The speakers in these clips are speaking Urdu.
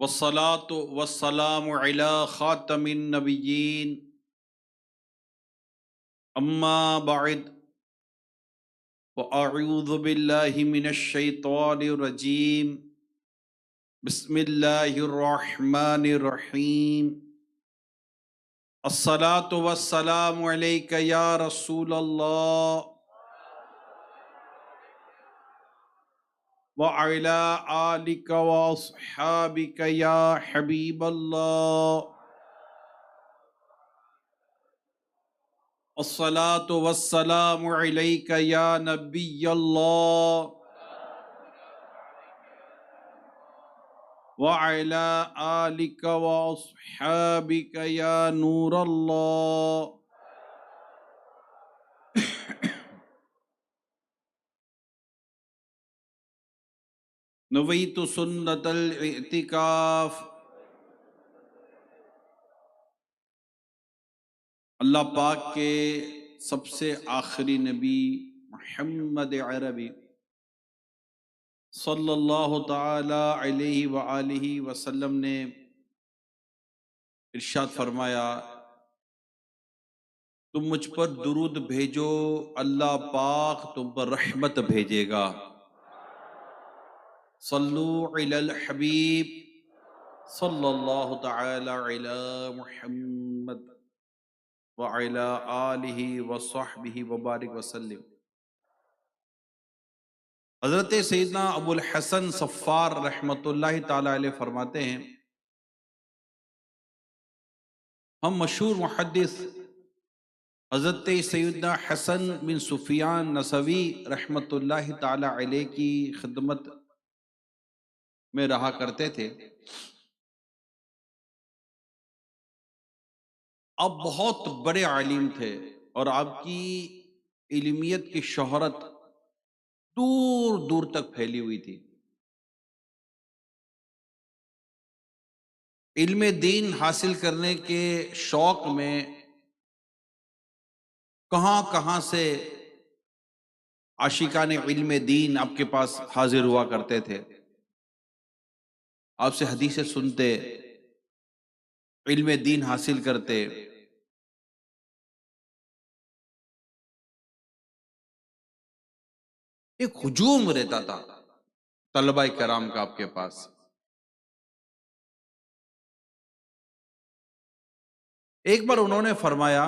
والصلاة والسلام على خاتم النبيين أما بعد وأعوذ بالله من الشيطان الرجيم بسم الله الرحمن الرحيم الصلاة والسلام عليك يا رسول الله وعلى آلك وأصحابك يا حبيب الله الصلاة والسلام عليك يا نبي الله وعلى آلك وأصحابك يا نور الله نویت سنت الاعتکاف اللہ پاک کے سب سے آخری نبی محمد عربی صلی اللہ تعالی علیہ وآلہ وسلم نے ارشاد فرمایا، تم مجھ پر درود بھیجو، اللہ پاک تم پر رحمت بھیجے گا۔ صلو علی الحبیب صلی اللہ تعالی علی محمد وعلی آلہ وصحبہ وبارک وسلم۔ حضرت سیدنا ابو الحسن صفار رحمۃ اللہ تعالی علیہ فرماتے ہیں، ہم مشہور محدث حضرت سیدنا حسن بن سفیان نسوی رحمۃ اللہ تعالی علیہ کی خدمت میں رہا کرتے تھے۔ آپ بہت بڑے عالم تھے اور آپ کی علمیت کی شہرت دور دور تک پھیلی ہوئی تھی۔ علم دین حاصل کرنے کے شوق میں کہاں کہاں سے عاشقان علم دین آپ کے پاس حاضر ہوا کرتے تھے، آپ سے حدیثیں سنتے، علم دین حاصل کرتے۔ ایک ہجوم رہتا تھا طلبہ کرام کا آپ کے پاس۔ ایک بار انہوں نے فرمایا،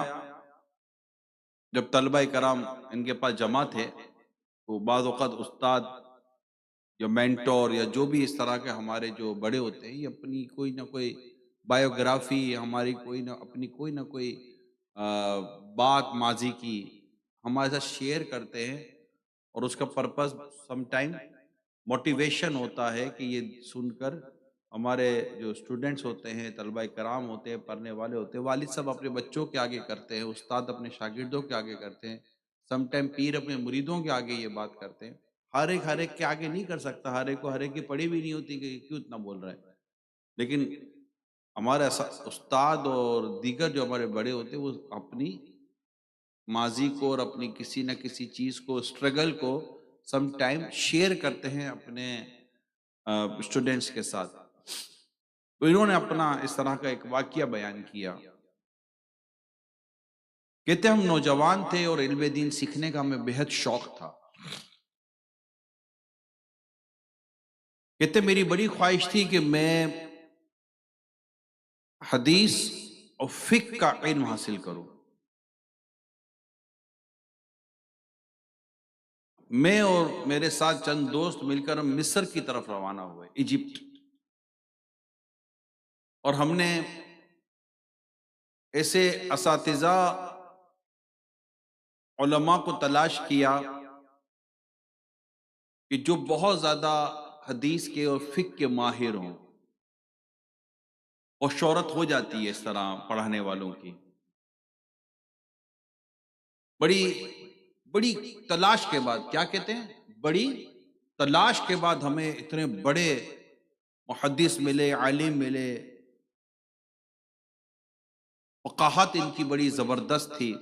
جب طلبہ کرام ان کے پاس جمع تھے تو بعض اوقات استاد یا مینٹور یا جو بھی اس طرح کے ہمارے جو بڑے ہوتے ہیں، یہ اپنی کوئی نہ کوئی بایوگرافی، ہماری کوئی نہ کوئی بات ماضی کی ہمارے ساتھ شیئر کرتے ہیں، اور اس کا پرپس سم ٹائم موٹیویشن ہوتا ہے کہ یہ سن کر ہمارے جو اسٹوڈنٹس ہوتے ہیں، طلبہ کرام ہوتے ہیں، پڑھنے والے ہوتے ہیں، والد صاحب اپنے بچوں کے آگے کرتے ہیں، استاد اپنے شاگردوں کے آگے کرتے ہیں، سم ٹائم پیر اپنے مریدوں کے آگے یہ بات کرتے ہیں۔ ہر ایک کے آگے نہیں کر سکتا، ہر ایک کی پڑھی بھی نہیں ہوتی کہ کیوں اتنا بول رہا ہے، لیکن ہمارے استاد اور دیگر جو ہمارے بڑے ہوتے ہیں وہ اپنی ماضی کو اور اپنی کسی نہ کسی چیز کو، اسٹرگل کو سم ٹائم شیئر کرتے ہیں اپنے اسٹوڈنٹس کے ساتھ۔ تو انہوں نے اپنا اس طرح کا ایک واقعہ بیان کیا، کہتے ہم نوجوان تھے اور علم دین سیکھنے کا ہمیں بہت شوق تھا۔ کہتے میری بڑی خواہش تھی کہ میں حدیث اور فقہ کا علم حاصل کروں۔ میں اور میرے ساتھ چند دوست مل کر ہم مصر کی طرف روانہ ہوئے، ایجپٹ، اور ہم نے ایسے اساتذہ علماء کو تلاش کیا کہ جو بہت زیادہ حدیث کے اور فقہ کے ماہر ہوں، اور شہرت ہو جاتی ہے اس طرح پڑھانے والوں کی۔ بڑی بڑی تلاش کے بعد، کیا کہتے ہیں، بڑی تلاش کے بعد ہمیں اتنے بڑے محدث ملے، عالم ملے، فقاہت ان کی بڑی زبردست تھی۔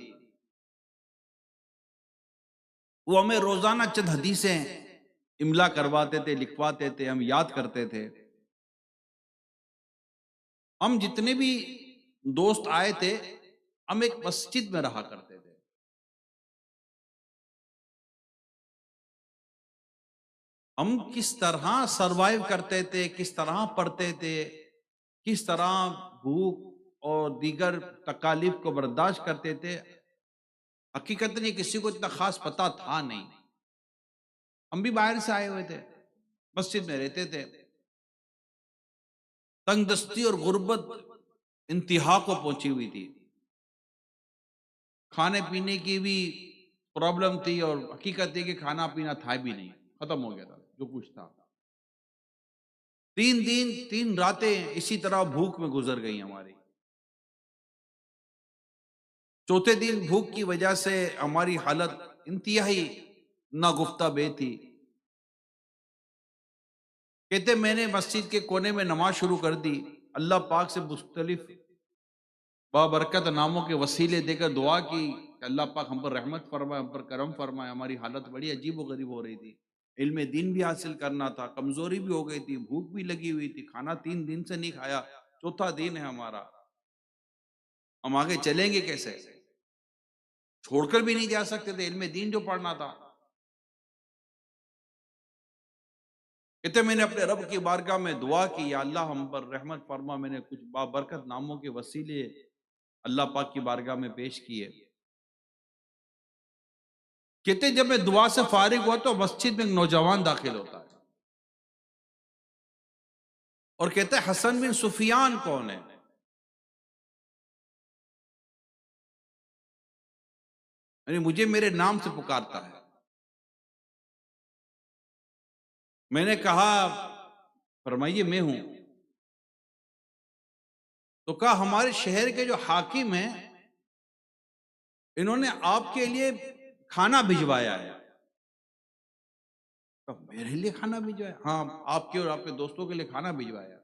وہ ہمیں روزانہ چند حدیثیں املا کرواتے تھے، لکھواتے تھے، ہم یاد کرتے تھے۔ ہم جتنے بھی دوست آئے تھے ہم ایک مسجد میں رہا کرتے تھے. ہم کس طرح سروائیو کرتے تھے، کس طرح پڑھتے تھے، کس طرح بھوک اور دیگر تکالیف کو برداشت کرتے تھے، حقیقت یہ کسی کو اتنا خاص پتہ تھا نہیں. ہم بھی باہر سے آئے ہوئے تھے، مسجد میں رہتے تھے. تنگ دستی اور غربت انتہا کو پہنچی ہوئی تھی. کھانے پینے کی بھی پرابلم تھی، اور حقیقت یہ کہ کھانا پینا تھا بھی نہیں، ختم ہو گیا تھا جو کچھ تھا. 3 دن 3 راتیں اسی طرح بھوک میں گزر گئی ہماری. چوتھے دن بھوک کی وجہ سے ہماری حالت انتہائی ناگفتہ بے تھی. کہتے میں نے مسجد کے کونے میں نماز شروع کر دی. اللہ پاک سے مختلف بابرکت ناموں کے وسیلے دے کر دعا کی کہ اللہ پاک ہم پر رحمت فرمائے، ہم پر کرم فرمائے. ہماری حالت بڑی عجیب و غریب ہو رہی تھی. علم دین بھی حاصل کرنا تھا، کمزوری بھی ہو گئی تھی، بھوک بھی لگی ہوئی تھی، کھانا 3 دن سے نہیں کھایا، چوتھا دن ہے ہمارا. ہم آگے چلیں گے کیسے؟ چھوڑ کر بھی نہیں جا سکتے تھے علم دین جو پڑھنا تھا. کہتے میں نے اپنے رب کی بارگاہ میں دعا کی، یا اللہ ہم پر رحمت فرما. میں نے کچھ بابرکت ناموں کے وسیلے اللہ پاک کی بارگاہ میں پیش کیے. کہتے جب میں دعا سے فارغ ہوا تو مسجد میں ایک نوجوان داخل ہوتا ہے اور کہتے ہیں حسن بن سفیان کون ہے؟ یعنی مجھے میرے نام سے پکارتا ہے. میں نے کہا فرمائیے میں ہوں. تو کہا ہمارے شہر کے جو حاکم ہیں انہوں نے آپ کے لیے کھانا بھجوایا ہے. کہا میرے لیے کھانا بھجوایا؟ ہاں آپ کے اور آپ کے دوستوں کے لیے کھانا بھجوایا.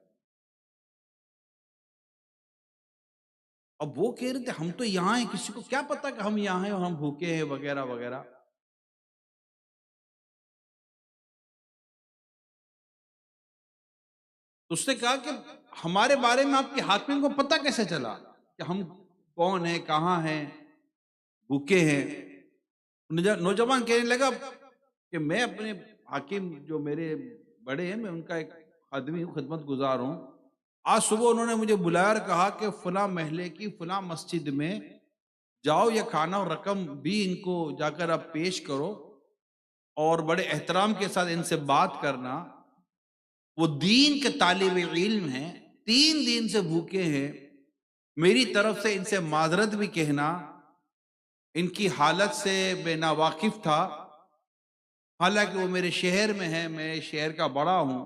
اب وہ کہہ رہے تھے ہم تو یہاں ہیں، کسی کو کیا پتا کہ ہم یہاں ہیں اور ہم بھوکے ہیں وغیرہ وغیرہ. تو اس نے کہا کہ ہمارے بارے میں آپ کے حاکم کو پتہ کیسے چلا کہ ہم کون ہیں، کہاں ہیں، بھوکے ہیں؟ نوجوان کہنے لگا کہ میں اپنے حاکم جو میرے بڑے ہیں، میں ان کا ایک آدمی ہوں، خدمت گزار ہوں. آج صبح انہوں نے مجھے بلایا اور کہا کہ فلاں محلے کی فلاں مسجد میں جاؤ، یہ کھانا اور رقم بھی ان کو جا کر آپ پیش کرو اور بڑے احترام کے ساتھ ان سے بات کرنا. وہ دین کے طالب علم ہیں، 3 دن سے بھوکے ہیں. میری طرف سے ان سے معذرت بھی کہنا. ان کی حالت سے میں ناواقف تھا، حالانکہ وہ میرے شہر میں ہے، میں شہر کا بڑا ہوں،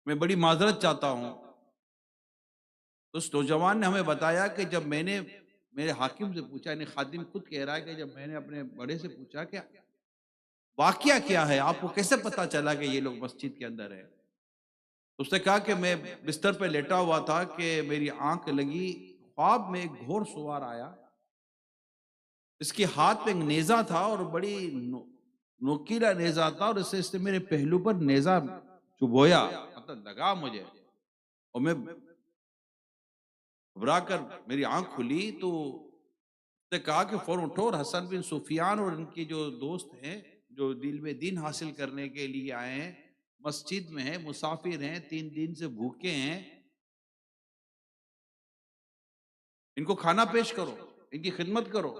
میں بڑی معذرت چاہتا ہوں. اس نوجوان نے ہمیں بتایا کہ جب میں نے میرے حاکم سے پوچھا، یعنی خادم خود کہہ رہا ہے کہ جب میں نے اپنے بڑے سے پوچھا کہ واقعہ کیا ہے، آپ کو کیسے پتا چلا کہ یہ لوگ مسجد کے اندر ہے؟ اس نے کہا کہ میں بستر پہ لیٹا ہوا تھا کہ میری آنکھ لگی، خواب میں ایک گھوڑ سوار آیا. اس کے ہاتھ میں ایک نیزہ تھا اور بڑی نوکیلا نیزہ تھا، اور اس نے میرے پہلو پر نیزہ چبویا، مطلب لگا مجھے. اور میں گھبرا کر میری آنکھ کھلی تو اس نے کہا کہ فوراً اٹھو، اور حسن بن سفیان اور ان کے جو دوست ہیں جو دل میں دین حاصل کرنے کے لیے آئے ہیں، مسجد میں ہیں، مسافر ہیں، 3 دن سے بھوکے ہیں، ان کو کھانا پیش کرو، ان کی خدمت کرو.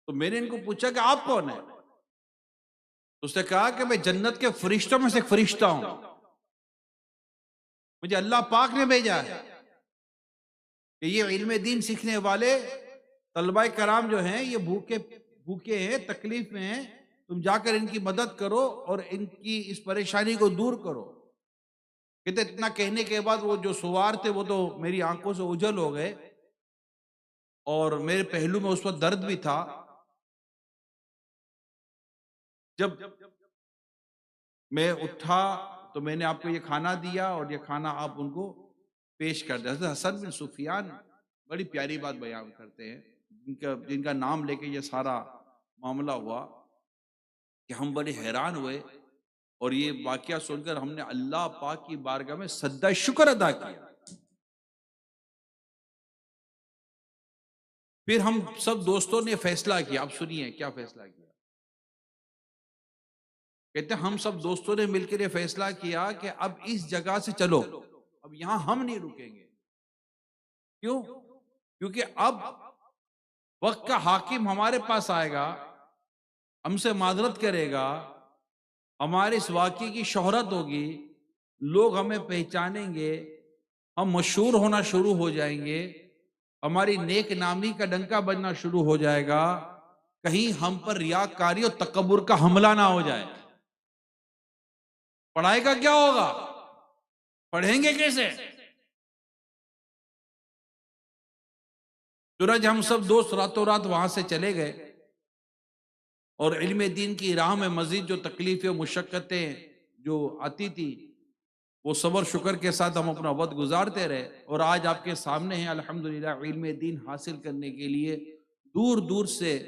تو میں نے ان کو پوچھا کہ آپ کون ہیں؟ تو اس نے کہا کہ میں جنت کے فرشتوں میں سے ایک فرشتہ ہوں، مجھے اللہ پاک نے بھیجا ہے کہ یہ علم دین سیکھنے والے طلبہ کرام جو ہیں یہ بھوکے ہیں، تکلیف میں ہیں، تم جا کر ان کی مدد کرو اور ان کی اس پریشانی کو دور کرو. کہتے اتنا کہنے کے بعد وہ جو سوار تھے وہ تو میری آنکھوں سے اوجھل ہو گئے، اور میرے پہلو میں اس وقت درد بھی تھا. جب میں اٹھا تو میں نے آپ کو یہ کھانا دیا اور یہ کھانا آپ ان کو پیش کر دیا. حضرت حسن بن سفیان بڑی پیاری بات بیان کرتے ہیں، جن کا نام لے کے یہ سارا معاملہ ہوا کہ ہم بڑے حیران ہوئے اور یہ واقعہ سن کر ہم نے اللہ پاک کی بارگاہ میں سجدہ شکر ادا کیا۔ پھر ہم سب دوستوں نے فیصلہ کیا، اب سنیے کیا فیصلہ کیا۔ کہتے ہیں ہم سب دوستوں نے مل کر یہ فیصلہ کیا کہ اب اس جگہ سے چلو، اب یہاں ہم نہیں رکیں گے۔ کیوں؟ کیونکہ اب وقت کا حاکم ہمارے پاس آئے گا، ہم سے معذرت کرے گا، ہمارے اس واقعے کی شہرت ہوگی، لوگ ہمیں پہچانیں گے، ہم مشہور ہونا شروع ہو جائیں گے، ہماری نیک نامی کا ڈنکا بجنا شروع ہو جائے گا، کہیں ہم پر ریاکاری اور تکبر کا حملہ نہ ہو جائے۔ پڑھائی کا کیا ہوگا؟ پڑھیں گے کیسے؟ چنانچہ ہم سب دوست راتوں رات وہاں سے چلے گئے، اور علم دین کی راہ میں مزید جو تکلیفیں و مشقتیں جو آتی تھی وہ صبر شکر کے ساتھ ہم اپنا وقت گزارتے رہے، اور آج آپ کے سامنے ہیں الحمدللہ علم دین حاصل کرنے کے لیے دور دور سے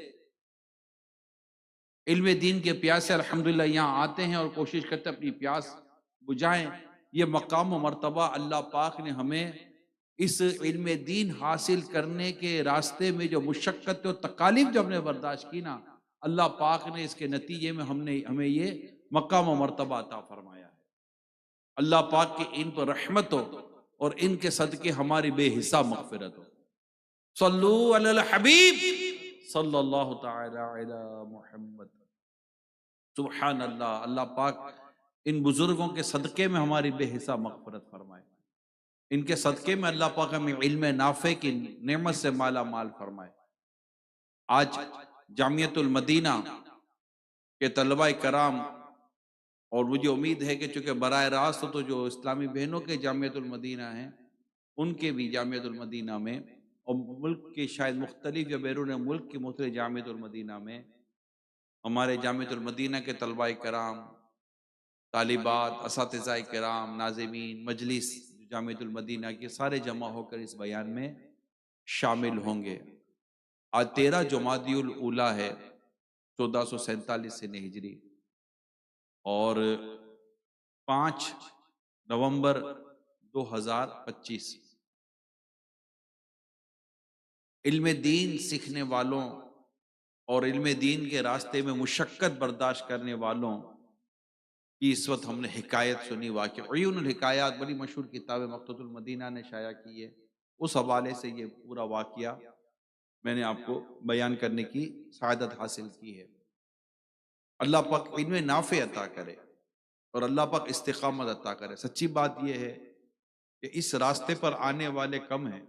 علم دین کے پیاسے الحمدللہ یہاں آتے ہیں اور کوشش کرتے ہیں اپنی پیاس بجھائیں۔ یہ مقام و مرتبہ اللہ پاک نے ہمیں اس علم دین حاصل کرنے کے راستے میں جو مشقت و تکالیف جو ہم نے برداشت کی نا، اللہ پاک نے اس کے نتیجے میں ہمیں یہ مقام و مرتبہ عطا فرمایا ہے۔ اللہ پاک کی ان پر رحمت ہو اور ان کے صدقے ہماری بے حساب مغفرت ہو۔ صلو علی الحبیب صلی اللہ تعالی علی محمد۔ سبحان اللہ، اللہ پاک ان بزرگوں کے صدقے میں ہماری بے حساب مغفرت فرمائے، ان کے صدقے میں اللہ پاک ہمیں علم نافع کی نعمت سے مالا مال فرمائے۔ آج جامعۃ المدینہ کے طلباء کرام، اور مجھے امید ہے کہ چونکہ براہ راست تو جو اسلامی بہنوں کے جامعۃ المدینہ ہیں ان کے بھی جامعۃ المدینہ میں، اور ملک کے شاید مختلف یا بیرون ملک کی مختلف جامعۃ المدینہ میں ہمارے جامعۃ المدینہ کے طلباء کرام، طالبات، اساتذہ کرام، ناظمین مجلس جامعۃ المدینہ کے سارے جمع ہو کر اس بیان میں شامل ہوں گے۔ آج 13 جمادی الاولیٰ ہے 1447 سے ہجری، اور 5 نومبر 2025۔ علم دین سیکھنے والوں اور علم دین کے راستے میں مشقت برداشت کرنے والوں کی اس وقت ہم نے حکایت سنی، واقع عیون الحکایات بڑی مشہور کتاب مکتبۃ المدینہ نے شائع کی ہے، اس حوالے سے یہ پورا واقعہ میں نے آپ کو بیان کرنے کی سعادت حاصل کی ہے۔ اللہ پاک علم نافع عطا کرے اور اللہ پاک استقامت عطا کرے۔ سچی بات یہ ہے کہ اس راستے پر آنے والے کم ہیں،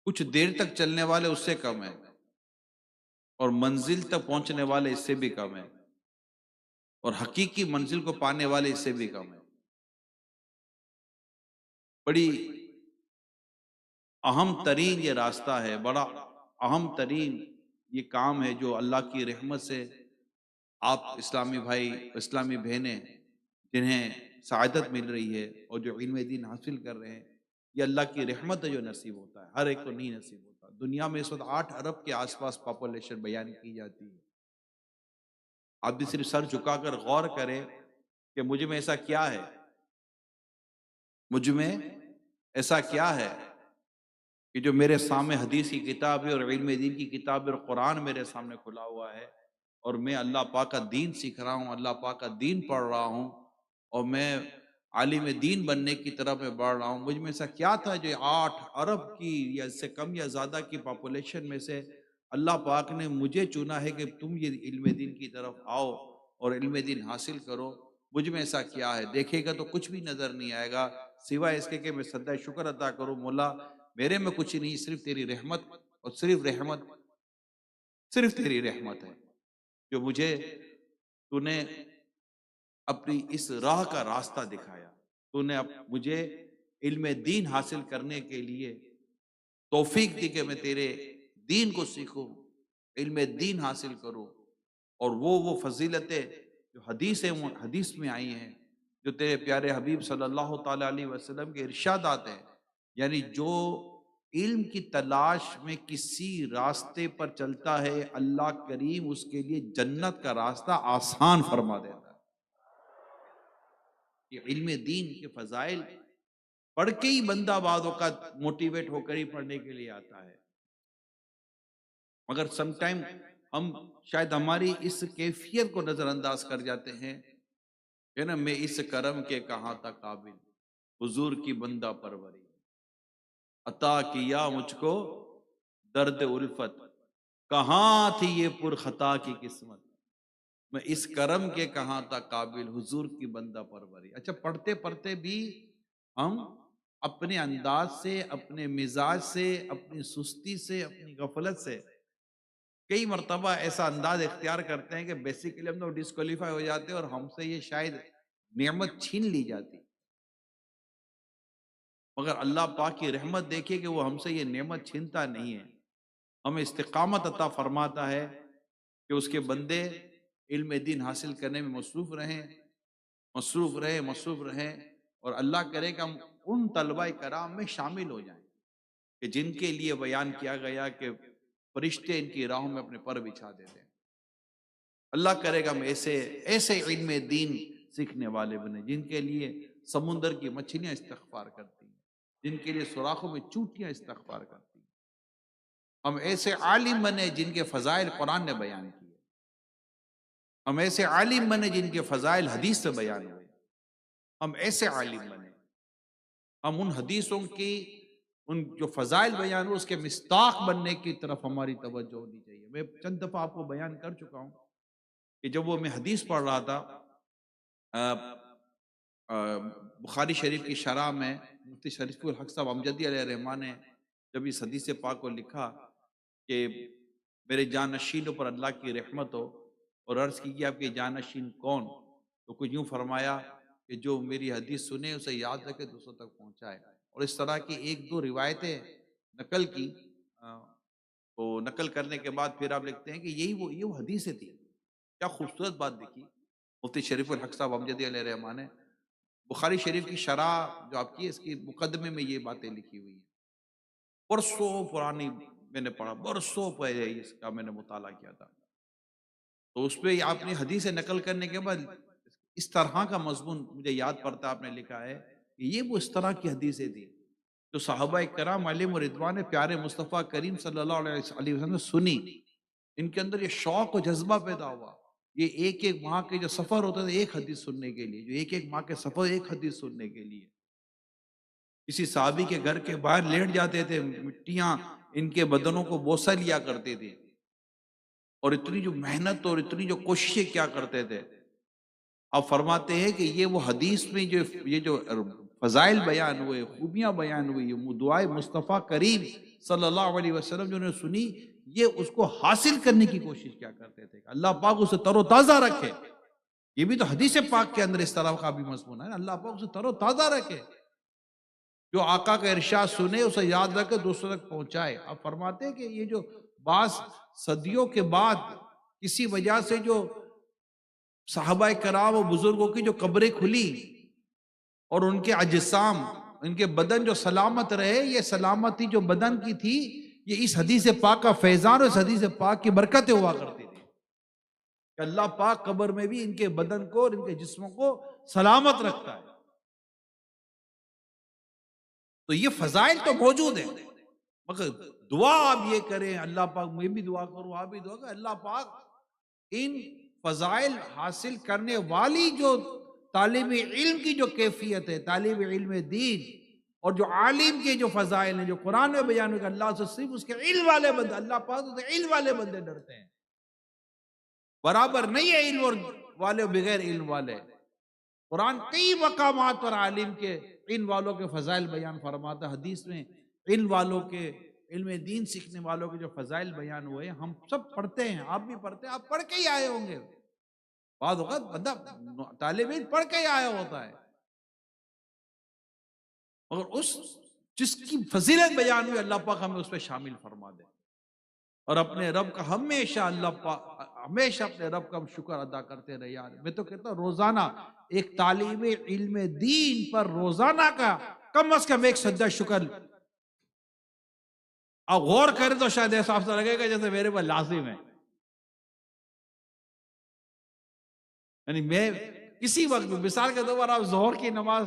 کچھ دیر تک چلنے والے اس سے کم ہیں، اور منزل تک پہنچنے والے اس سے بھی کم ہیں، اور حقیقی منزل کو پانے والے اس سے بھی کم ہیں۔ بڑی اہم ترین یہ راستہ ہے، بڑا اہم ترین یہ کام ہے جو اللہ کی رحمت سے آپ اسلامی بھائی، اسلامی بہنیں جنہیں سعادت مل رہی ہے اور جو علم دین حاصل کر رہے ہیں، یہ اللہ کی رحمت ہے جو نصیب ہوتا ہے، ہر ایک کو نہیں نصیب ہوتا۔ دنیا میں اس وقت 8 ارب کے آس پاس پاپولیشن بیان کی جاتی ہے۔ آپ بھی صرف سر جھکا کر غور کریں کہ مجھ میں ایسا کیا ہے، مجھ میں ایسا کیا ہے کہ جو میرے سامنے حدیث کی کتاب ہے اور علم دین کی کتاب اور قرآن میرے سامنے کھلا ہوا ہے، اور میں اللہ پاک کا دین سیکھ رہا ہوں، اللہ پاک کا دین پڑھ رہا ہوں، اور میں عالم دین بننے کی طرف میں بڑھ رہا ہوں۔ مجھ میں ایسا کیا تھا جو 8 ارب کی یا اس سے کم یا زیادہ کی پاپولیشن میں سے اللہ پاک نے مجھے چنا ہے کہ تم یہ علم دین کی طرف آؤ اور علم دین حاصل کرو۔ مجھ میں ایسا کیا ہے؟ دیکھے گا تو کچھ بھی نظر نہیں آئے گا سوائے اس کے کہ میں سجدہ شکر ادا کروں، مولا میرے میں کچھ نہیں، صرف تیری رحمت، اور صرف تیری رحمت ہے جو مجھے تو نے اپنی اس راہ کا راستہ دکھایا، تو نے مجھے علم دین حاصل کرنے کے لیے توفیق دی کہ میں تیرے دین کو سیکھوں، علم دین حاصل کروں، اور وہ فضیلتیں جو حدیث میں آئی ہیں، جو تیرے پیارے حبیب صلی اللہ تعالی علیہ وسلم کے ارشادات ہیں، یعنی جو علم کی تلاش میں کسی راستے پر چلتا ہے، اللہ کریم اس کے لیے جنت کا راستہ آسان فرما دیتا ہے۔ یہ علم دین کے فضائل پڑھ کے ہی بندہ بعض اوقات موٹیویٹ ہو کر ہی پڑھنے کے لیے آتا ہے، مگر سم ٹائم ہم شاید ہماری اس کیفیت کو نظر انداز کر جاتے ہیں کہ نا میں اس کرم کے کہاں تک قابل، حضور کی بندہ پروری عطا کیا مجھ کو درد الفت، کہاں تھی یہ پر خطا کی قسمت، میں اس کرم کے کہاں تک قابل، حضور کی بندہ پروری۔ اچھا، پڑھتے پڑھتے بھی ہم اپنے انداز سے، اپنے مزاج سے، اپنی سستی سے، اپنی غفلت سے کئی مرتبہ ایسا انداز اختیار کرتے ہیں کہ بیسیکلی ہم تو ڈسکوالیفائی ہو جاتے ہیں اور ہم سے یہ شاید نعمت چھین لی جاتی، مگر اللہ پاک کی رحمت دیکھیے کہ وہ ہم سے یہ نعمت چھینتا نہیں ہے، ہمیں استقامت عطا فرماتا ہے کہ اس کے بندے علم دین حاصل کرنے میں مصروف رہیں اور اللہ کرے کہ ہم ان طلبہ کرام میں شامل ہو جائیں کہ جن کے لیے بیان کیا گیا کہ فرشتے ان کی راہوں میں اپنے پر بچھا دیتے ہیں۔ اللہ کرے گا ہم ایسے علم دین سیکھنے والے بنے جن کے لیے سمندر کی مچھلیاں استغفار کرتی ہیں، جن کے لیے سوراخوں میں چونٹیاں استغفار کرتی ہیں۔ ہم ایسے عالم بنے جن کے فضائل قرآن نے بیان کیے، ہم ایسے عالم بنے جن کے فضائل حدیث سے بیان ہوئے، ہم ایسے عالم بنے، ہم ان حدیثوں کی ان جو فضائل بیان ہو اس کے مصداق بننے کی طرف ہماری توجہ ہونی چاہیے۔ میں چند دفعہ آپ کو بیان کر چکا ہوں کہ جب وہ میں حدیث پڑھ رہا تھا بخاری شریف کی شرح میں مفتی شریف الحق صاحب امجدی علیہ الرحمٰن نے جب اس حدیث پاک کو لکھا کہ میرے جانشینوں پر اللہ کی رحمت ہو، اور عرض کی کہ آپ کے جانشین کون، تو کچھ یوں فرمایا کہ جو میری حدیث سنے اسے یاد رکھے دوسروں تک پہنچائے، اور اس طرح کی ایک دو روایتیں نقل کی، تو نقل کرنے کے بعد پھر آپ لکھتے ہیں کہ یہ وہ حدیثیں تھی۔ کیا خوبصورت بات دیکھی مفتی شریف الحق صاحب امجدی علیہ الرحمٰن نے بخاری شریف کی شرح جو آپ کی اس کی مقدمے میں یہ باتیں لکھی ہوئی ہیں، برسوں پرانی میں نے پڑھا، برسوں پہلے اس کا میں نے مطالعہ کیا تھا، تو اس پہ آپ نے حدیث نقل کرنے کے بعد اس طرح کا مضمون مجھے یاد پڑتا آپ نے لکھا ہے کہ یہ وہ اس طرح کی حدیثیں تھی جو صحابہ کرام علیہم رضوان پیارے مصطفیٰ کریم صلی اللہ علیہ وسلم نے سنی، ان کے اندر یہ شوق و جذبہ پیدا ہوا، یہ ایک ایک ماہ کے جو سفر ہوتا تھا ایک حدیث سننے کے لیے، جو ایک ایک ماہ کے سفر ایک حدیث سننے کے لیے، کسی صحابی کے گھر کے باہر لیٹ جاتے تھے، مٹیاں ان کے بدنوں کو بوسہ لیا کرتے تھے، اور اتنی جو محنت اور اتنی جو کوششیں کیا کرتے تھے۔ اب فرماتے ہیں کہ یہ وہ حدیث میں یہ جو فضائل بیان ہوئے، خوبیاں بیان ہوئی، دعائے مصطفیٰ کریم صلی اللہ علیہ وسلم جو نے سنی، یہ اس کو حاصل کرنے کی کوشش کیا کرتے تھے کہ اللہ پاک اسے تر و تازہ رکھے۔ یہ بھی تو حدیث پاک کے اندر اس طرح کا بھی مضمون ہے، اللہ پاک اسے تر و تازہ رکھے، جو آقا کا ارشاد سنے اسے یاد رکھے دوسروں تک پہنچائے۔ اب فرماتے ہیں کہ یہ جو بعض صدیوں کے بعد کسی وجہ سے جو صحابہ کرام و بزرگوں کی جو قبریں کھلی اور ان کے اجسام، ان کے بدن جو سلامت رہے، یہ سلامتی جو بدن کی تھی یہ اس حدیث پاک کا فیضان اور اس حدیث پاک کی برکتیں ہوا کرتی تھی کہ اللہ پاک قبر میں بھی ان کے بدن کو اور ان کے جسموں کو سلامت رکھتا ہے۔ تو یہ فضائل تو موجود ہیں، مگر دعا آپ یہ کریں، اللہ پاک میں بھی دعا کروں، آپ بھی دعا کریں، اللہ پاک ان فضائل حاصل کرنے والی جو طالب علم کی جو کیفیت ہے، طالب علم دین اور جو عالم کے جو فضائل ہیں جو قرآن میں بیان ہوگا، اللہ سے صرف اس کے علم والے بندے، اللہ پاک سے علم والے بندے ڈرتے ہیں، برابر نہیں ہے علم اور والے بغیر علم والے۔ قرآن کئی مقامات پر عالم کے علم والوں کے فضائل بیان فرماتا، حدیث میں علم والوں کے، علم دین سیکھنے والوں کے جو فضائل بیان ہوئے ہم سب پڑھتے ہیں، آپ بھی پڑھتے ہیں، آپ پڑھ کے ہی آئے ہوں گے، بعض اوقات بندہ طالب علم پڑھ کے ہی آیا ہوتا ہے، مگر اس جس کی فضیلت بیان ہوئی اللہ پاک ہمیں اس پہ شامل فرما دے، اور اپنے رب کا ہمیشہ ہمیشہ اپنے رب کا ہم شکر ادا کرتے رہے۔ یار میں تو کہتا ہوں روزانہ ایک طالب علم دین پر روزانہ کا کم از کم ایک سجدہ شکر آپ غور کریں تو شاید ایسا آپ سے لگے گا جیسے میرے پر لازم ہے، یعنی میں کسی وقت بھی، مثال کے طور پر آپ ظہر کی نماز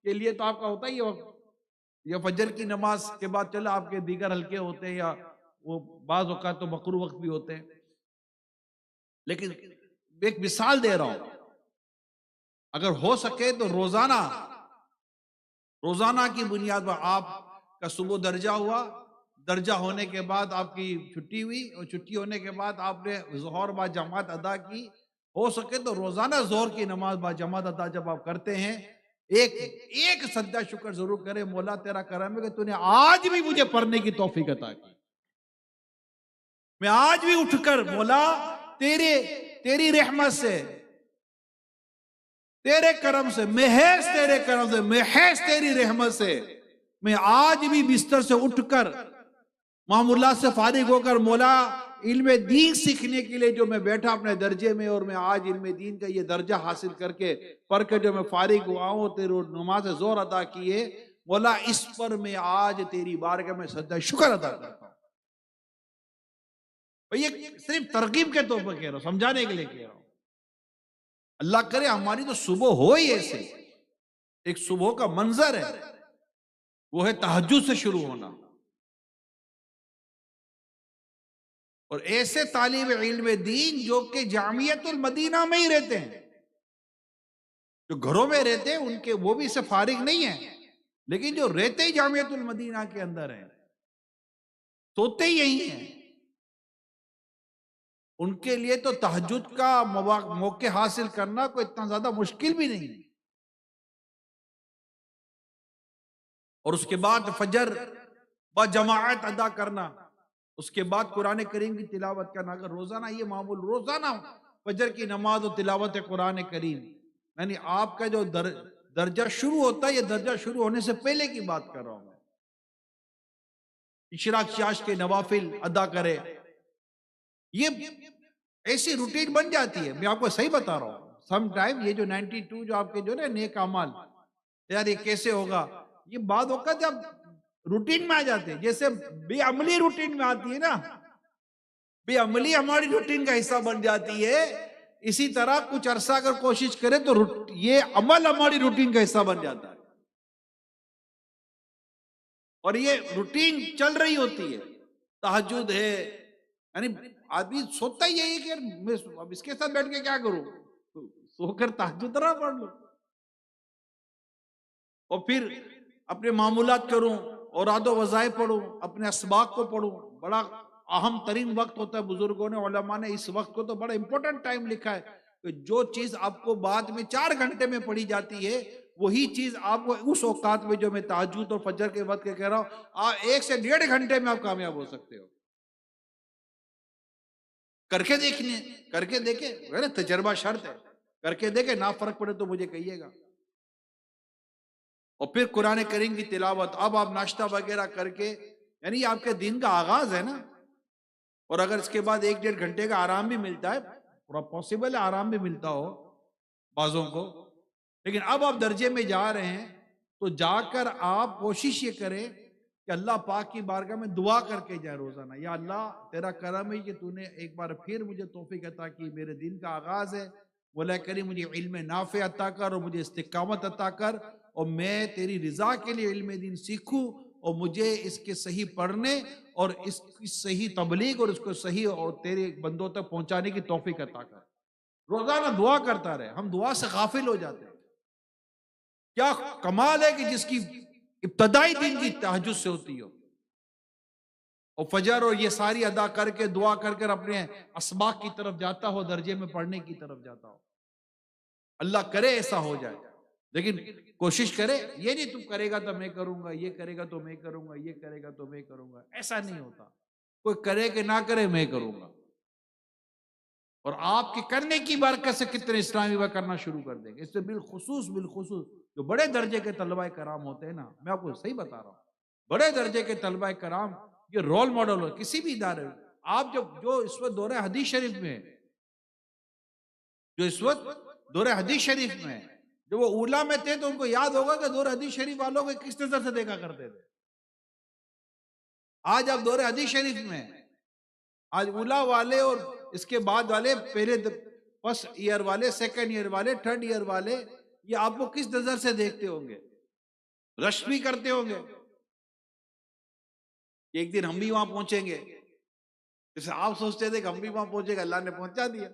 کے لیے تو آپ کا ہوتا ہی ہے وقت، یا فجر کی نماز کے بعد چلو آپ کے دیگر ہلکے ہوتے ہیں، یا وہ بعض اوقات تو مکروہ وقت بھی ہوتے ہیں، لیکن ایک مثال دے رہا ہوں، اگر ہو سکے تو روزانہ کی بنیاد پر آپ کا صبح درجہ ہوا، درجہ ہونے کے بعد آپ کی چھٹی ہوئی، اور چھٹی ہونے کے بعد آپ نے ظہر با جماعت ادا کی، ہو سکے تو روزانہ ظہر کی نماز با جماعت ادا جب آپ کرتے ہیں، ایک سجدہ شکر ضرور کرے، مولا تیرا کرم ہے کہ تو نے آج بھی مجھے پڑھنے کی توفیق عطا کی، میں آج بھی اٹھ کر مولا تیری رحمت سے، تیرے کرم سے، محض تیرے کرم سے، محض تیری رحمت سے میں آج بھی بستر سے اٹھ کر معمولات سے فارغ ہو کر مولا علم دین سیکھنے کے لیے جو میں بیٹھا اپنے درجے میں، اور میں آج علم دین کا یہ درجہ حاصل کر کے پڑھ کے جو میں فارغ ہوا ہوں، تیرے نماز ظہر ادا کیے، مولا اس پر میں آج تیری بارگاہ میں سجدہ شکر ادا کرتا ہوں۔ یہ صرف ترغیب کے طور پر کہہ رہا ہوں، سمجھانے کے لیے کہہ رہا ہوں۔ اللہ کرے ہماری تو صبح ہو ہی ایسے، ایک صبح کا منظر ہے، وہ ہے تہجد سے شروع ہونا، اور ایسے طالب علم دین جو کہ جامعۃ المدینہ میں ہی رہتے ہیں، جو گھروں میں رہتے ہیں ان کے وہ بھی اس سے فارغ نہیں ہیں، لیکن جو رہتے ہی جامعۃ المدینہ کے اندر ہیں، سوتے ہی یہی ہیں، ان کے لیے تو تہجد کا موقع حاصل کرنا کوئی اتنا زیادہ مشکل بھی نہیں، اور اس کے بعد فجر با جماعت ادا کرنا، اس کے بعد قرآن کریم کی تلاوت کرنا، اگر روزانہ یہ معمول، روزانہ فجر کی نماز و تلاوت قرآن کریم، یعنی آپ کا جو درجہ شروع ہوتا ہے، یہ درجہ شروع ہونے سے پہلے کی بات کر رہا ہوں میں، اشراق چاش کے نوافل ادا کرے، یہ ایسی روٹین بن جاتی ہے۔ میں آپ کو صحیح بتا رہا ہوں، سم ٹائم یہ جو 92 جو آپ کے جو نا نیک اعمال، یار یہ کیسے ہوگا، یہ بعد وقت جب روٹین میں آ جاتے ہیں، جیسے بے عملی روٹین میں آتی ہے نا، بے عملی ہماری روٹین کا حصہ بن جاتی ہے، اسی طرح کچھ عرصہ اگر کوشش کرے تو یہ عمل ہماری روٹین کا حصہ بن جاتا ہے، اور یہ روٹین چل رہی ہوتی ہے، تہجد ہے، یعنی آدمی سوتا ہی یہی کہ میں اب اس کے ساتھ بیٹھ کے کیا کروں، سو کر تہجد نہ پڑھ لوں، اور پھر اپنے معمولات کروں، اوراد و وظائف پڑھوں، اپنے اسباق کو پڑھوں، بڑا اہم ترین وقت ہوتا ہے، بزرگوں نے، علماء نے اس وقت کو تو بڑا امپورٹنٹ ٹائم لکھا ہے، کہ جو چیز آپ کو بعد میں 4 گھنٹے میں پڑھی جاتی ہے، وہی چیز آپ کو اس اوقات میں جو میں تہجد اور فجر کے وقت کے کہہ رہا ہوں، 1 سے 1.5 گھنٹے میں آپ کامیاب ہو سکتے ہو، کر کے دیکھیں، تجربہ شرط ہے، کر کے دیکھیں، نہ فرق پڑے تو مجھے کہیے گا۔ اور پھر قرآن کریم کی تلاوت، اب آپ ناشتہ وغیرہ کر کے، یعنی یہ آپ کے دن کا آغاز ہے نا، اور اگر اس کے بعد 1-1.5 گھنٹے کا آرام بھی ملتا ہے، پورا پاسبل ہے آرام بھی ملتا ہو بعضوں کو، لیکن اب آپ درجے میں جا رہے ہیں تو جا کر آپ کوشش یہ کریں کہ اللہ پاک کی بارگاہ میں دعا کر کے جائے روزانہ، یا اللہ تیرا کرم ہے کہ تو نے ایک بار پھر مجھے توفیق عطا کی، میرے دن کا آغاز ہے، مولا کریم مجھے علم نافع عطا کر، اور مجھے استقامت عطا کر، اور میں تیری رضا کے لیے علم دین سیکھوں، اور مجھے اس کے صحیح پڑھنے اور اس کی صحیح تبلیغ اور اس کو صحیح اور تیرے بندوں تک پہنچانے کی توفیق عطا کر۔ روزانہ دعا کرتا رہے، ہم دعا سے غافل ہو جاتے ہیں۔ کیا کمال ہے کہ جس کی ابتدائی دن کی تہجد سے ہوتی ہو، اور فجر اور یہ ساری ادا کر کے دعا کر کر اپنے اسباق کی طرف جاتا ہو، درجے میں پڑھنے کی طرف جاتا ہو، اللہ کرے ایسا ہو جائے، لیکن کوشش کرے، یہ نہیں تم کرے گا تو میں کروں گا، یہ کرے گا تو میں کروں گا، یہ کرے گا تو میں کروں گا، ایسا نہیں ہوتا، کوئی کرے کہ نہ کرے میں کروں گا، اور آپ کے کرنے کی برکت سے کتنے اسلامی ورک کرنا شروع کر دیں گے۔ اس سے بالخصوص جو بڑے درجے کے طلبہ کرام ہوتے ہیں نا، میں آپ کو صحیح بتا رہا ہوں، بڑے درجے کے طلبہ کرام یہ رول ماڈل ہو کسی بھی ادارے میں، آپ جو اس وقت دورہ حدیث شریف میں ہے، جو اس وقت دورہ حدیث شریف میں ہے، جو وہ اولا میں تھے تو ان کو یاد ہوگا کہ دورہ حدیث شریف والوں کو کس نظر سے دیکھا کرتے تھے، آج آپ دور حدیث شریف میں ہیں، آج اولا والے اور اس کے بعد والے، پہلے فرسٹ ایئر والے، سیکنڈ ایئر والے، تھرڈ ایئر والے، یہ آپ کو کس نظر سے دیکھتے ہوں گے؟ رش بھی کرتے ہوں گے کہ ایک دن ہم بھی وہاں پہنچیں گے، جیسے آپ سوچتے تھے کہ ہم بھی وہاں پہنچیں گے، اللہ نے پہنچا دیا۔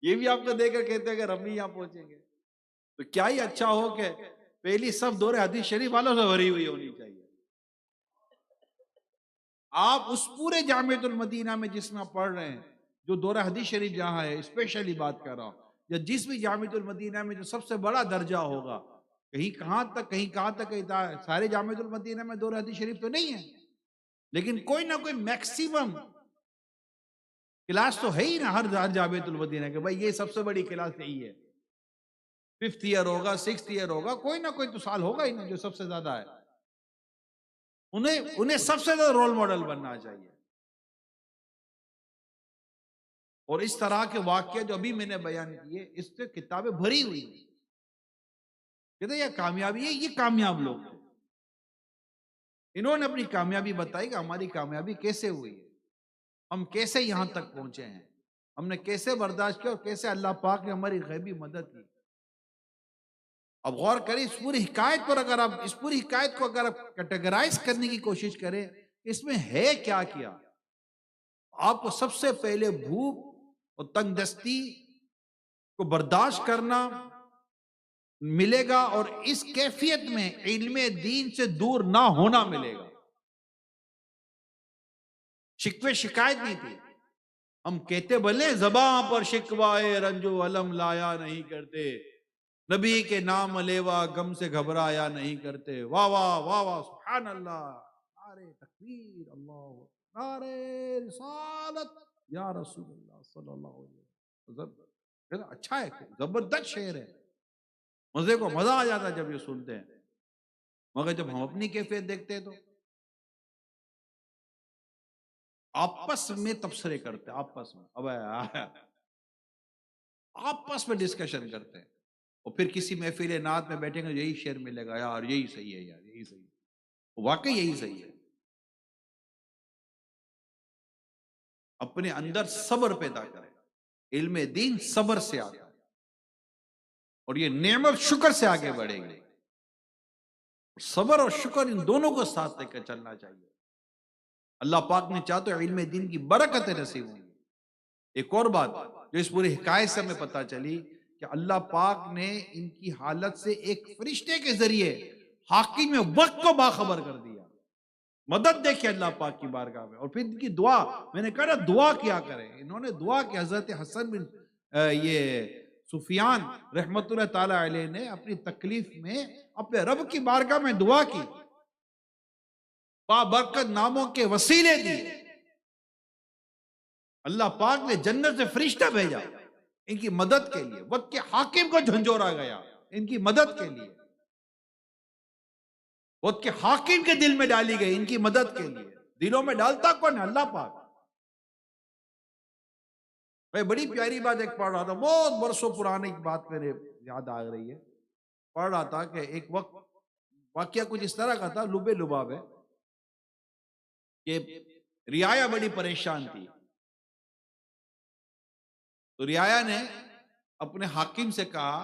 یہ بھی آپ کو دیکھ کر کہتے ہیں کہ ہم بھی یہاں پہنچیں گے۔ تو کیا ہی اچھا ہو کہ پہلی صف دور حدیث شریف والوں سے بھری ہوئی ہونی چاہیے۔ آپ اس پورے جامعۃ المدینہ میں جس میں آپ پڑھ رہے ہیں، جو دورہ حدیث شریف جہاں ہے، اسپیشلی بات کر رہا ہوں، یا جس بھی جامعۃ المدینہ میں جو سب سے بڑا درجہ ہوگا، کہیں کہاں تک سارے جامعۃ المدینہ میں دورہ حدیث شریف تو نہیں ہے، لیکن کوئی نہ کوئی میکسیمم کلاس تو ہے ہی نا ہر جامعۃ المدینہ کے، بھائی یہ سب سے بڑی کلاس یہی ہے، 5th ایئر ہوگا، 6th ایئر ہوگا، کوئی نہ کوئی تو سال ہوگا ہی نا جو سب سے زیادہ ہے۔ انہیں سب سے زیادہ رول ماڈل بننا چاہیے۔ اور اس طرح کے واقعے جو ابھی میں نے بیان کیے، اس سے کتابیں بھری ہوئی ہیں۔ کہتے ہیں یہ کامیابی ہے، یہ کامیاب لوگ تھے، انہوں نے اپنی کامیابی بتائی کہ ہماری کامیابی کیسے ہوئی ہے، ہم کیسے یہاں تک پہنچے ہیں، ہم نے کیسے برداشت کیا اور کیسے اللہ پاک نے ہماری غیبی مدد کی۔ اب غور کریں اس پوری حکایت پر، اگر آپ اس پوری حکایت کو اگر آپ کیٹیگرائز کرنے کی کوشش کریں، اس میں ہے کیا کیا؟ آپ کو سب سے پہلے بھوک اور تنگ دستی کو برداشت کرنا ملے گا، اور اس کیفیت میں علم دین سے دور نہ ہونا ملے گا۔ شکوے شکایت نہیں تھی، ہم کہتے بھلے زباں پر شکوائے رنج و علم لایا نہیں کرتے، نبی کے نام لیوا غم سے گھبرایا نہیں کرتے، واہ واہ واہ واہ سبحان اللہ، نعرے تکبیر، اللہ نعرے رسالت یا رسول اللہ صلی اللہ علیہ وسلم۔ اچھا ہے، زبردست شعر ہے، مزے کو مزہ آ جاتا ہے جب یہ سنتے ہیں، مگر جب ہم اپنی کیفیت دیکھتے ہیں تو آپس میں تبصرے کرتے ہیں، آپس میں آپس میں ڈسکشن کرتے ہیں، اور پھر کسی محفل نعت میں بیٹھیں گے، یہی شعر ملے گا، یار یہی صحیح ہے، یار یہی صحیح ہے، واقعی یہی صحیح ہے۔ اپنے اندر صبر پیدا کریں، علم دین صبر سے آتا ہے، اور یہ نعمت شکر سے آگے بڑھے گی۔ صبر اور شکر ان دونوں کو ساتھ لے کر چلنا چاہیے۔ اللہ پاک نے چاہا تو علم دین کی برکتیں نصیب ہوں گی۔ ایک اور بات جو اس پوری حکایت سے ہمیں پتہ چلی کہ اللہ پاک نے ان کی حالت سے ایک فرشتے کے ذریعے حاکم وقت کو باخبر کر دیا۔ مدد دیکھیں اللہ پاک کی بارگاہ میں، اور پھر ان کی دعا، میں نے کہا دعا کیا کریں، انہوں نے دعا کی۔ حضرت حسن بن یہ سفیان رحمت اللہ تعالی علیہ نے اپنی تکلیف میں اپنے رب کی بارگاہ میں دعا کی، بابرکت ناموں کے وسیلے دیے، اللہ پاک نے جنت سے فرشتہ بھیجا ان کی مدد کے لیے، وقت کے حاکم کو جھنجھوڑا گیا ان کی مدد کے لیے، وقت کے حاکم کے دل میں ڈالی گئی ان کی مدد کے لیے۔ دلوں میں ڈالتا کون ہے؟ اللہ پاک۔ میں بڑی پیاری بات ایک پڑھ رہا تھا، بہت برسوں پرانی بات میرے یاد آ رہی ہے، پڑھ رہا تھا کہ ایک وقت واقعہ کچھ اس طرح کا تھا، لبے لباب ہے، کہ رعایا بڑی پریشان تھی، تو رعایا نے اپنے حاکم سے کہا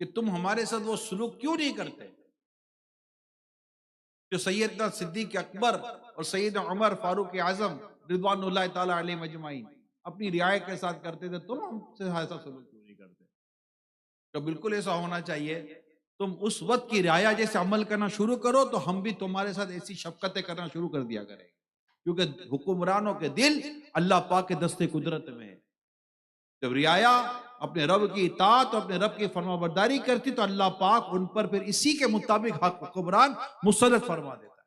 کہ تم ہمارے ساتھ وہ سلوک کیوں نہیں کرتے جو سیدنا صدیق اکبر اور سیدنا عمر فاروق اعظم رضوان اللہ تعالی علیہ مجمعین اپنی رعایا کے ساتھ کرتے تھے، تم ہم سے ایسا سلوک کیوں نہیں کرتے؟ تو بالکل ایسا ہونا چاہیے، تم اس وقت کی رعایا جیسے عمل کرنا شروع کرو تو ہم بھی تمہارے ساتھ ایسی شفقتیں کرنا شروع کر دیا کریں، کیونکہ حکمرانوں کے دل اللہ پاک کے دستے قدرت میں ہے۔ جب رعایا اپنے رب کی اطاعت اور اپنے رب کی فرما برداری کرتی تو اللہ پاک ان پر پھر اسی کے مطابق حکمران مسلط فرما دیتا ہے۔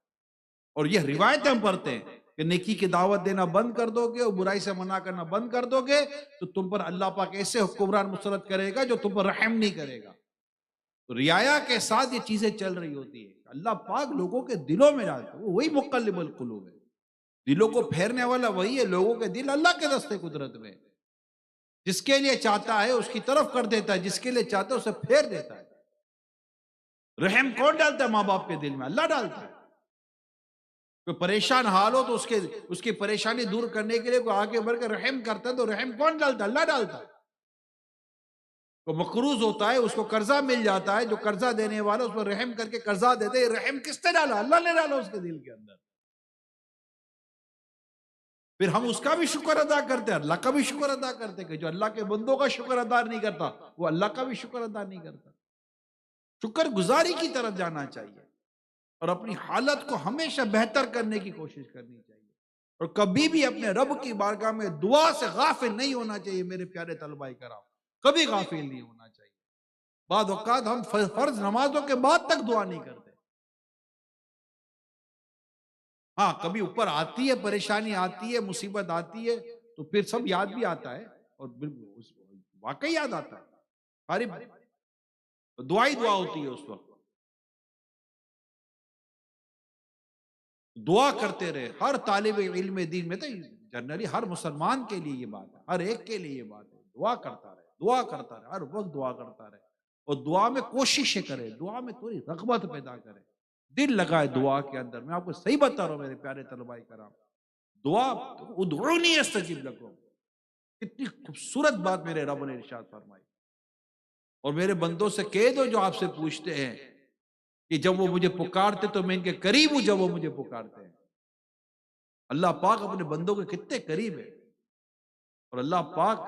اور یہ روایتیں ہم پڑھتے ہیں کہ نیکی کی دعوت دینا بند کر دو گے اور برائی سے منع کرنا بند کر دو گے تو تم پر اللہ پاک ایسے حکمران مسلط کرے گا جو تم پر رحم نہیں کرے گا۔ تو رعایا کے ساتھ یہ چیزیں چل رہی ہوتی ہے، اللہ پاک لوگوں کے دلوں میں ڈالتا ہے، وہی مقلب القلوب ہے، دلوں کو پھیرنے والا وہی ہے، لوگوں کے دل اللہ کے دستے قدرت میں، جس کے لیے چاہتا ہے اس کی طرف کر دیتا ہے، جس کے لیے چاہتا ہے اسے پھیر دیتا ہے۔ رحم کون ڈالتا ہے ماں باپ کے دل میں؟ اللہ ڈالتا ہے۔ کوئی پریشان حال ہو تو اس کی پریشانی دور کرنے کے لیے کوئی آگے بڑھ کے رحم کرتا ہے تو رحم کون ڈالتا ہے؟ اللہ ڈالتا ہے. کوئی مقروض ہوتا ہے، اس کو قرضہ مل جاتا ہے، جو قرضہ دینے والا اس پر رحم کر کے قرضہ دیتے. یہ رحم کس نے ڈالا؟ اللہ نے ڈالا اس کے دل کے اندر. پھر ہم اس کا بھی شکر ادا کرتے ہیں، اللہ کا بھی شکر ادا کرتے ہیں. کہ جو اللہ کے بندوں کا شکر ادا نہیں کرتا وہ اللہ کا بھی شکر ادا نہیں کرتا. شکر گزاری کی طرف جانا چاہیے اور اپنی حالت کو ہمیشہ بہتر کرنے کی کوشش کرنی چاہیے، اور کبھی بھی اپنے رب کی بارگاہ میں دعا سے غافل نہیں ہونا چاہیے. میرے پیارے طلباء کرام، کبھی غافل نہیں ہونا چاہیے. بعض اوقات ہم فرض نمازوں کے بعد تک دعا نہیں کرتے. ہاں کبھی اوپر آتی ہے، پریشانی آتی ہے، مصیبت آتی ہے تو پھر سب یاد بھی آتا ہے، اور واقعی یاد آتا ہے. ساری دعا ہی دعا ہوتی ہے اس وقت. دعا کرتے رہے. ہر طالب علم دین میں تو جنرلی ہر مسلمان کے لیے یہ بات ہے، ہر ایک کے لیے یہ بات ہے. دعا کرتا رہے، دعا کرتا رہے، ہر وقت دعا کرتا رہے، اور دعا میں کوششیں کرے، دعا میں تھوڑی رغبت پیدا کرے، دل لگائے دعا کے اندر. میں آپ کو صحیح بتا رہا ہوں میرے پیارے طلباء کرام، دعا ادعونی استجب لکم، کتنی خوبصورت بات میرے رب نے ارشاد فرمائی. اور میرے بندوں سے کہہ دو جو آپ سے پوچھتے ہیں کہ جب وہ مجھے پکارتے تو میں ان کے قریب ہوں جب وہ مجھے پکارتے ہیں. اللہ پاک اپنے بندوں کے کتنے قریب ہے، اور اللہ پاک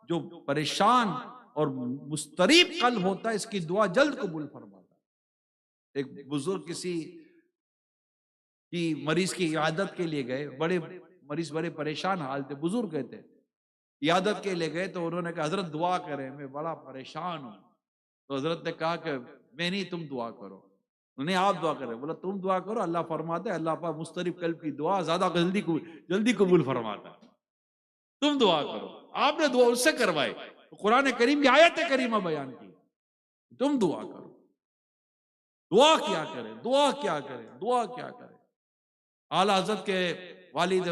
جو پریشان اور مضطرب قلب ہوتا ہے اس کی دعا جلد قبول فرماتا ہے. ایک بزرگ کسی کی مریض کی عیادت کے لیے گئے، مریض بڑے پریشان حال تھے، بزرگ گئے تھے، عیادت کے لیے گئے تو انہوں نے کہا حضرت دعا کریں، میں بڑا پریشان ہوں. تو حضرت نے کہا کہ میں نہیں، تم دعا کرو. نہیں آپ دعا کریں. بولا تم دعا کرو، اللہ فرماتا ہے اللہ پاک مضطرب قلب کی دعا زیادہ جلدی قبول فرماتا ہے. تم دعا کرو. آپ نے دعا اس سے کروائی، قرآن کریم کی آیت کریمہ بیان کی. تم دعا کرو. دعا کیا کریں، دعا کیا کریں، دعا کیا کریں. اعلیٰ حضرت کے والد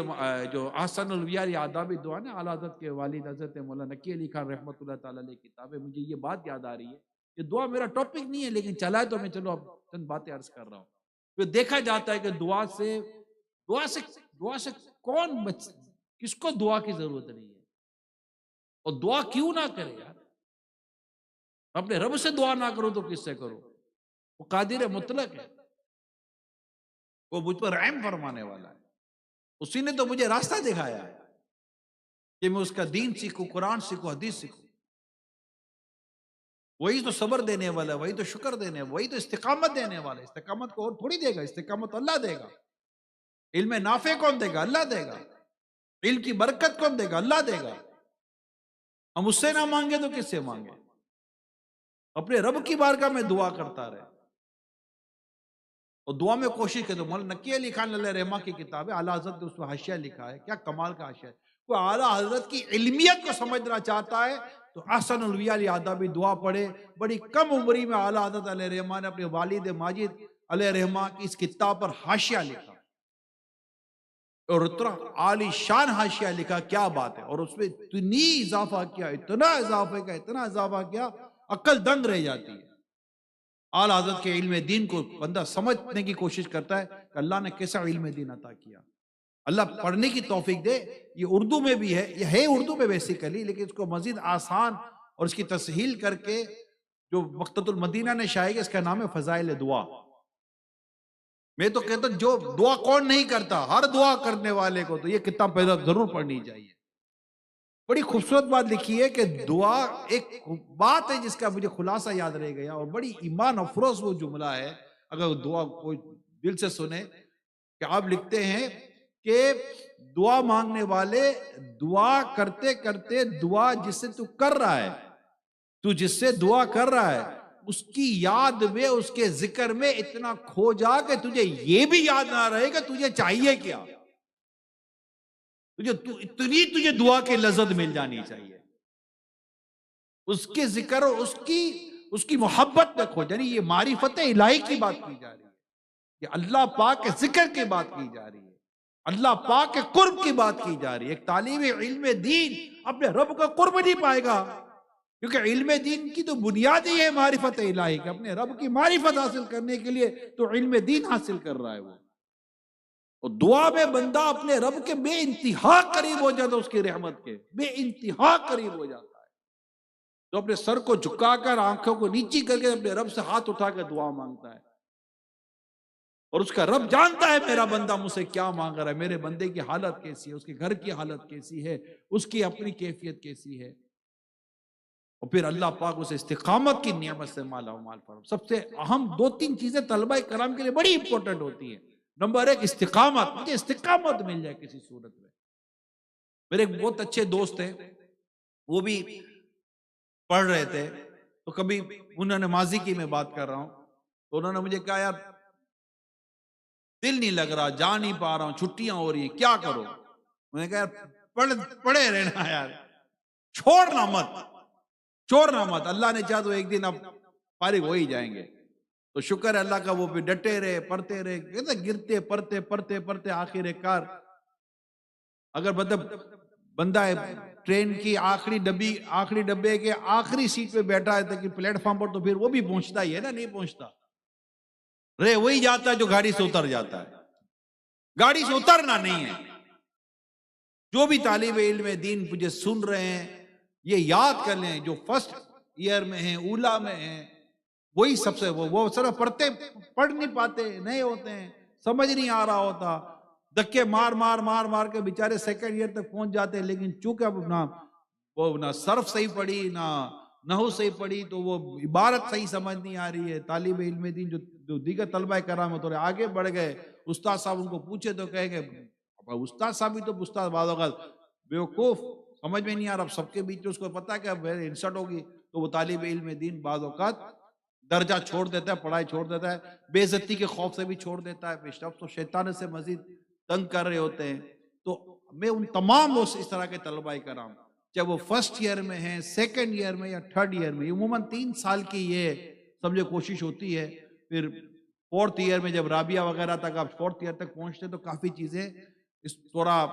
جو احسن الویار آدابی دعا نا، اعلیٰ حضرت کے والد حضرت مولانا نقی علی خان رحمۃ اللہ تعالیٰ علیہ کتاب ہے. مجھے یہ بات یاد آ رہی ہے، یہ دعا میرا ٹاپک نہیں ہے لیکن چلا ہے تو میں چلو اب چند باتیں عرض کر رہا ہوں. تو دیکھا جاتا ہے کہ دعا سے کون کس کو دعا کی ضرورت نہیں ہے، اور دعا کیوں نہ کرے یار. اپنے رب سے دعا نہ کرو تو کس سے کرو؟ وہ قادر مطلق ہے، وہ مجھ پر رحم فرمانے والا ہے. اسی نے تو مجھے راستہ دکھایا ہے کہ میں اس کا دین سیکھوں، قرآن سیکھوں، حدیث سیکھوں. وہی تو صبر دینے والا ہے، وہی تو شکر دینے، وہی تو استقامت دینے والا ہے. استقامت کو اور تھوڑی دے گا، استقامت اللہ دے گا. علم نافع کون دے گا؟ اللہ دے گا. علم کی برکت کون دے گا؟ اللہ دے گا. ہم اس سے نہ مانگے تو کس سے مانگے؟ اپنے رب کی بارگاہ میں دعا کرتا رہے، اور دعا میں کوشش کرے. تو مولانا نقی علی خان علیہ رحمہ کی کتاب ہے، اعلیٰ حضرت نے اس میں حاشیہ لکھا ہے. کیا کمال کا حاشیہ ہے. کوئی اعلیٰ حضرت کی علمیت کو سمجھنا چاہتا ہے تو احسن الویار آدابی دعا پڑھے. بڑی کم عمری میں اعلیٰ حضرت علیہ رحمہ نے اپنے والد ماجد علیہ رحمہ کی اس کتاب پر حاشیہ لکھا، اور اتنا عالی شان حاشیہ لکھا. کیا بات ہے. اور اس میں اتنی اضافہ کیا، اتنا اضافہ کیا، عقل دنگ رہ جاتی ہے. اعلیٰ حضرت کے علم دین کو بندہ سمجھنے کی کوشش کرتا ہے کہ اللہ نے کیسا علم دین عطا کیا. اللہ پڑھنے کی توفیق دے. یہ اردو میں بھی ہے، یہ ہے اردو میں بیسیکلی، لیکن اس کو مزید آسان اور اس کی تسہیل کر کے جو مقتۃ المدینہ نے شائع کیا، اس کا نام ہے فضائل دعا. میں تو کہتا ہوں جو دعا کون نہیں کرتا، ہر دعا کرنے والے کو تو یہ کتاب پہلا ضرور پڑھنی چاہیے. بڑی خوبصورت بات لکھی ہے کہ دعا ایک بات ہے جس کا مجھے خلاصہ یاد رہ گیا، اور بڑی ایمان افروز وہ جملہ ہے اگر دعا کوئی دل سے سنے. کہ آپ لکھتے ہیں کہ دعا مانگنے والے دعا کرتے کرتے دعا جس سے تو کر رہا ہے، تو جس سے دعا کر رہا ہے اس کی یاد میں، اس کے ذکر میں اتنا کھو جا کہ تجھے یہ بھی یاد نہ رہے کہ تجھے چاہیے کیا. تجھے دعا کی لذت مل جانی چاہیے، اس کے ذکر اور اس کی محبت میں کھو. یعنی یہ معرفت الہی کی بات کی جا رہی ہے، یہ اللہ پاک کے ذکر کی بات کی جا رہی ہے، اللہ پاک کے قرب کی بات کی جا رہی ہے. ایک طالب علم دین اپنے رب کا قرب نہیں پائے گا، کیونکہ علم دین کی تو بنیاد ہی ہے معرفت الہی، کہ اپنے رب کی معرفت حاصل کرنے کے لیے تو علم دین حاصل کر رہا ہے وہ. اور دعا میں بندہ اپنے رب کے بے انتہا قریب ہو جاتا ہے، اس کی رحمت کے بے انتہا قریب ہو جاتا ہے، تو اپنے سر کو جھکا کر آنکھوں کو نیچی کر کے اپنے رب سے ہاتھ اٹھا کر دعا مانگتا ہے، اور اس کا رب جانتا ہے میرا بندہ مجھ سے کیا مانگ رہا ہے، میرے بندے کی حالت کیسی ہے، اس کے گھر کی حالت کیسی ہے، اس کی اپنی کیفیت کیسی ہے، اور پھر اللہ پاک اسے استقامت کی نعمت سے مالا مال فرما۔ سب سے اہم دو تین چیزیں طلبہ کرام کے لیے بڑی امپورٹنٹ ہوتی ہیں۔ نمبر ایک استقامت، مجھے استقامت مل جائے کسی صورت میں۔ میرے ایک بہت اچھے دوست ہیں، وہ بھی پڑھ رہے تھے، تو کبھی انہوں نے ماضی کی میں بات کر رہا ہوں، تو انہوں نے مجھے کہا یار دل نہیں لگ رہا، جا نہیں پا رہا ہوں، چھٹیاں ہو رہی ہیں، کیا کرو؟ میں نے کہا یار پڑھے رہنا یار، چھوڑنا مت، اللہ نے چاہا تو ایک دن اب فارغ ہو ہی جائیں گے۔ تو شکر ہے اللہ کا، وہ بھی ڈٹے رہے، پڑھتے رہے، کہتے گرتے پڑھتے آخر کار اگر بندہ ٹرین کی آخری ڈبے کے آخری سیٹ پہ بیٹھا ہے تاکہ پلیٹ فارم پر، تو پھر وہ بھی پہنچتا ہی ہے نا، نہیں پہنچتا رے وہی جاتا ہے جو گاڑی سے اتر جاتا ہے، گاڑی سے اترنا نہیں ہے۔ جو بھی طالب علم دین مجھے سن رہے ہیں، یہ یاد کر لیں، جو فرسٹ ایئر میں ہیں، اولا میں ہیں، وہی سب سے وہ صرف پڑھ نہیں پاتے، نہیں ہوتے ہیں، سمجھ نہیں آ رہا ہوتا، دھکے مار کے بیچارے سیکنڈ ایئر تک پہنچ جاتے ہیں، لیکن چونکہ اب نہ صرف صحیح پڑھی، نہ نحو صحیح پڑھی، تو وہ عبارت صحیح سمجھ نہیں آ رہی ہے۔ طالب علم دین جو دیگر طلبہ کرام تھوڑے آگے بڑھ گئے، استاد صاحب ان کو پوچھے تو کہیں گے استاد صاحب بھی تو استاد بعض اوقات بیوقوف، سمجھ میں نہیں آ رہا، اب سب کے بیچ میں اس کو پتا ہے کہ اب انسلٹ ہوگی، تو وہ طالب علم دین بعض اوقات درجہ چھوڑ دیتا ہے، پڑھائی چھوڑ دیتا ہے، بے عزتی کے خوف سے بھی چھوڑ دیتا ہے، پیشرفت تو شیطان سے مزید تنگ کر رہے ہوتے ہیں۔ تو میں ان تمام اس طرح کے طلبہ کرام، چاہے وہ فرسٹ ایئر میں ہیں، سیکنڈ ایئر میں یا تھرڈ ایئر میں، عموماً 3 سال کی یہ سمجھے کوشش ہوتی ہے، پھر فورتھ ایئر میں جب رابعہ وغیرہ تک آپ فورتھ ایئر تک پہنچتے تو کافی چیزیں اس تھوڑا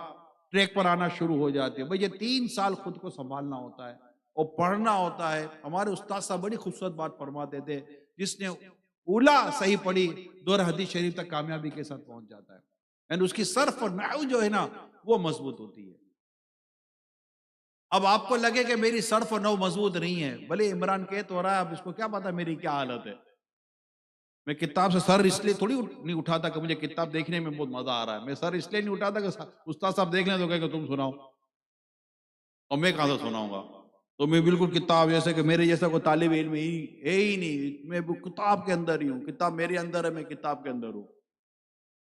ٹریک پر آنا شروع ہو جاتی ہے۔ بھئی یہ 3 سال خود کو سنبھالنا ہوتا ہے اور پڑھنا ہوتا ہے۔ ہمارے استاد صاحب بڑی خوبصورت بات فرماتے تھے، جس نے اولا صحیح پڑھی دور حدیث شریف تک کامیابی کے ساتھ پہنچ جاتا ہے، یعنی اس کی صرف اور نحو جو ہے نا وہ مضبوط ہوتی ہے۔ اب آپ کو لگے کہ میری صرف اور نحو مضبوط نہیں ہے، بھلے عمران کہہ تو رہا ہے، اب اس کو کیا پتا میری کیا حالت ہے۔ میں کتاب سے سر اس لیے تھوڑی نہیں اٹھاتا کہ مجھے کتاب دیکھنے میں بہت مزہ آ رہا ہے، میں سر اس لیے نہیں اٹھاتا کہ استاد صاحب دیکھ لیں تو کہے کہ تم سناؤ، اور میں کہاں سے سناؤں گا؟ تو میں بالکل کتاب جیسے کہ میرے جیسا کوئی طالب علم ہی نہیں، میں کتاب کے اندر ہی ہوں، کتاب میرے اندر ہے، میں کتاب کے اندر ہوں۔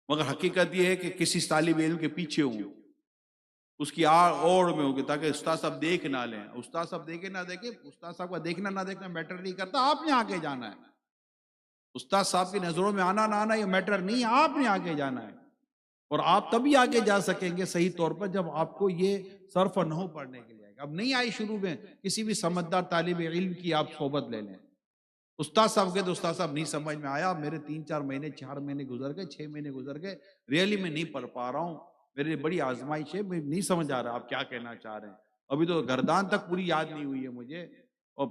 مگر حقیقت یہ ہے کہ کسی طالب علم کے پیچھے ہوں، اس کی اوڑ میں ہوگی، تاکہ استاد صاحب دیکھ نہ لیں، استاد صاحب دیکھے نہ دیکھیں، استاد صاحب کا دیکھنا نہ دیکھنا میٹر نہیں کرتا، آپ نے آگے جانا ہے۔ استاد صاحب کی نظروں میں آنا نہ آنا یہ میٹر نہیں ہے، آپ نے آگے جانا ہے، اور آپ تبھی آگے جا سکیں گے صحیح طور پر جب آپ کو یہ صرف اور نحو پڑھنے کے لیے آئے گا۔ اب نہیں آئی شروع میں، کسی بھی سمجھدار طالب علم کی آپ صحبت لے لیں، استاد صاحب کے تو استاد صاحب نہیں سمجھ میں آیا، میرے 3-4 مہینے 4 مہینے گزر گئے، 6 مہینے گزر گئے، ریئلی میں نہیں پڑھ پا رہا ہوں، میرے لیے بڑی آزمائش ہے، میں نہیں سمجھ آ رہا آپ کیا کہنا چاہ رہے ہیں، ابھی تو گردان تک پوری یاد نہیں ہوئی ہے مجھے، اور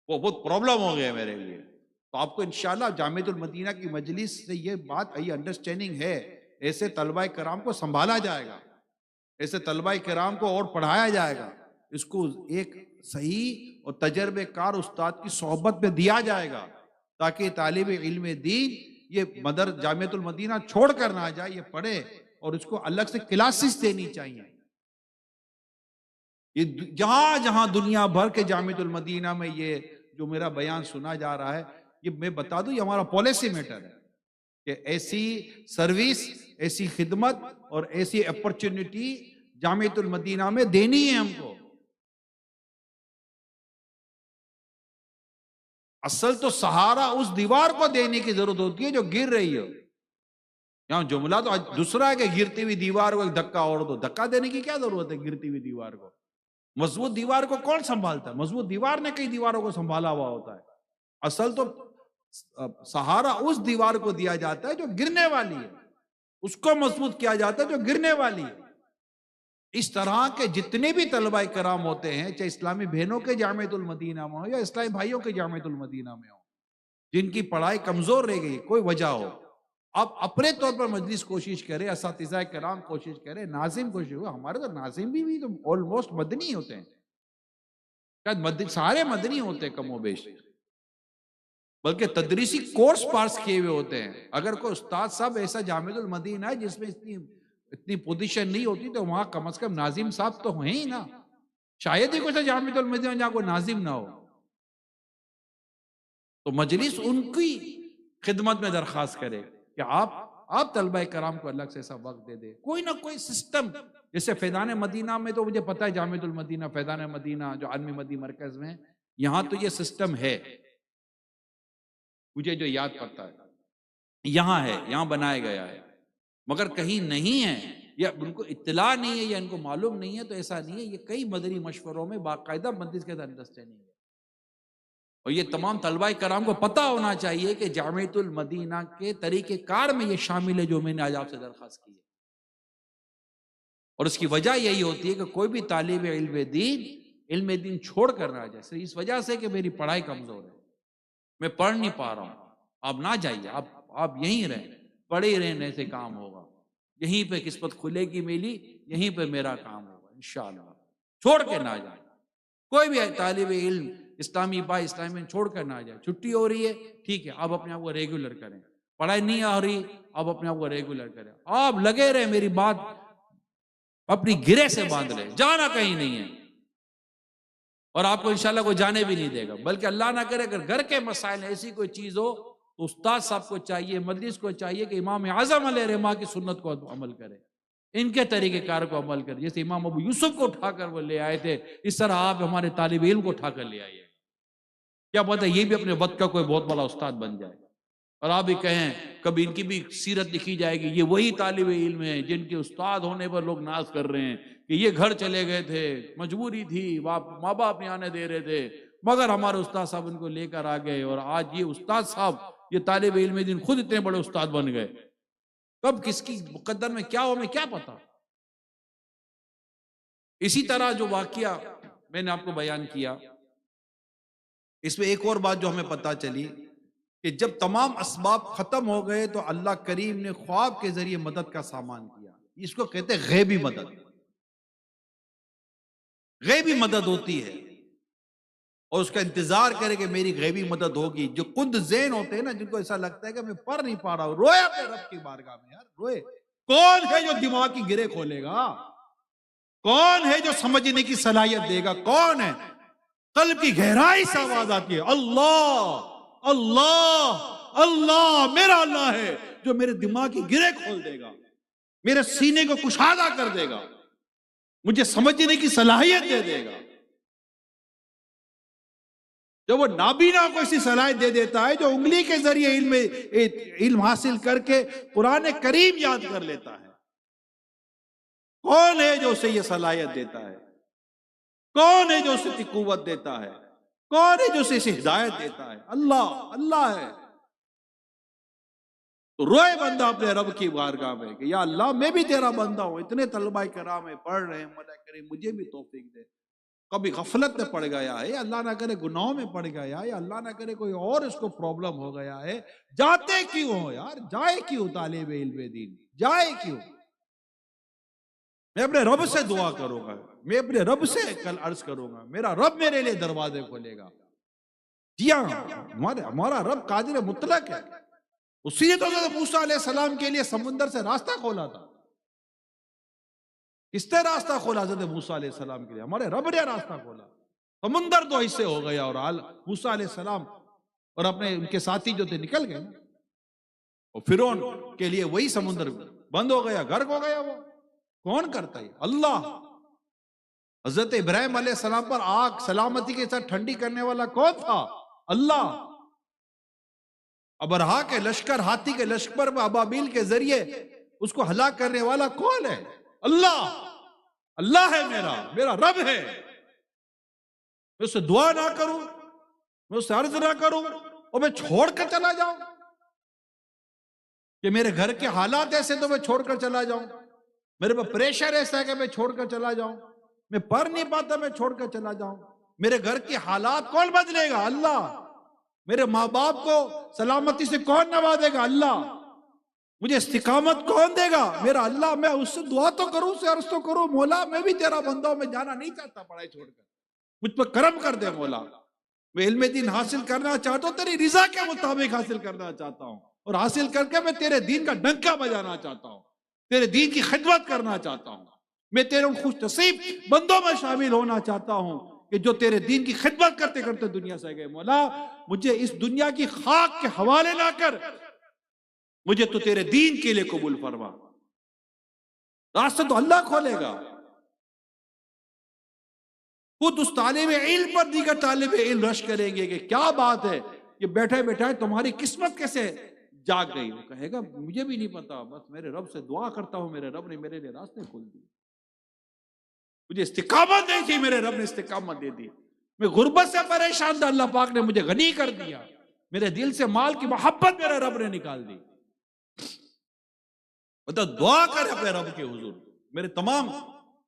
وہ بہت پرابلم ہو گیا میرے لیے۔ تو آپ کو انشاءاللہ جامعۃ المدینہ کی مجلس سے یہ بات انڈرسٹینڈنگ ہے، ایسے طلبہ کرام کو سنبھالا جائے گا، ایسے طلبہ کرام کو اور پڑھایا جائے گا، اس کو ایک صحیح اور تجربے کار استاد کی صحبت میں دیا جائے گا، تاکہ طالب علم دین یہ جامعۃ المدینہ چھوڑ کر نہ جائے، یہ پڑھے، اور اس کو الگ سے کلاسز دینی چاہیے۔ یہ جہاں جہاں دنیا بھر کے جامعۃ المدینہ میں یہ جو میرا بیان سنا جا رہا ہے، یہ میں بتا دوں یہ ہمارا پالیسی میٹر ہے کہ ایسی سروس، ایسی خدمت اور ایسی اپرچونٹی جامعۃ المدینہ میں دینی ہے ہم کو۔ اصل تو سہارا اس دیوار کو دینے کی ضرورت ہوتی ہے جو گر رہی ہو۔ یہاں جملہ تو دوسرا ہے کہ گرتی ہوئی دیوار کو ایک دھکا اور دو، دھکا دینے کی کیا ضرورت ہے گرتی ہوئی دیوار کو؟ مضبوط دیوار کو کون سنبھالتا ہے؟ مضبوط دیوار نے کئی دیواروں کو سنبھالا ہوا ہوتا ہے۔ اصل تو سہارا اس دیوار کو دیا جاتا ہے جو گرنے والی ہے، اس کو مضبوط کیا جاتا ہے جو گرنے والی ہے۔ اس طرح کے جتنے بھی طلبہ کرام ہوتے ہیں، چاہے اسلامی بہنوں کے جامعۃ المدینہ میں ہو یا اسلامی بھائیوں کے جامعۃ المدینہ میں ہو، جن کی پڑھائی کمزور رہ گئی، کوئی وجہ ہو، آپ اپنے طور پر مجلس کوشش کرے، اساتذہ کرام کوشش کرے، ناظم کوشش کرے. ہمارے تو ناظم بھی تو آلموسٹ مدنی ہوتے ہیں، شاید سارے مدنی ہوتے ہیں کم و بیش، بلکہ تدریسی کورس پاس کیے ہوئے ہوتے ہیں. اگر کوئی استاد صاحب ایسا جامع المدینہ ہے جس میں اتنی پوزیشن نہیں ہوتی تو وہاں کم از کم ناظم صاحب تو ہیں ہی نا. شاید ہی کوئی سا جامع المدینہ جہاں کوئی ناظم نہ ہو. تو مجلس ان کی خدمت میں درخواست کرے کہ آپ طلبہ کرام کو الگ سے ایسا وقت دے دے، کوئی نہ کوئی سسٹم. جیسے فیضان مدینہ میں تو مجھے پتا ہے، جامع المدینہ فیضان مدینہ جو عالمی مدی مرکز میں، یہاں تو یہ سسٹم ہے، مجھے جو یاد پڑتا ہے یہاں ہے، یہاں بنایا گیا ہے. مگر کہیں نہیں ہے یا ان کو اطلاع نہیں ہے یا ان کو معلوم نہیں ہے تو ایسا نہیں ہے. یہ کئی مدنی مشوروں میں باقاعدہ مجلس کے انڈرسٹینڈنگ ہے، اور یہ تمام طلبہ کرام کو پتہ ہونا چاہیے کہ جامعۃ المدینہ کے طریقہ کار میں یہ شامل ہے جو میں نے آج آپ سے درخواست کی ہے. اور اس کی وجہ یہی ہوتی ہے کہ کوئی بھی طالب علم دین چھوڑ کر نہ جائے صرف اس وجہ سے کہ میری پڑھائی کمزور ہے، میں پڑھ نہیں پا رہا ہوں. آپ نہ جائیے، آپ یہیں رہیں، پڑھے ہی رہنے سے کام ہوگا. یہیں پہ قسمت کھلے گی میری، یہیں پہ میرا کام ہوگا انشاءاللہ. چھوڑ کے نہ جائیں، کوئی بھی طالب علم اسلامی اسلامی چھوڑ کر نہ جائے. چھٹی ہو رہی ہے ٹھیک ہے، آپ اپنے آپ کو ریگولر کریں. پڑھائی نہیں آ رہی، آپ اپنے آپ کو ریگولر کریں. آپ لگے رہے، میری بات اپنی گرے سے باندھ لیں، جانا کہیں نہیں ہے. اور آپ کو انشاءاللہ کوئی جانے بھی نہیں دے گا. بلکہ اللہ نہ کرے اگر گھر کے مسائل ایسی کوئی چیز ہو تو استاد صاحب کو چاہیے، مجلس کو چاہیے کہ امام اعظم علیہ رحمہ کی سنت کو عمل کرے، ان کے طریقہ کار کو عمل کرے. جیسے امام ابو یوسف کو اٹھا کر وہ لے آئے تھے، اس طرح آپ ہمارے طالب علم کو اٹھا کر لے آئیے. کیا پتہ یہ بھی اپنے وقت کا کوئی بہت بڑا استاد بن جائے، اور آپ بھی کہیں کبھی ان کی بھی سیرت لکھی جائے گی، یہ وہی طالب علم ہیں جن کے استاد ہونے پر لوگ ناز کر رہے ہیں کہ یہ گھر چلے گئے تھے، مجبوری تھی، ماں باپ نہیں آنے دے رہے تھے، مگر ہمارے استاد صاحب ان کو لے کر آ گئے، اور آج یہ استاد صاحب، یہ طالب علم دین خود اتنے بڑے استاد بن گئے. کب کس کی مقدر میں کیا ہو ہمیں کیا پتا. اسی طرح جو واقعہ میں نے آپ کو بیان کیا، اس میں ایک اور بات جو ہمیں پتہ چلی کہ جب تمام اسباب ختم ہو گئے تو اللہ کریم نے خواب کے ذریعے مدد کا سامان کیا. اس کو کہتے ہیں غیبی مدد. غیبی مدد ہوتی ہے اور اس کا انتظار کرے کہ میری غیبی مدد ہوگی. جو قند ذہن ہوتے ہیں نا، جن کو ایسا لگتا ہے کہ میں پڑھ نہیں پا رہا ہوں، روئے اپنے رب کی بارگاہ میں. یار روئے. کون ہے جو دماغ کی گرے کھولے گا؟ کون ہے جو سمجھنے کی صلاحیت دے گا؟ کون ہے؟ قلب کی گہرائی سے آواز آتی ہے، اللہ اللہ اللہ. میرا اللہ ہے جو میرے دماغ کی گرے کھول دے گا، میرے سینے کو کشادہ کر دے گا، مجھے سمجھنے کی صلاحیت دے دے گا. جب وہ نابینا کو ایسی صلاحیت دے دیتا ہے جو انگلی کے ذریعے علم حاصل کر کے قرآن کریم یاد کر لیتا ہے، کون ہے جو اسے یہ صلاحیت دیتا ہے؟ کون ہے جو اسے قوت دیتا ہے؟ کون ہے جو اسے ہدایت دیتا ہے؟ اللہ اللہ ہے. تو روئے بندہ اپنے رب کی بارگاہ میں کہ یا اللہ میں بھی تیرا بندہ ہوں، اتنے طلبہ کرام پڑھ رہے ہیں، مولا کریم مجھے بھی توفیق دے. کبھی غفلت میں پڑ گیا ہے، اللہ نہ کرے گناہوں میں پڑ گیا ہے، یا اللہ نہ کرے کوئی اور اس کو پرابلم ہو گیا ہے. جاتے کیوں ہو یار؟ جائے کیوں طالب علم دین؟ جائے کیوں؟ میں اپنے رب سے دعا کروں گا، میں اپنے رب سے کل عرض کروں گا، میرا رب میرے لیے دروازے کھولے گا. جی ہاں، ہمارا رب قادر مطلق ہے. اسی نے تو حضرت موسیٰ علیہ السلام کے لیے سمندر سے راستہ کھولا تھا. کس نے راستہ کھولا حضرت موسیٰ علیہ السلام کے لیے؟ ہمارے رب نے راستہ کھولا. سمندر دو حصے ہو گیا اور موسیٰ علیہ السلام اور اپنے ان کے ساتھی جو تھے نکل گئے، اور فرعون کے لیے وہی سمندر بند ہو گیا، غرق ہو گیا. وہ کون کرتا ہے؟ اللہ. حضرت ابراہیم علیہ السلام پر آگ سلامتی کے ساتھ ٹھنڈی کرنے والا کون تھا؟ اللہ. ابرہا کے لشکر، ہاتھی کے لشکر میں ابابیل کے ذریعے اس کو ہلاک کرنے والا کون ہے؟ اللہ. اللہ ہے میرا رب ہے. میں اس سے دعا نہ کروں، میں اس سے عرض نہ کروں، اور میں چھوڑ کر چلا جاؤں کہ میرے گھر کے حالات ایسے تو میں چھوڑ کر چلا جاؤں، میرے پاس پریشر ایسا ہے کہ میں چھوڑ کر چلا جاؤں، میں پڑھ نہیں پاتا میں چھوڑ کر چلا جاؤں. میرے گھر کے حالات کون بدلے گا؟ اللہ. میرے ماں باپ کو سلامتی سے کون نوازے گا؟ اللہ. مجھے استقامت کون دے گا؟ میرا اللہ. میں اس سے دعا تو کروں، سے عرض تو کروں، مولا میں بھی تیرا بندہ ہوں، میں جانا نہیں چاہتا پڑھائی چھوڑ کر، مجھ پر کرم کر دے مولا. میں علم دین حاصل کرنا چاہتا ہوں، تیری رضا کے مطابق حاصل کرنا چاہتا ہوں، اور حاصل کر کے میں تیرے دین کا ڈنکا بجانا چاہتا ہوں، تیرے دین کی خدمت کرنا چاہتا ہوں. میں تیرے ان خوش نصیب بندوں میں شامل ہونا چاہتا ہوں کہ جو تیرے دین کی خدمت کرتے کرتے دنیا سے گئے. مولا مجھے اس دنیا کی خاک کے حوالے نہ کر، مجھے تو تیرے دین کے لیے قبول فرما. راستہ تو اللہ کھولے گا. خود اس طالب علم پر دیگر طالب علم رش کریں گے کہ کیا بات ہے، یہ بیٹھے بیٹھے تمہاری قسمت کیسے جاگ گئی؟ وہ کہے گا مجھے بھی نہیں پتا، بس میرے رب سے دعا کرتا ہوں، میرے رب نے میرے لیے راستے کھول دیے. مجھے استقامت دی تھی، میرے رب نے استقامت دے دی. میں غربت سے پریشان تھا، اللہ پاک نے مجھے غنی کر دیا. میرے دل سے مال کی محبت میرے رب نے نکال دی. مطلب دعا کر اپنے رب کے حضور. میرے تمام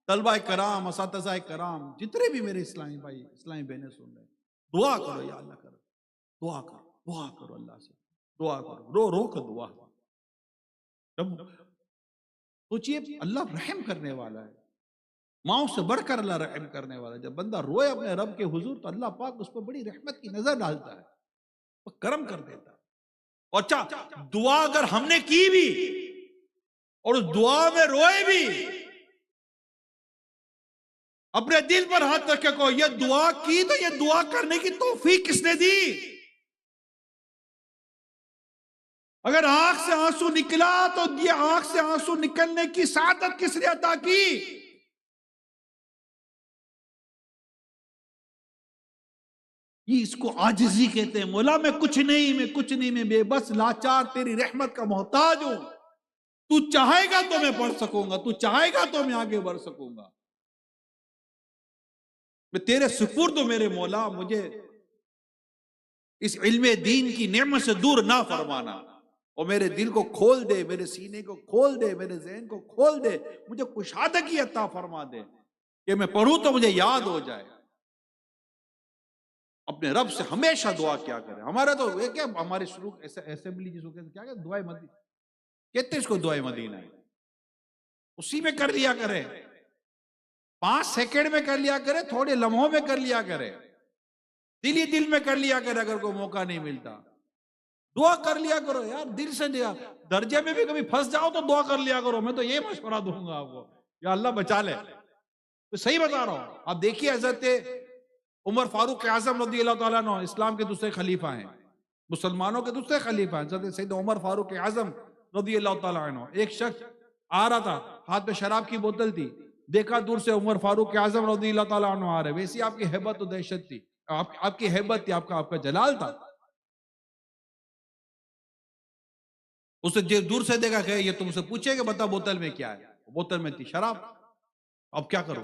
طلبہ کرام، اساتذہ کرام، جتنے بھی میرے اسلامی بھائی اسلامی بہنیں سن رہے ہیں، دعا کرو یا اللہ کرو، دعا کرو، دعا کرو اللہ سے، دعا کرو، رو رو کر دعا. سوچئے اللہ رحم کرنے والا ہے، ماؤں سے بڑھ کر اللہ رحم کرنے والا ہے. جب بندہ روئے اپنے رب کے حضور تو اللہ پاک اس پر بڑی رحمت کی نظر ڈالتا ہے، وہ کرم کر دیتا ہے. اور اچھا دعا اگر ہم نے کی بھی اور اس دعا میں روئے بھی، اپنے دل پر ہاتھ رکھ کے کہو یہ دعا کی تو یہ دعا کرنے کی توفیق کس نے دی؟ اگر آنکھ سے آنسو نکلا تو یہ آنکھ سے آنسو نکلنے کی سعادت کس نے عطا کی؟ یہ اس کو عاجزی کہتے ہیں. مولا میں کچھ نہیں، میں کچھ نہیں، میں بے بس لاچار تیری رحمت کا محتاج ہوں. تو چاہے گا تو میں پڑھ سکوں گا، تو چاہے گا تو میں آگے بڑھ سکوں گا. میں تیرے سپرد ہوں میرے مولا. مجھے اس علم دین کی نعمت سے دور نہ فرمانا، اور میرے دل کو کھول دے، میرے سینے کو کھول دے، میرے ذہن کو کھول دے، مجھے کشادگی عطا فرما دے کہ میں پڑھوں تو مجھے یاد ہو جائے. اپنے رب سے ہمیشہ دعا کیا کرے. ہمارا تو یہ کیا، ہمارے شروع اسمبلی جس کو کیا کہ دعائے مدینہ کہتے ہیں، اس کو دعائے مدینہ ہے، اسی میں کر لیا کرے. 5 سیکنڈ میں کر لیا کرے، تھوڑے لمحوں میں کر لیا کرے، دل ہی دل میں کر لیا کرے. اگر کوئی موقع نہیں ملتا دعا کر لیا کرو یار، دل سے دیا. درجے میں بھی کبھی پھنس جاؤ تو دعا کر لیا کرو. میں تو یہ مشورہ دوں گا آپ کو، یا اللہ بچا لے. تو صحیح بتا رہا ہوں. آپ دیکھیے حضرت عمر فاروق اعظم رضی اللہ تعالیٰ عنہ اسلام کے دوسرے خلیفہ ہیں، مسلمانوں کے دوسرے خلیفہ ہیں، حضرت سید عمر فاروق اعظم رضی اللہ تعالیٰ عنہ. ایک شخص آ رہا تھا، ہاتھ میں شراب کی بوتل تھی، دیکھا دور سے عمر فاروق اعظم رضی اللہ تعالیٰ عنہ آ رہے. ویسی آپ کی ہیبت و دہشت تھی، آپ کی ہیبت تھی، آپ کا جلال تھا. اسے دور سے دیکھا کہ یہ تم سے پوچھے کہ بتا بوتل میں کیا ہے؟ بوتل میں تھی شراب. اب کیا کرو؟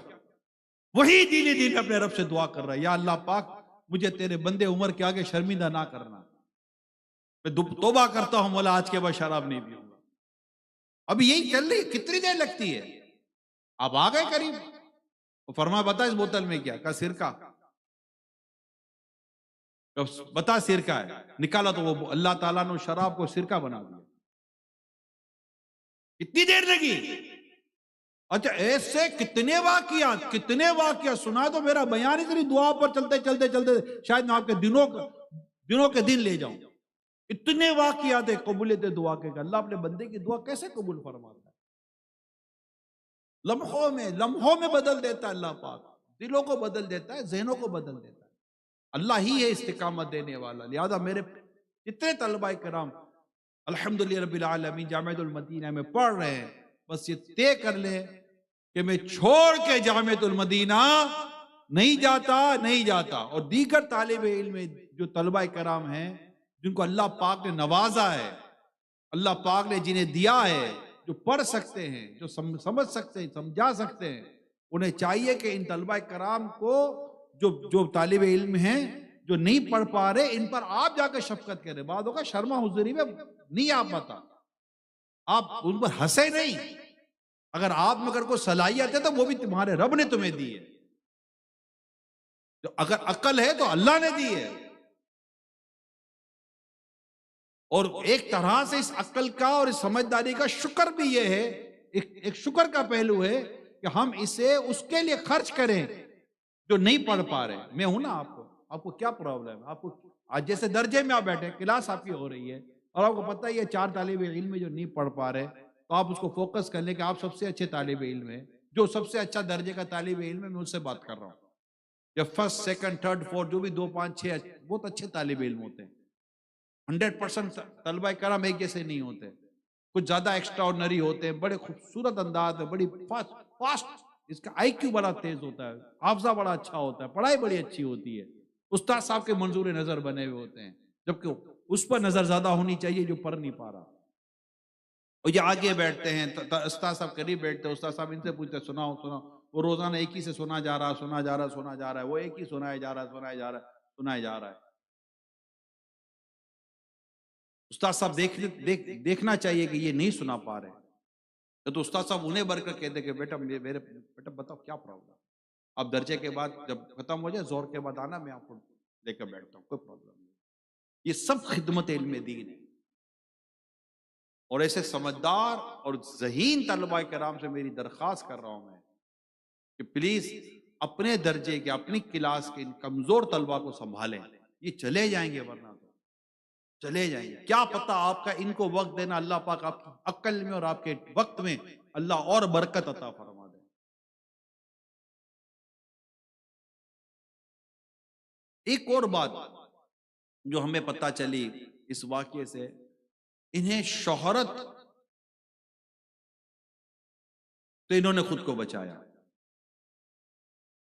وہی دل ہی دل اپنے رب سے دعا کر رہا ہے، یا اللہ پاک مجھے تیرے بندے عمر کے آگے شرمندہ نہ کرنا. میں توبہ کرتا ہوں مولا، آج کے بعد شراب نہیں پیوں گا. ابھی یہی چل رہی ہے. کتنی دیر لگتی ہے؟ آپ آ گئے قریب. وہ فرمایا بتا اس بوتل میں کیا؟ کہا سرکہ. بتا سرکہ ہے. نکالا تو وہ اللہ تعالیٰ نے شراب کو سرکہ بنا دیا. کتنی دیر لگی؟ اچھا ایسے کتنے واقعات سنا تو میرا بیان اتنی دعا پر چلتے چلتے چلتے شاید میں آپ کے دنوں کے دن لے جاؤں. اتنے واقعات ہے قبولیت دعا کے. اللہ اپنے بندے کی دعا کیسے قبول فرماتا ہے؟ لمحوں میں بدل دیتا ہے اللہ پاک. دلوں کو بدل دیتا ہے، ذہنوں کو بدل دیتا ہے. اللہ ہی ہے استقامت دینے والا. لہذا میرے جتنے طلبہ کرام الحمدللہ رب العالمین جامعۃ المدینہ میں پڑھ رہے ہیں، بس یہ طے کر لے کہ میں چھوڑ کے جامعۃ المدینہ نہیں جاتا. اور دیگر طالب علم جو طلبہ کرام ہیں جن کو اللہ پاک نے نوازا ہے، اللہ پاک نے جنہیں دیا ہے، جو پڑھ سکتے ہیں، جو سمجھ سکتے ہیں، سمجھا سکتے ہیں، انہیں چاہیے کہ ان طلبہ کرام کو جو طالب علم ہیں جو نہیں پڑھ پا رہے، ان پر آپ جا کے شفقت کریں. بعد ہوگا شرما حضوری میں نہیں آپ پتا، آپ ان پر ہنسے نہیں. اگر آپ میں اگر کوئی صلاحیت ہے تو وہ بھی تمہارے رب نے تمہیں دی ہے. اگر عقل ہے تو اللہ نے دی ہے. اور ایک طرح سے اس عقل کا اور اس سمجھداری کا شکر بھی یہ ہے، ایک شکر کا پہلو ہے کہ ہم اسے اس کے لیے خرچ کریں جو نہیں پڑھ پا رہے. میں ہوں نا آپ کو کیا پرابلم ہے؟ آپ کو آج جیسے درجے میں آپ بیٹھے، کلاس آپ کی ہو رہی ہے اور آپ کو پتہ ہی ہے 4 طالب علم میں جو نہیں پڑھ پا رہے، تو آپ اس کو فوکس کر لیں کہ آپ سب سے اچھے طالب علم ہیں، جو سب سے اچھا درجے کا طالب علم ہے، میں ان سے بات کر رہا ہوں. جب فرسٹ سیکنڈ تھرڈ فورتھ جو بھی 2 5 6 بہت اچھے طالب علم ہوتے ہیں. 100% طلبہ کرام ایک جیسے نہیں ہوتے، کچھ زیادہ ایکسٹرا آرڈنری ہوتے ہیں، بڑے خوبصورت انداز میں، بڑی فاسٹ، اس کا آئی کیو بڑا تیز ہوتا ہے، حافظہ بڑا اچھا ہوتا ہے، پڑھائی بڑی اچھی ہوتی ہے، استاد صاحب کے منظور نظر بنے ہوئے ہوتے ہیں، جبکہ اس پر نظر زیادہ ہونی چاہیے جو پڑھ نہیں پا رہا. اور یہ آگے بیٹھتے ہیں، استاد صاحب قریب بیٹھتے ہیں، استاد صاحب ان سے پوچھتے ہیں سناؤ سناؤ، وہ روزانہ ایک ہی سے سنا جا رہا ہے، وہ ایک ہی سنایا جا رہا ہے. استاد صاحب دیکھنا چاہیے کہ یہ نہیں سنا پا رہے، تو استاد صاحب انہیں بڑھ کر کہتے کہ بیٹا بتاؤ کیا پرابلم. آپ درجے کے بعد جب ختم ہو جائے زور کے بعد آنا، میں آپ کو لے کر بیٹھتا ہوں، کوئی پرابلم نہیں. یہ سب خدمت علم دین ہے. اور ایسے سمجھدار اور ذہین طلباء کرام سے میری درخواست کر رہا ہوں میں کہ پلیز اپنے درجے کے، اپنی کلاس کے ان کمزور طلباء کو سنبھالیں. یہ چلے جائیں گے، ورنہ تو چلے جائیں گے. کیا پتہ آپ کا ان کو وقت دینا، اللہ پاک آپ کی عقل میں اور آپ کے وقت میں اللہ اور برکت عطا فرما دے. ایک اور بات جو ہمیں پتہ چلی اس واقعے سے، انہیں شہرت تو انہوں نے خود کو بچایا.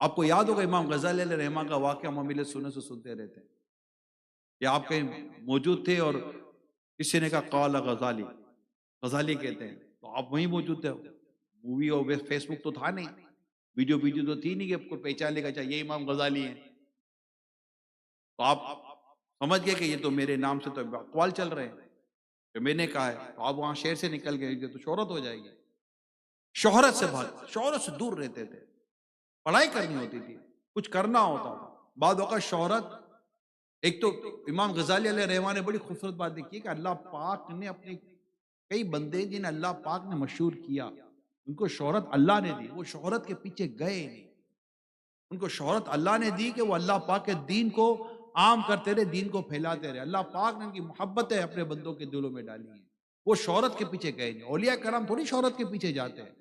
آپ کو یاد ہوگا امام غزالی علیہ رحمہ کا واقعہ ممیل سننے سے سنتے رہتے ہیں کہ آپ کہیں موجود تھے اور کسی نے کہا قال غزالی، غزالی کہتے ہیں، تو آپ وہیں موجود تھے. مووی اور فیس بک تو تھا نہیں، ویڈیو تو تھی نہیں کہ کوئی پہچان لے گا چاہیے یہ امام غزالی ہیں. تو آپ سمجھ گئے کہ یہ تو میرے نام سے تو اقوال چل رہے ہیں کہ میں نے کہا ہے. تو آپ وہاں شہر سے نکل گئے تو شہرت ہو جائے گی. شہرت سے دور رہتے تھے، پڑھائی کرنی ہوتی تھی، کچھ کرنا ہوتا تھا. بعد اوقات شہرت، ایک تو امام غزالی علیہ رحمہ نے بڑی خوبصورت بات دیکھی کہ اللہ پاک نے اپنے کئی بندے جنہیں اللہ پاک نے مشہور کیا، ان کو شہرت اللہ نے دی، وہ شہرت کے پیچھے گئے نہیں. ان کو شہرت اللہ نے دی کہ وہ اللہ پاک کے دین کو عام کرتے رہے، دین کو پھیلاتے رہے. اللہ پاک نے ان کی محبتیں اپنے بندوں کے دلوں میں ڈالی ہیں، وہ شہرت کے پیچھے گئے نہیں. اولیاء کرام تھوڑی شہرت کے پیچھے جاتے ہیں.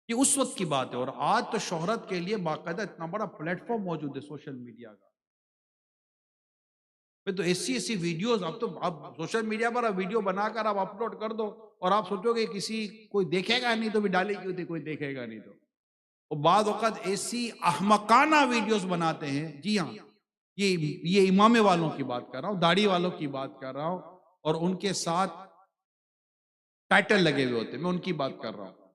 یہ اس وقت کی بات ہے. اور آج تو شہرت کے لیے باقاعدہ اتنا بڑا پلیٹ فارم موجود ہے سوشل میڈیا کا. تو ایسی ویڈیوز اب تو آپ سوشل میڈیا پر ویڈیو بنا کر آپ اپلوڈ کر دو اور آپ سوچو گے کسی کوئی دیکھے گا نہیں تو بھی ڈالی کیوں تھی، کوئی دیکھے گا نہیں تو. اور بعض اوقات ایسی احمقانہ ویڈیوز بناتے ہیں. جی ہاں، یہ امامے والوں کی بات کر رہا ہوں، داڑھی والوں کی بات کر رہا ہوں، اور ان کے ساتھ ٹائٹل لگے ہوئے ہوتے ہیں، میں ان کی بات کر رہا ہوں.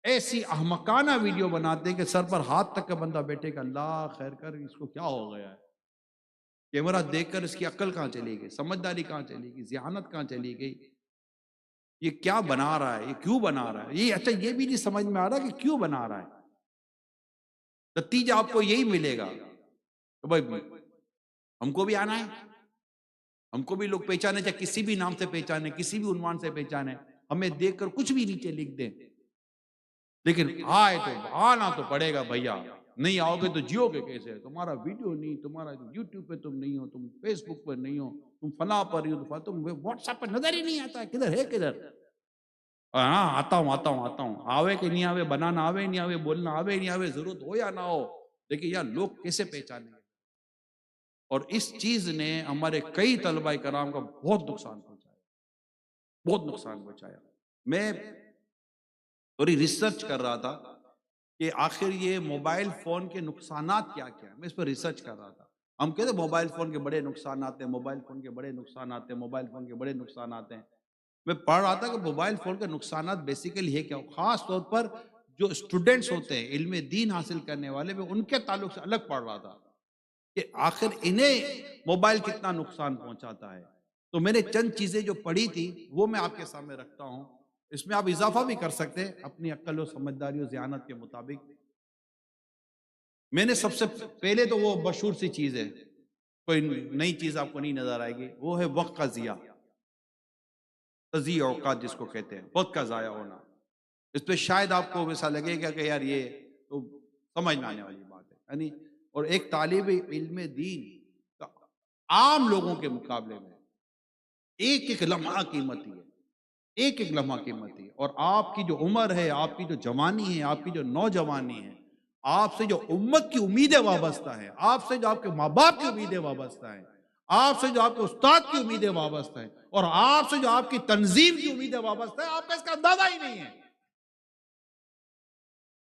ایسی احمقانہ ویڈیو بناتے ہیں کہ سر پر ہاتھ تک کا بندہ بیٹھے کہ اللہ خیر کر، اس کو کیا ہو گیا ہے. کیمرہ دیکھ کر اس کی عقل کہاں چلی گئی، سمجھداری کہاں چلی گئی، ذہانت کہاں چلی گئی. یہ کیا بنا رہا ہے، یہ کیوں بنا رہا ہے. یہ اچھا یہ بھی نہیں سمجھ میں آ رہا کہ کیوں بنا رہا ہے. نتیجہ آپ کو یہی ملے گا کہ بھائی ہم کو بھی آنا ہے، ہم کو بھی لوگ پہچانے، چاہے کسی بھی نام سے پہچانے، کسی بھی عنوان سے پہچانے، ہمیں دیکھ کر کچھ بھی نیچے لکھ دیں، لیکن آئے تو آنا تو پڑے گا بھیا. نہیں آؤ گے تو جیو گے کیسے؟ تمہارا ویڈیو نہیں، تمہارا یوٹیوب پہ تم نہیں ہو، تم فیس بک پر نہیں ہو، تم فلاں پر ہی ہو، تم واٹس ایپ پر نظر ہی نہیں آتا ہے، کدھر ہے کدھر. ہاں آتا ہوں، آوے کہ نہیں آوے، بنانا آوے نہیں آوے، بولنا آوے نہیں آوے، ضرورت ہو یا نہ ہو، لیکن یار لوگ کیسے پہچانے گے. اور اس چیز نے ہمارے کئی طلباء کرام کا بہت نقصان پہنچایا. میں تھوڑی ریسرچ کر رہا تھا کہ آخر یہ موبائل فون کے نقصانات کیا کیا ہے. میں اس پر ریسرچ کر رہا تھا. ہم کہتے ہیں موبائل فون کے بڑے نقصانات ہیں، موبائل فون کے بڑے نقصانات ہیں، موبائل فون کے بڑے نقصانات ہیں. میں پڑھ رہا تھا کہ موبائل فون کے نقصانات بیسیکلی ہے کیا. خاص طور پر جو اسٹوڈنٹس ہوتے ہیں، علم دین حاصل کرنے والے، میں ان کے تعلق سے الگ پڑھ رہا تھا کہ آخر انہیں موبائل کتنا نقصان پہنچاتا ہے. تو میں نے چند چیزیں جو پڑھی تھی وہ میں آپ کے سامنے رکھتا ہوں. اس میں آپ اضافہ بھی کر سکتے ہیں اپنی عقل و سمجھداری و ذہانت کے مطابق. میں نے سب سے پہلے تو وہ مشہور سی چیز ہے کوئی نئی چیز آپ کو نہیں نظر آئے گی، وہ ہے وقت کا ضیاع، تضیع اوقات جس کو کہتے ہیں، وقت کا ضائع ہونا۔ اس پہ شاید آپ کو ویسا لگے گا کہ یار یہ تو سمجھ نہ آنے والی بات ہے، یعنی اور ایک طالب علم دین عام لوگوں کے مقابلے میں ایک ایک لمحہ قیمتی ہے، ایک ایک لمحہ قیمتی ہے۔ اور آپ کی جو عمر ہے، آپ کی جو جوانی ہے، آپ کی جو نوجوانی ہے، آپ سے جو امت کی امیدیں وابستہ ہیں، آپ سے جو آپ کے ماں باپ کی امیدیں وابستہ ہیں، آپ سے جو آپ کے استاد کی امیدیں وابستہ ہیں، اور آپ سے جو آپ کی تنظیم کی امیدیں وابستہ ہیں، آپ کا اس کا اندازہ ہی نہیں ہے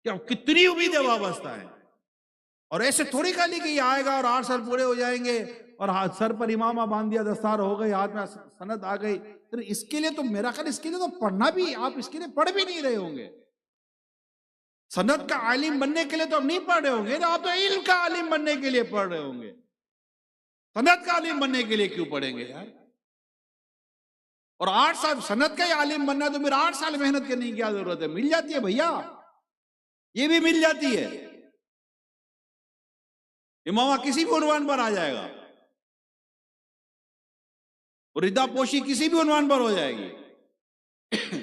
کہ کتنی امیدیں وابستہ ہیں۔ اور ایسے تھوڑی خالی کہ یہ آئے گا اور 8 سال پورے ہو جائیں گے اور سر پر امامہ باندھ دیا، دستار ہو گئی، ہاتھ میں سند آ گئی، پھر اس کے لیے تو میرا خیال اس کے لیے تو پڑھنا بھی، آپ اس کے لیے پڑھ بھی نہیں رہے ہوں گے۔ سند کا عالم بننے کے لیے تو آپ نہیں پڑھ رہے ہوں گے، آپ تو علم کا عالم بننے کے لیے پڑھ رہے ہوں گے۔ سند کا عالم بننے کے لیے کیوں پڑھیں گے یار؟ اور 8 سال سند کا ہی عالم بننا ہے تو پھر 8 سال محنت کرنے کی کیا ضرورت ہے؟ مل جاتی ہے بھیا، یہ بھی مل جاتی ہے، امامہ کسی بھی عنوان پر آ جائے گا، اور ردا پوشی کسی بھی عنوان پر ہو جائے گی۔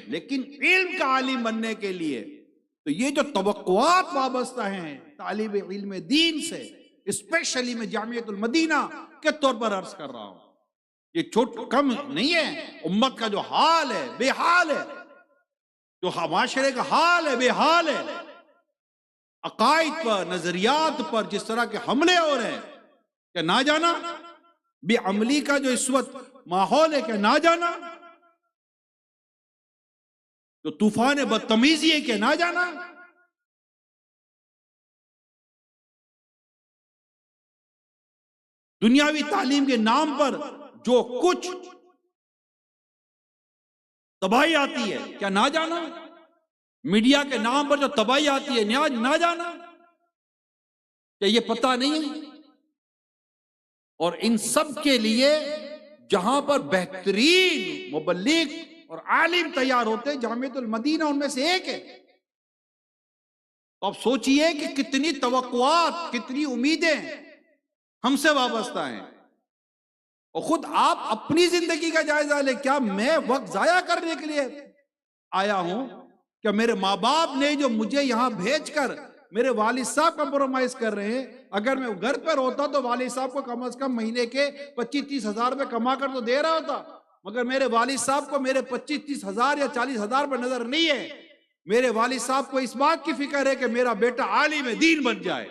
لیکن علم کا عالم بننے کے لیے تو یہ جو توقعات وابستہ ہیں طالب علم دین سے، اسپیشلی میں جامعۃ المدینہ کے طور پر عرض کر رہا ہوں، یہ کم نہیں ہے۔ امت کا جو حال ہے، بے حال ہے، جو معاشرے کا حال ہے، بے حال ہے، عقائد پر، نظریات پر جس طرح کے حملے ہو رہے ہیں کہ نہ جانا، بے عملی کا جو اس وقت ماحول ہے کہ نہ جانا، جو طوفان بدتمیزی ہے کہ نہ جانا۔ دنیاوی تعلیم کے نام پر جو کچھ تباہی آتی ہے کیا نہ جانا، میڈیا کے نام پر جو تباہی آتی ہے نہ جانا، کیا یہ پتہ نہیں ہے؟ اور ان سب کے لیے جہاں پر بہترین مبلغ اور عالم تیار ہوتے جامعۃ المدینہ ان میں سے ایک ہے۔ تو اب سوچئے کہ کتنی توقعات، کتنی امیدیں ہم سے وابستہ ہیں، اور خود آپ اپنی زندگی کا جائزہ لیں، کیا میں وقت ضائع کرنے کے لیے آیا ہوں؟ کیا میرے ماں باپ نے جو مجھے یہاں بھیج کر میرے والد صاحب کمپرومائز کر رہے ہیں، اگر میں گھر پر ہوتا تو والد صاحب کو کم از کم مہینے کے 25-30 ہزار روپے کما کر تو دے رہا ہوتا، مگر میرے والد صاحب کو میرے 25-30 ہزار یا 40 ہزار پر نظر نہیں ہے۔ میرے والد صاحب کو اس بات کی فکر ہے کہ میرا بیٹا عالم دین بن جائے،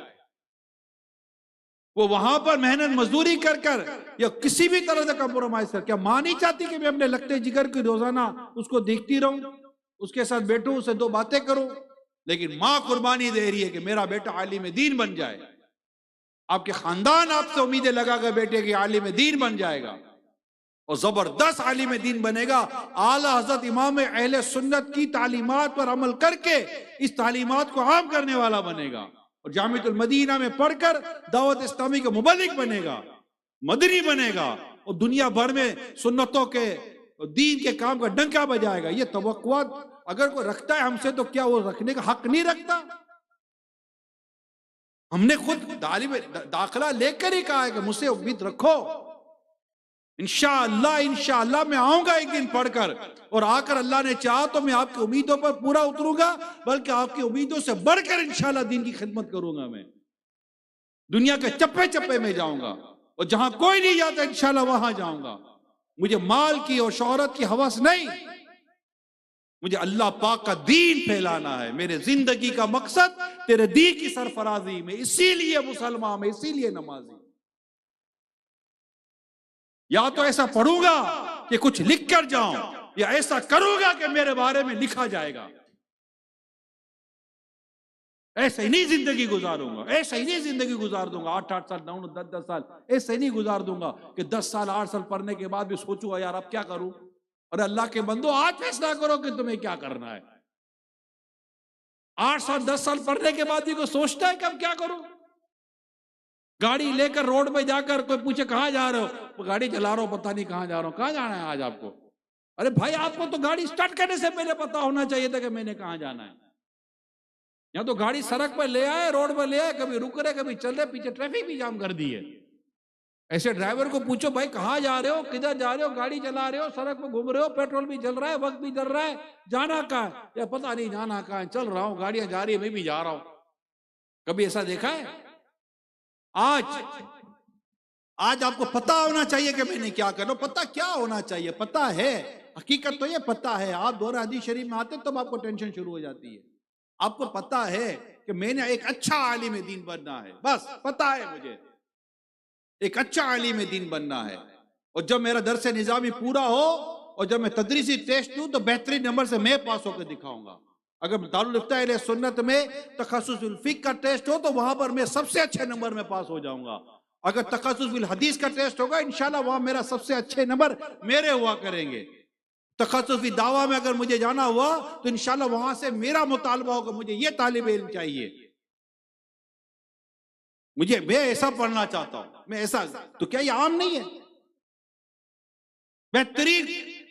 وہ وہاں پر محنت مزدوری کر یا کسی بھی طرح سے کمپرومائز کر۔ کیا ماں نہیں چاہتی کہ میں اپنے لگتے جگر کی روزانہ اس کو دیکھتی رہوں، اس کے ساتھ بیٹھوں، اسے 2 باتیں کروں؟ لیکن ماں قربانی دے رہی ہے کہ میرا بیٹا عالم دین بن جائے۔ آپ کے خاندان آپ سے امیدیں لگا کر بیٹے کہ عالم دین بن جائے گا، اور زبردست عالم دین بنے گا، اعلیٰ حضرت امام اہل سنت کی تعلیمات پر عمل کر کے اس تعلیمات کو عام کرنے والا بنے گا، اور جامعۃ المدینہ میں پڑھ کر دعوت اسلامی کا مبلغ بنے گا، مدنی بنے گا، اور دنیا بھر میں سنتوں کے دین کے کام کا ڈنکا بجائے گا۔ یہ توقعات اگر کوئی رکھتا ہے ہم سے تو کیا وہ رکھنے کا حق نہیں رکھتا؟ ہم نے خود داخلہ لے کر ہی کہا ہے کہ مجھ سے امید رکھو، انشاءاللہ میں آؤں گا ایک دن پڑھ کر، اور آ کر اللہ نے چاہا تو میں آپ کی امیدوں پر پورا اتروں گا، بلکہ آپ کی امیدوں سے بڑھ کر انشاءاللہ دین کی خدمت کروں گا۔ میں دنیا کے چپے چپے میں جاؤں گا، اور جہاں کوئی نہیں جاتا انشاءاللہ وہاں جاؤں گا۔ مجھے مال کی اور شہرت کی ہوس نہیں، مجھے اللہ پاک کا دین پھیلانا ہے۔ میرے زندگی کا مقصد تیرے دین کی سرفرازی میں، اسی لیے مسلمان میں، اسی لیے نمازی۔ یا تو ایسا پڑھوں گا کہ کچھ لکھ کر جاؤں، یا ایسا کروں گا کہ میرے بارے میں لکھا جائے گا۔ ایسا ہی نہیں زندگی گزاروں گا، ایسا ہی نہیں زندگی گزار دوں گا 8-8 سال 9-10 سال، ایسا ہی نہیں گزار دوں گا کہ 10 سال 8 سال پڑھنے کے بعد بھی سوچوں گا یار اب کیا کروں۔ اور اللہ کے بندو آج فیصلہ کرو کہ تمہیں کیا کرنا ہے۔ 8 سال 10 سال پڑھنے کے بعد بھی کوئی سوچتا ہے کہ اب کیا کروں؟ گاڑی لے کر روڈ پہ جا کر کوئی پوچھے کہاں جا رہے ہو، گاڑی چلا رہا ہوں پتہ نہیں کہاں جا رہا ہوں۔ کہاں جانا ہے آج آپ کو؟ ارے بھائی آپ کو تو گاڑی سٹارٹ کرنے سے پہلے پتا ہونا چاہیے تھا کہ میں نے کہاں جانا ہے۔ یا تو گاڑی سڑک پر لے آئے، روڈ پر لے آئے، کبھی رک رہے کبھی چل رہے، پیچھے ٹریفک بھی جام کر دی ہے۔ ایسے ڈرائیور کو پوچھو بھائی کہاں جا رہے ہو، کدھر جا رہے ہو، گاڑی چلا رہے ہو، سڑک پہ گھوم رہے ہو، پیٹرول بھی چل رہا ہے، وقت بھی چل رہا ہے، جانا کہاں ہے؟ یا پتہ نہیں جانا کہاں ہے، چل رہا ہوں، گاڑیاں جا رہی ہیں، میں بھی جا رہا ہوں۔ کبھی ایسا دیکھا ہے؟ آج آپ کو پتا ہونا چاہیے کہ میں نے کیا کرنا، پتا کیا ہونا چاہیے، پتا ہے، حقیقت تو یہ پتا ہے۔ آپ دورہ حدیث شریف میں آتے تب آپ کو ٹینشن شروع ہو جاتی ہے۔ آپ کو پتا ہے کہ میں نے ایک اچھا عالم دین بننا ہے، بس پتا ہے مجھے ایک اچھا عالم دین بننا ہے، اور جب میرا درس نظامی پورا ہو اور جب میں تدریسی ٹیسٹ دوں تو بہترین نمبر سے میں پاس ہو کے دکھاؤں گا۔ اگر دارالفتہ اہل سنت میں تخصص الفقہ کا ٹیسٹ ہو تو وہاں پر میں سب سے اچھے نمبر میں پاس ہو جاؤں گا۔ اگر تخصص الحدیث کا ٹیسٹ ہوگا انشاءاللہ وہاں میرا سب سے اچھے نمبر میرے ہوا کریں گے۔ تخصص دعویٰ میں اگر مجھے جانا ہوا تو انشاءاللہ وہاں سے میرا مطالبہ ہوگا، مجھے یہ طالب علم چاہیے، میں ایسا پڑھنا چاہتا ہوں، میں ایسا۔ تو کیا یہ عام نہیں ہے؟ بہترین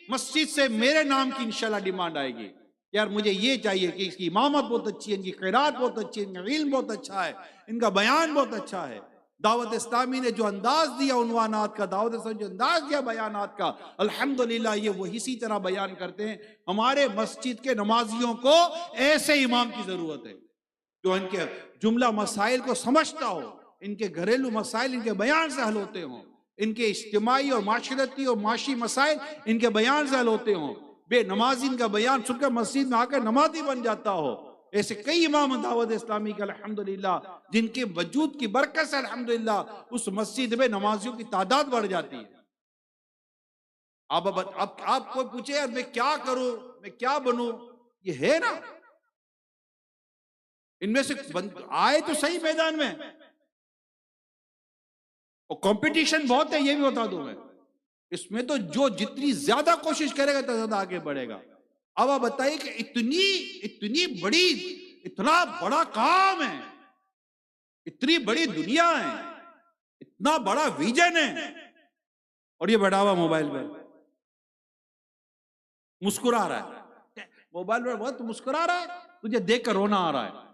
مسجد سے میرے نام کی انشاءاللہ ڈیمانڈ آئے گی، یار مجھے یہ چاہیے کہ اس کی امامت بہت اچھی ہے، ان کی قرات بہت اچھی ہے، ان کا علم بہت اچھا ہے، ان کا بیان بہت اچھا ہے۔ دعوت اسلامی نے جو انداز دیا عنوانات کا، دعوت اسلامی جو انداز دیا بیانات کا، الحمدللہ یہ وہ اسی طرح بیان کرتے ہیں۔ ہمارے مسجد کے نمازیوں کو ایسے امام کی ضرورت ہے جو ان کے جملہ مسائل کو سمجھتا ہو، ان کے گھریلو مسائل ان کے بیان سے حل ہوتے ہوں، ان کے اجتماعی اور معاشرتی اور معاشی مسائل ان کے بیان سے حل ہوتے ہوں۔ بے نمازی ان کا بیان سن کر مسجد میں آ کر نمازی بن جاتا ہو۔ ایسے کئی امام دعوت اسلامی کا الحمدللہ جن کے وجود کی برکت سے الحمدللہ اس مسجد میں نمازیوں کی تعداد بڑھ جاتی ہے۔ آپ کوئی پوچھے یار میں کیا کروں، میں کیا بنوں، یہ ہے نا، ان میں سے آئے تو صحیح میدان میں، اور کمپٹیشن بہت ہے، یہ بھی بتا دوں میں، اس میں تو جو جتنی زیادہ کوشش کرے گا تو زیادہ آگے بڑھے گا۔ اب آپ بتائیے کہ اتنی بڑی، اتنا بڑا کام ہے، اتنی بڑی دنیا ہے، اتنا بڑا ویژن ہے، اور یہ بیٹھا ہوا موبائل پر مسکرا رہا ہے، موبائل پر بہت مسکرا رہا ہے، تجھے دیکھ کر رونا آ رہا ہے۔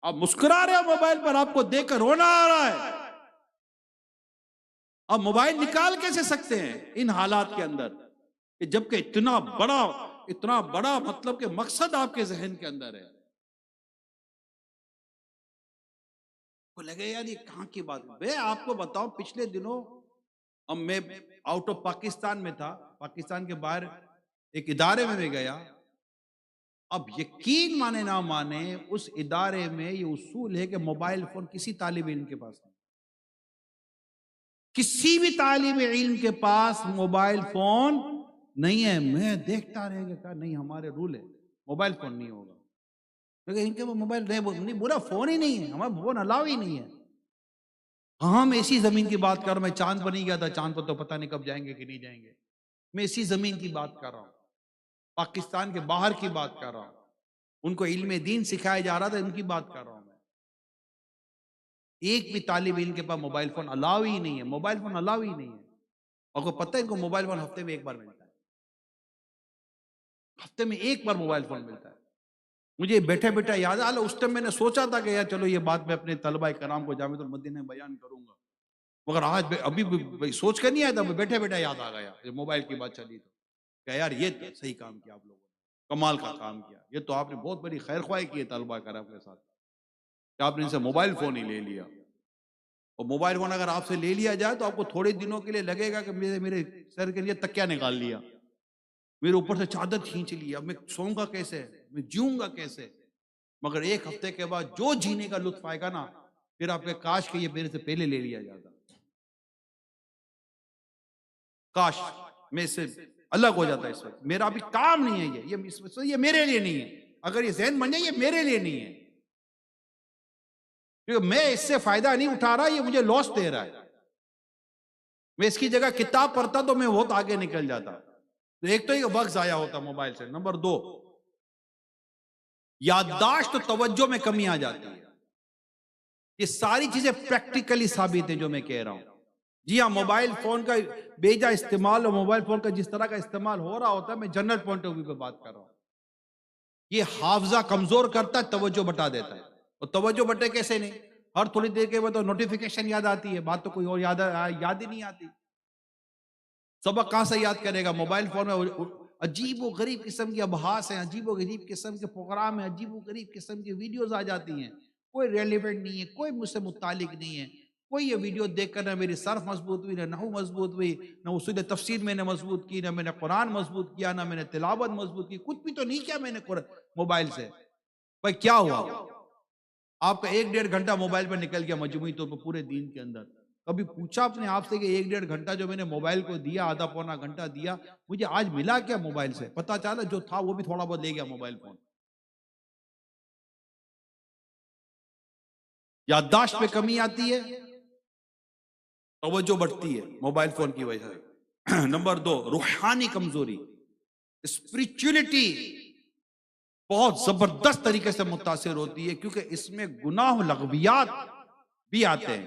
آپ مسکرا رہے ہو موبائل پر، آپ کو دیکھ کر رونا آ رہا ہے۔ آپ موبائل نکال کیسے سکتے ہیں ان حالات کے اندر کہ جبکہ اتنا بڑا مطلب کہ مقصد آپ کے ذہن کے اندر ہے۔ وہ لگے یار یہ کہاں کی بات ہے۔ میں آپ کو بتاؤں پچھلے دنوں میں آؤٹ آف پاکستان میں تھا، پاکستان کے باہر ایک ادارے میں گیا۔ اب یقین مانے نہ مانے اس ادارے میں یہ اصول ہے کہ موبائل فون کسی طالب علم کے پاس نہیں، کسی بھی طالب علم کے پاس موبائل فون نہیں ہے۔ میں دیکھتا رہ گیا، نہیں ہمارے رول ہے موبائل فون نہیں ہوگا، لیکن ان کے موبائل نہیں، برا فون ہی نہیں ہے، ہمارا فون الاؤ ہی نہیں ہے۔ ہم ایسی زمین کی بات کر رہا ہوں، میں چاند پر نہیں گیا تھا، چاند پر تو پتہ نہیں کب جائیں گے کہ نہیں جائیں گے، میں اسی زمین کی بات کر رہا ہوں، پاکستان کے باہر کی بات کر رہا ہوں، ان کو علم دین سکھایا جا رہا تھا، ان کی بات کر رہا ہوں میں۔ ایک بھی طالب علم کے پاس موبائل فون الاؤ ہی نہیں ہے، موبائل فون الاؤ ہی نہیں ہے۔ اور کو پتہ ہے ان کو موبائل فون ہفتے میں ایک بار ملتا ہے، ہفتے میں ایک بار موبائل فون ملتا ہے۔ مجھے بیٹھے بیٹھے یاد ہے، اس ٹائم میں نے سوچا تھا کہ یار چلو یہ بات میں اپنے طلبہ کرام کو جامعۃ المدینہ میں بیان کروں گا، مگر آج ابھی بھی سوچ کر نہیں آیا تھا، بیٹھے بیٹھے یاد آ گیا یہ موبائل کی بات چلی تو کہ یار یہ تو صحیح کام کیا آپ لوگوں نے، کمال کا کام کیا، یہ تو آپ نے بہت بڑی خیر خواہی کی ہے طلبہ کرام کے ساتھ کہ آپ نے ان سے موبائل فون ہی لے لیا۔ اور موبائل فون اگر آپ سے لے لیا جائے تو آپ کو تھوڑے دنوں کے لیے لگے گا کہ میرے سر کے لیے تکیہ نکال لیا، میرے اوپر سے چادر کھینچ لی، اب میں سوؤں گا کیسے، میں جیوں گا کیسے۔ مگر ایک ہفتے کے بعد جو جینے کا لطف آئے گا نا، پھر آپ کے کاش کہ یہ میرے سے پہلے لے لیا جاتا، کاش میں اس سے الگ ہو جاتا۔ اس وقت میرا بھی کام نہیں ہے، یہ میرے لیے نہیں ہے، اگر یہ ذہن بن جائے یہ میرے لیے نہیں ہے، کیونکہ میں اس سے فائدہ نہیں اٹھا رہا، یہ مجھے لاس دے رہا ہے۔ میں اس کی جگہ کتاب پڑھتا تو میں بہت آگے نکل جاتا۔ تو ایک تو یہ وقت ضائع ہوتا موبائل سے، نمبر دو یادداشت و توجہ میں کمی آ جاتی ہے۔ یہ ساری چیزیں پریکٹیکلی ثابت ہیں جو میں کہہ رہا ہوں۔ جی ہاں، موبائل فون کا بیجا استعمال اور موبائل فون کا جس طرح کا استعمال ہو رہا ہوتا ہے، میں جنرل پوائنٹ آف ویو پہ بات کر رہا ہوں، یہ حافظہ کمزور کرتا ہے، توجہ بٹا دیتا ہے۔ اور توجہ بٹے کیسے نہیں؟ ہر تھوڑی دیر کے بعد تو نوٹیفیکیشن یاد آتی ہے، بات تو کوئی اور یاد ہی نہیں آتی. سبق کہاں سے یاد کرے گا؟ موبائل فون میں عجیب و غریب قسم کی ابحاث ہیں، عجیب و غریب قسم کے پروگرام ہیں، عجیب و غریب قسم کی ویڈیوز آ جاتی ہیں، کوئی ریلیونٹ نہیں ہے، کوئی مجھ سے متعلق نہیں ہے. کوئی یہ ویڈیو دیکھ کر نہ میری صرف مضبوط ہوئی، نہ نحو مضبوط ہوئی، نہ اصول تفسیر میں نے مضبوط کی، نہ میں نے قرآن مضبوط کیا، نہ میں نے تلاوت مضبوط کی. کچھ بھی تو نہیں کیا میں نے موبائل سے. بھائی کیا ہوا؟ آپ کا 1-1.5 گھنٹہ موبائل پر نکل گیا مجموعی طور پر پورے دین کے اندر. کبھی پوچھا اپنے آپ سے کہ 1-1.5 گھنٹہ جو میں نے موبائل کو دیا، آدھا پونا گھنٹہ دیا، مجھے آج ملا کیا موبائل سے؟ پتا چلا جو تھا وہ بھی تھوڑا بہت لے گیا موبائل فون. یادداشت پہ کمی آتی ہے، توجہ بڑھتی ہے موبائل فون کی وجہ سے. نمبر 2، روحانی کمزوری، اسپرچولیٹی بہت زبردست طریقے سے متاثر ہوتی ہے، کیونکہ اس میں گناہ و لغویات بھی آتے ہیں.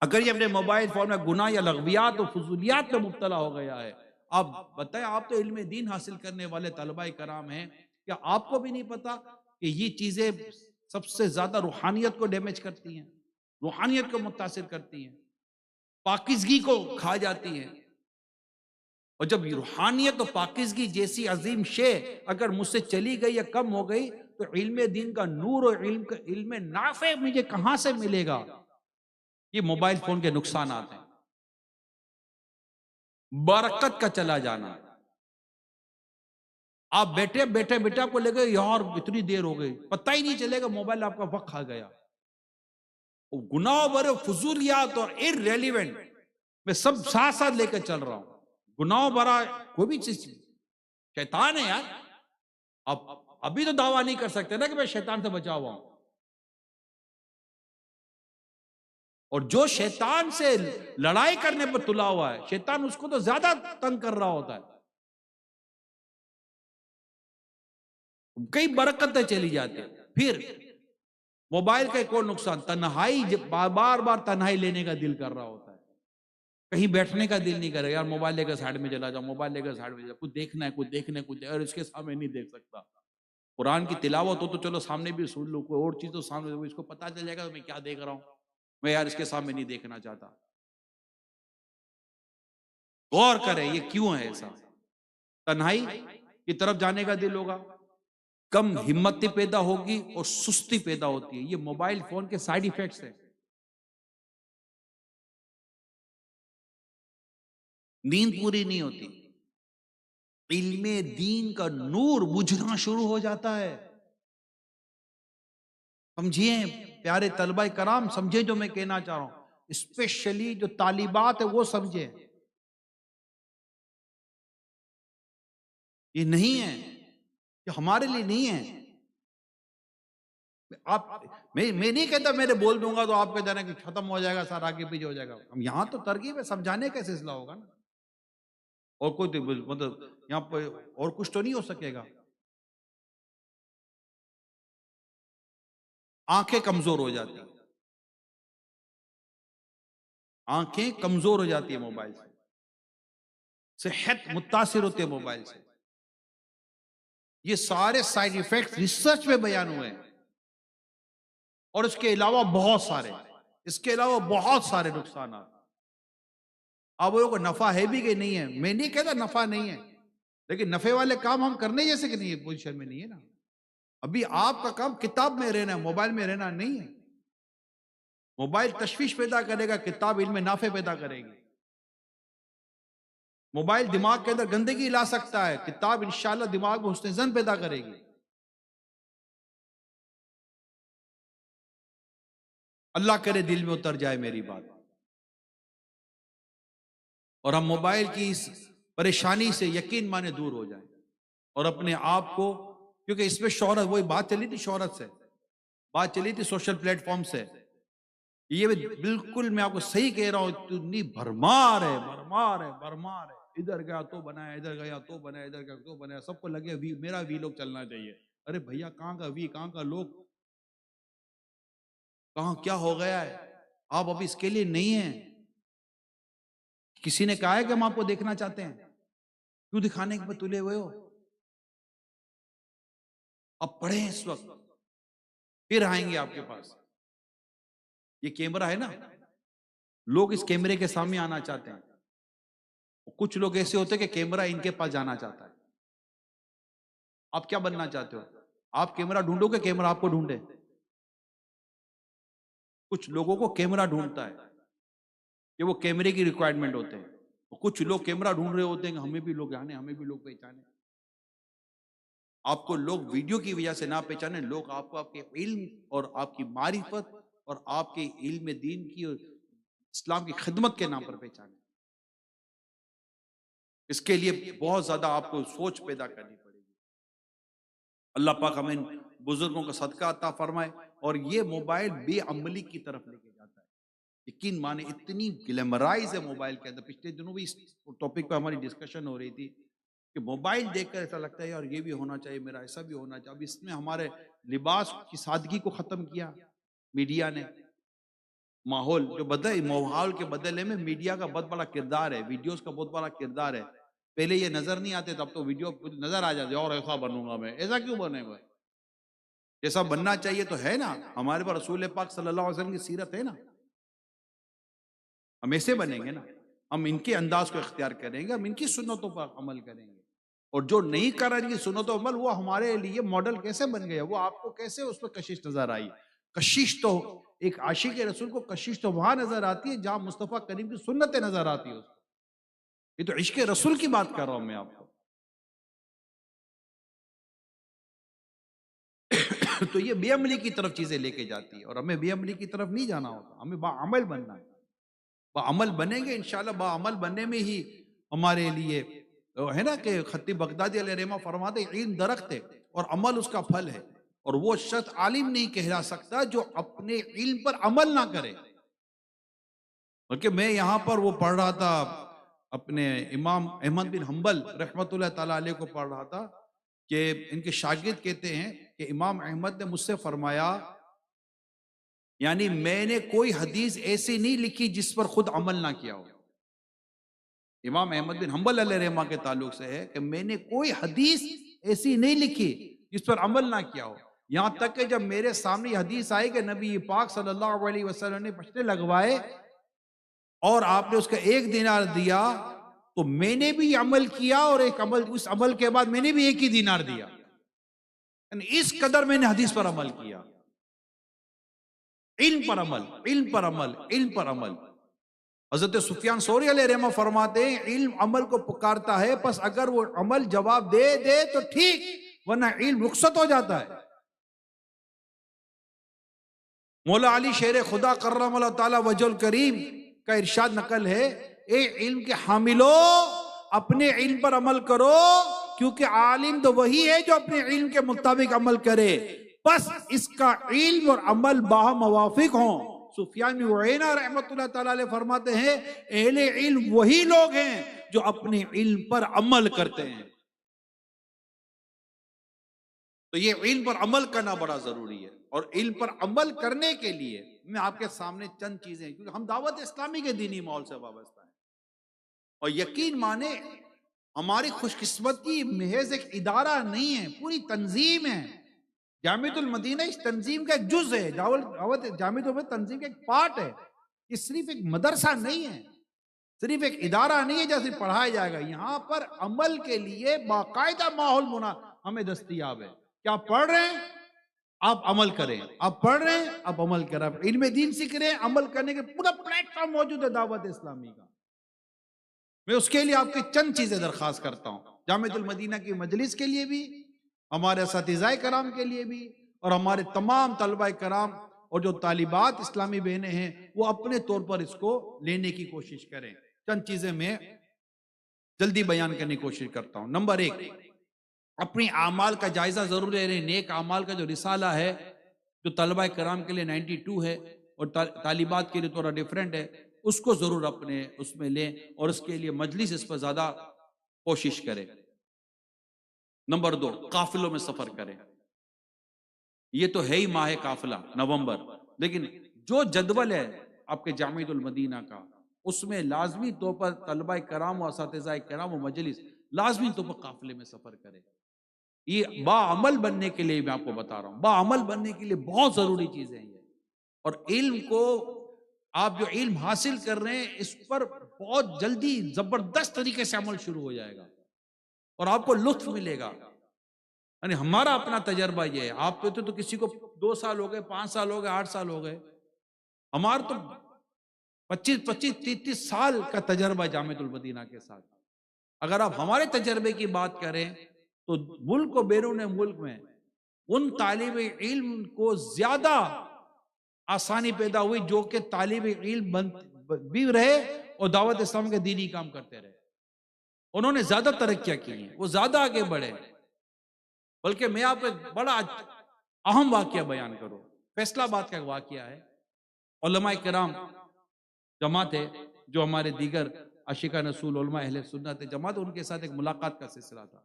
اگر یہ اپنے موبائل فون میں گناہ یا لغویات و فضولیات میں مبتلا ہو گیا ہے، آپ بتائیں، آپ تو علم دین حاصل کرنے والے طلباء کرام ہیں، کیا آپ کو بھی نہیں پتا کہ یہ چیزیں سب سے زیادہ روحانیت کو ڈیمیج کرتی ہیں، روحانیت کو متاثر کرتی ہیں، پاکیزگی کو کھا جاتی ہیں. اور جب روحانیت و پاکیزگی جیسی عظیم شے اگر مجھ سے چلی گئی یا کم ہو گئی، تو علم دین کا نور اور علم نافع مجھے کہاں سے ملے گا؟ یہ موبائل فون کے نقصانات ہیں. برکت کا چلا جانا. آپ بیٹھے بیٹھے آپ کو لگے یار اتنی دیر ہو گئی، پتہ ہی نہیں چلے گا موبائل آپ کا وقت کھا گیا. گناہ برے فضولیات اور irrelevant میں سب ساتھ ساتھ لے کے چل رہا ہوں. گناہ برا کوئی بھی چیز شیطان ہے یار. آپ ابھی تو دعویٰ نہیں کر سکتے نا کہ میں شیطان سے بچا ہوا ہوں. اور جو شیطان سے لڑائی کرنے پر تلا ہوا ہے، شیطان اس کو تو زیادہ تنگ کر رہا ہوتا ہے. کئی برکتیں چلی جاتی ہیں. پھر موبائل کا ایک اور نقصان، تنہائی. جب بار بار تنہائی لینے کا دل کر رہا ہوتا ہے، کہیں بیٹھنے کا دل نہیں کرے، یار موبائل لے کر سائڈ میں چلا جاؤ، موبائل لے کر سائڈ میں چلا جاؤ، کچھ دیکھنا ہے، کچھ دیکھنا ہے، کچھ اور اس کے سامنے نہیں دیکھ سکتا. قرآن کی تلاوت ہو تو چلو سامنے بھی سن لو، کوئی اور چیز تو سامنے، اس کو پتا چل جائے گا میں کیا دیکھ رہا ہوں، میں یار اس کے سامنے نہیں دیکھنا چاہتا. غور کریں یہ کیوں ہے ایسا. تنہائی کی طرف جانے کا دل ہوگا، کم ہمت پیدا ہوگی اور سستی پیدا ہوتی ہے. یہ موبائل فون کے سائیڈ ایفیکٹس ہیں. نیند پوری نہیں ہوتی، علم دین کا نور بجھنا شروع ہو جاتا ہے. سمجھیے پیارے طلبہ کرام، سمجھے جو میں کہنا چاہ رہا ہوں، اسپیشلی جو طالبات ہے وہ سمجھے. یہ نہیں ہے، یہ ہمارے لیے نہیں ہے. آپ میں نہیں کہتا میرے بول دوں گا تو آپ کہتے ہیں کہ ختم ہو جائے گا، سارا آگے پیچھے ہو جائے گا. ہم یہاں تو ترغیب ہے، سمجھانے کا سلسلہ ہوگا نا. اور کوئی مطلب یہاں پہ اور کچھ تو نہیں ہو سکے گا. آنکھیں کمزور ہو جاتی ہیں، آنکھیں کمزور ہو جاتی ہیں موبائل سے. صحت متاثر ہوتی ہے موبائل سے. یہ سارے سائیڈ ایفیکٹ ریسرچ میں بیان ہوئے ہیں. اور اس کے علاوہ بہت سارے نقصانات. اب وہ کو نفع ہے بھی کہ نہیں ہے، میں نہیں کہتا نفع نہیں ہے، لیکن نفع والے کام ہم کرنے جیسے کہ نہیں ہے پوزیشن میں نہیں ہے نا. ابھی آپ کا کام کتاب میں رہنا ہے، موبائل میں رہنا نہیں ہے. موبائل تشویش پیدا کرے گا، کتاب علم نافع پیدا کرے گی. موبائل دماغ کے اندر گندگی لا سکتا ہے، کتاب انشاءاللہ دماغ میں حسن ظن پیدا کرے گی. اللہ کرے دل میں اتر جائے میری بات، اور ہم موبائل کی اس پریشانی سے یقین مانے دور ہو جائیں، اور اپنے آپ کو، کیونکہ اس میں شہرت، وہی بات چلی تھی شہرت سے، بات چلی تھی سوشل پلیٹ فارم سے. یہ بالکل میں آپ کو صحیح کہہ رہا ہوں، اتنی بھرمار ہے، بھرمار ہے، بھرمار ہے. ادھر گیا تو بنایا، ادھر گیا تو بنایا، ادھر گیا تو بنایا. سب کو لگے میرا وی لوگ چلنا چاہیے. ارے بھیا کہاں کا وی، کہاں کا لوگ، کہاں کیا ہو گیا ہے. آپ ابھی اس کے لیے نہیں ہیں. کسی نے کہا ہے کہ ہم آپ کو دیکھنا چاہتے ہیں، کیوں دکھانے کے تلے ہوئے ہو. اب پڑھیں اس وقت، پھر آئیں گے آپ کے پاس. یہ کیمرہ ہے نا، لوگ اس کیمرے کے سامنے آنا چاہتے ہیں، کچھ لوگ ایسے ہوتے ہیں کہ کیمرہ ان کے پاس جانا چاہتا ہے۔ آپ کیا بننا چاہتے ہو؟ آپ کیمرہ ڈھونڈو کہ کیمرہ آپ کو ڈھونڈے؟ کچھ لوگوں کو کیمرہ ڈھونڈتا ہے کہ وہ کیمرے کی ریکوائرمنٹ ہوتے ہیں، کچھ لوگ کیمرہ ڈھونڈ رہے ہوتے ہیں کہ ہمیں بھی لوگ جانے، ہمیں بھی لوگ پہچانے۔ آپ کو لوگ ویڈیو کی وجہ سے نہ پہچانے، لوگ آپ کو آپ کے علم اور آپ کی معرفت اور آپ کے علم دین کی اور اسلام کی خدمت کے نام پر پہچانے۔ اس کے لیے بہت زیادہ آپ کو سوچ پیدا کرنی پڑے گی۔ اللہ پاک ہمیں بزرگوں کا صدقہ عطا فرمائے۔ اور یہ موبائل بے عملی کی طرف لے کے جاتا ہے، یقین مانے اتنی گلیمرائز ہے موبائل کے اندر۔ پچھلے دنوں بھی اس ٹاپک پہ ہماری ڈسکشن ہو رہی تھی کہ موبائل دیکھ کر ایسا لگتا ہے یار یہ بھی ہونا چاہیے، میرا ایسا بھی ہونا چاہیے۔ اب اس میں ہمارے لباس کی سادگی کو ختم کیا میڈیا نے۔ ماحول جو بدل، ماحول کے بدلے میں میڈیا کا بہت بڑا کردار ہے، ویڈیوز کا بہت بڑا کردار ہے۔ پہلے یہ نظر نہیں آتے، تب تو ویڈیو نظر آ جاتے اور ایسا بنوں گا میں، ایسا کیوں بنے گا؟ جیسا بننا چاہیے تو ہے نا، ہمارے پاس رسول پاک صلی اللہ علیہ وسلم کی سیرت ہے نا، ہم ایسے بنیں گے نا، ہم ان کے انداز کو اختیار کریں گے، ہم ان کی سنتوں پر عمل کریں گے۔ اور جو نہیں کر رہے ان کی سنتوں پر عمل، وہ ہمارے لیے ماڈل کیسے بن گیا؟ وہ آپ کو کیسے اس میں کشش نظر آئی؟ کشش تو ایک عاشق رسول کو کشش تو وہاں نظر آتی ہے جہاں مصطفیٰ کریم کی سنتیں نظر آتی ہے اس کو۔ یہ تو عشق رسول کی بات کر رہا ہوں میں آپ کو۔ تو یہ بے عملی کی طرف چیزیں لے کے جاتی ہے، اور ہمیں بے عملی کی طرف نہیں جانا ہوتا، ہمیں باعمل بننا ہے۔ باعمل بنیں گے انشاءاللہ، باعمل بننے میں ہی ہمارے لیے ہے نا کہ خطیب بغدادی علیہ رحمہ فرماتے ہیں علم درخت ہے اور عمل اس کا پھل ہے، اور وہ شخص عالم نہیں کہلا سکتا جو اپنے علم پر عمل نہ کرے۔ بلکہ میں یہاں پر وہ پڑھ رہا تھا، اپنے امام احمد بن حنبل رحمۃ اللہ تعالیٰ علیہ کو پڑھ رہا تھا کہ ان کے شاگرد کہتے ہیں کہ امام احمد نے مجھ سے فرمایا، یعنی میں نے کوئی حدیث ایسی نہیں لکھی جس پر خود عمل نہ کیا ہو۔ امام احمد بن حنبل علیہ رحمہ کے تعلق سے ہے کہ میں نے کوئی حدیث ایسی نہیں لکھی جس پر عمل نہ کیا ہو، یہاں تک کہ جب میرے سامنے یہ حدیث آئی کہ نبی پاک صلی اللہ علیہ وسلم نے پشتے لگوائے اور آپ نے اس کا 1 دینار دیا، تو میں نے بھی عمل کیا، اور ایک عمل، اس عمل کے بعد میں نے بھی 1 ہی دینار دیا، یعنی اس قدر میں نے حدیث پر عمل کیا۔ علم پر عمل، علم پر عمل، علم پر عمل۔ حضرت سفیان ثوری علیہ رحمہ فرماتے ہیں علم عمل کو پکارتا ہے، پس اگر وہ عمل جواب دے دے تو ٹھیک، ورنہ علم رخصت ہو جاتا ہے۔ مولا علی شیر خدا کرم اللہ تعالی وجہ الکریم کا ارشاد نقل ہے، اے علم کے حاملو اپنے علم پر عمل کرو، کیونکہ عالم تو وہی ہے جو اپنے علم کے مطابق عمل کرے، بس اس کا علم اور عمل باہم موافق ہوں۔ سفیان بن عیینہ رحمۃ اللہ تعالی علیہ فرماتے ہیں اہل علم وہی لوگ ہیں جو اپنے علم پر عمل کرتے ہیں۔ تو یہ علم پر عمل کرنا بڑا ضروری ہے، اور علم پر عمل کرنے کے لیے میں آپ کے سامنے چند چیزیں، کیونکہ ہم دعوت اسلامی کے دینی ماحول سے وابستہ ہیں، اور یقین مانے ہماری خوش قسمتی محض ایک ادارہ نہیں ہے، پوری تنظیم ہے۔ جامعۃ المدینہ اس تنظیم کا ایک جز ہے، جامعۃ المدینہ تنظیم کا ایک پارٹ ہے۔ یہ صرف ایک مدرسہ نہیں ہے، صرف ایک ادارہ نہیں ہے جہاں سے پڑھایا جائے گا، یہاں پر عمل کے لیے باقاعدہ ماحول ہمیں دستیاب ہے کہ آپ پڑھ رہے ہیں آپ عمل کریں، آپ پڑھ رہے ہیں آپ عمل کریں، آپ علم دین سیکھ رہے ہیں، عمل کرنے کے پورا پلیٹ فارم موجود ہے دعوت اسلامی کا۔ میں اس کے لیے آپ کی چند چیزیں درخواست کرتا ہوں، جامعۃ المدینہ کی مجلس کے لیے بھی، ہمارے اساتذہ کرام کے لیے بھی، اور ہمارے تمام طلبہ کرام اور جو طالبات اسلامی بہنیں ہیں وہ اپنے طور پر اس کو لینے کی کوشش کریں۔ چند چیزیں میں جلدی بیان کرنے کی کوشش کرتا ہوں۔ نمبر 1، اپنی اعمال کا جائزہ ضرور لے رہے ہیں۔ نیک اعمال کا جو رسالہ ہے جو طلبہ کرام کے لیے 92 ہے اور طالبات کے لیے تھوڑا ڈیفرنٹ ہے، اس کو ضرور اپنے اس میں لیں، اور اس کے لیے مجلس اس پر زیادہ کوشش کریں۔ نمبر 2، قافلوں میں سفر کریں۔ یہ تو ہے ہی ماہ قافلہ نومبر، لیکن جو جدول ہے آپ کے جامعۃ المدینہ کا، اس میں لازمی طور پر طلبہ کرام و اساتذہ کرام و مجلس لازمی طور پر قافلے میں سفر کریں۔ یہ باعمل بننے کے لیے میں آپ کو بتا رہا ہوں، باعمل بننے کے لیے بہت ضروری چیزیں ہیں۔ اور علم کو آپ جو علم حاصل کر رہے ہیں اس پر بہت جلدی زبردست طریقے سے عمل شروع ہو جائے گا اور آپ کو لطف ملے گا. یعنی ہمارا اپنا تجربہ یہ ہے. آپ کہتے تو کسی کو 2 سال ہو گئے، 5 سال ہو گئے، 8 سال ہو گئے. ہمارا تو 25 30 سال کا تجربہ جامعۃ المدینہ کے ساتھ. اگر آپ ہمارے تجربے کی بات کریں تو ملک و بیرون ملک میں ان طالب علم کو زیادہ آسانی پیدا ہوئی جو کہ طالب علم بھی رہے اور دعوت اسلام کے دینی کام کرتے رہے. انہوں نے زیادہ ترقیاں کی ہیں، وہ زیادہ آگے بڑھے. بلکہ میں آپ کو ایک بڑا اہم واقعہ بیان کروں. فیصلہ آباد کا ایک واقعہ ہے. علماء کرام جماعت ہے جو ہمارے دیگر عاشقان رسول علماء اہل سنت جماعت، ان کے ساتھ ایک ملاقات کا سلسلہ تھا.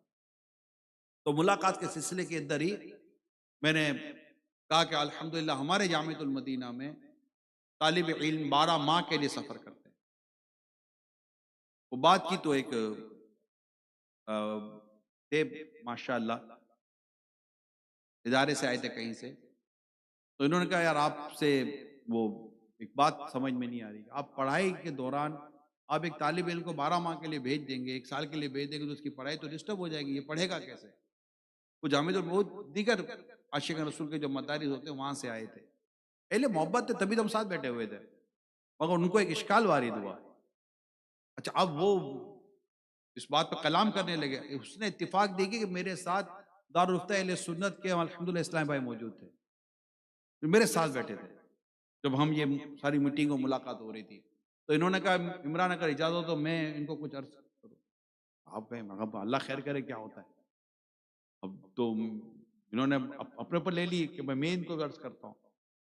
تو ملاقات کے سلسلے کے اندر ہی میں نے کہا کہ الحمدللہ ہمارے جامعۃ المدینہ میں طالب علم 12 ماہ کے لیے سفر کرتے ہیں. وہ بات کی تو ایک تھے ماشاء اللہ ادارے سے آئے تھے کہیں سے. تو انہوں نے کہا یار آپ سے وہ ایک بات سمجھ میں نہیں آ رہی. آپ پڑھائی کے دوران آپ ایک طالب علم کو 12 ماہ کے لیے بھیج دیں گے، 1 سال کے لیے بھیج دیں گے تو اس کی پڑھائی تو ڈسٹرب ہو جائے گی. یہ پڑھے گا کیسے؟ وہ جامعۃ المدینہ دیگر عاشق رسول کے جو مدارس ہوتے ہیں وہاں سے آئے تھے. اہل محبت تھے تبھی تو ہم ساتھ بیٹھے ہوئے تھے، مگر ان کو ایک اشکال وارد ہوا. اچھا اب وہ اس بات پہ کلام کرنے لگے. اس نے اتفاق دیکھی کہ میرے ساتھ دارالفتہ اہل سنت کے الحمدللہ اسلام بھائی موجود تھے، میرے ساتھ بیٹھے تھے جب ہم یہ ساری میٹنگ و ملاقات ہو رہی تھی. تو انہوں نے کہا عمران اگر اجازت ہو تو میں ان کو کچھ عرض کروں. آپ کہیں مگر اللہ خیر کرے کیا ہوتا ہے. اب تو انہوں نے اپنے پر لے لی کہ میں ان کو عرض کرتا ہوں.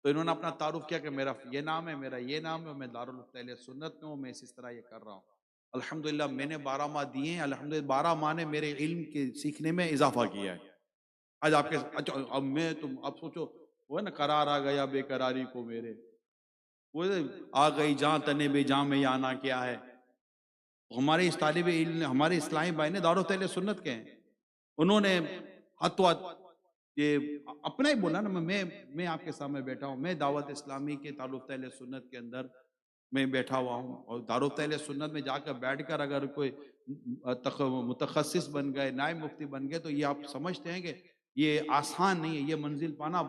تو انہوں نے اپنا تعارف کیا کہ میرا یہ نام ہے، میرا یہ نام ہے، میں دارالفتہ اہل سنت میں ہوں، میں اس طرح یہ کر رہا ہوں. الحمدللہ میں نے 12 ماہ دیے ہیں. الحمدللہ 12 ماہ نے میرے علم کے سیکھنے میں اضافہ کیا ہے. آج آپ کے اچھا اب میں تم اب سوچو وہ ہے نا قرار آ گیا بے قراری کو میرے، وہ آ گئی جہاں تنے بے جہاں میں آنا کیا ہے. ہمارے اس طالب علم ہمارے اسلامی بھائی نے دعوت اہل سنت کے ہیں، انہوں نے ہاتھوں ہاتھ یہ اپنا ہی بولا نا. میں آپ کے سامنے بیٹھا ہوں، میں دعوت اسلامی کے دعوت اہل سنت کے اندر میں بیٹھا ہوا ہوں. اور دعوت اہل سنت میں جا کر بیٹھ کر اگر کوئی متخصص بن گئے، نائب مفتی بن گئے تو یہ آپ سمجھتے ہیں کہ یہ آسان نہیں ہے. یہ منزل پانا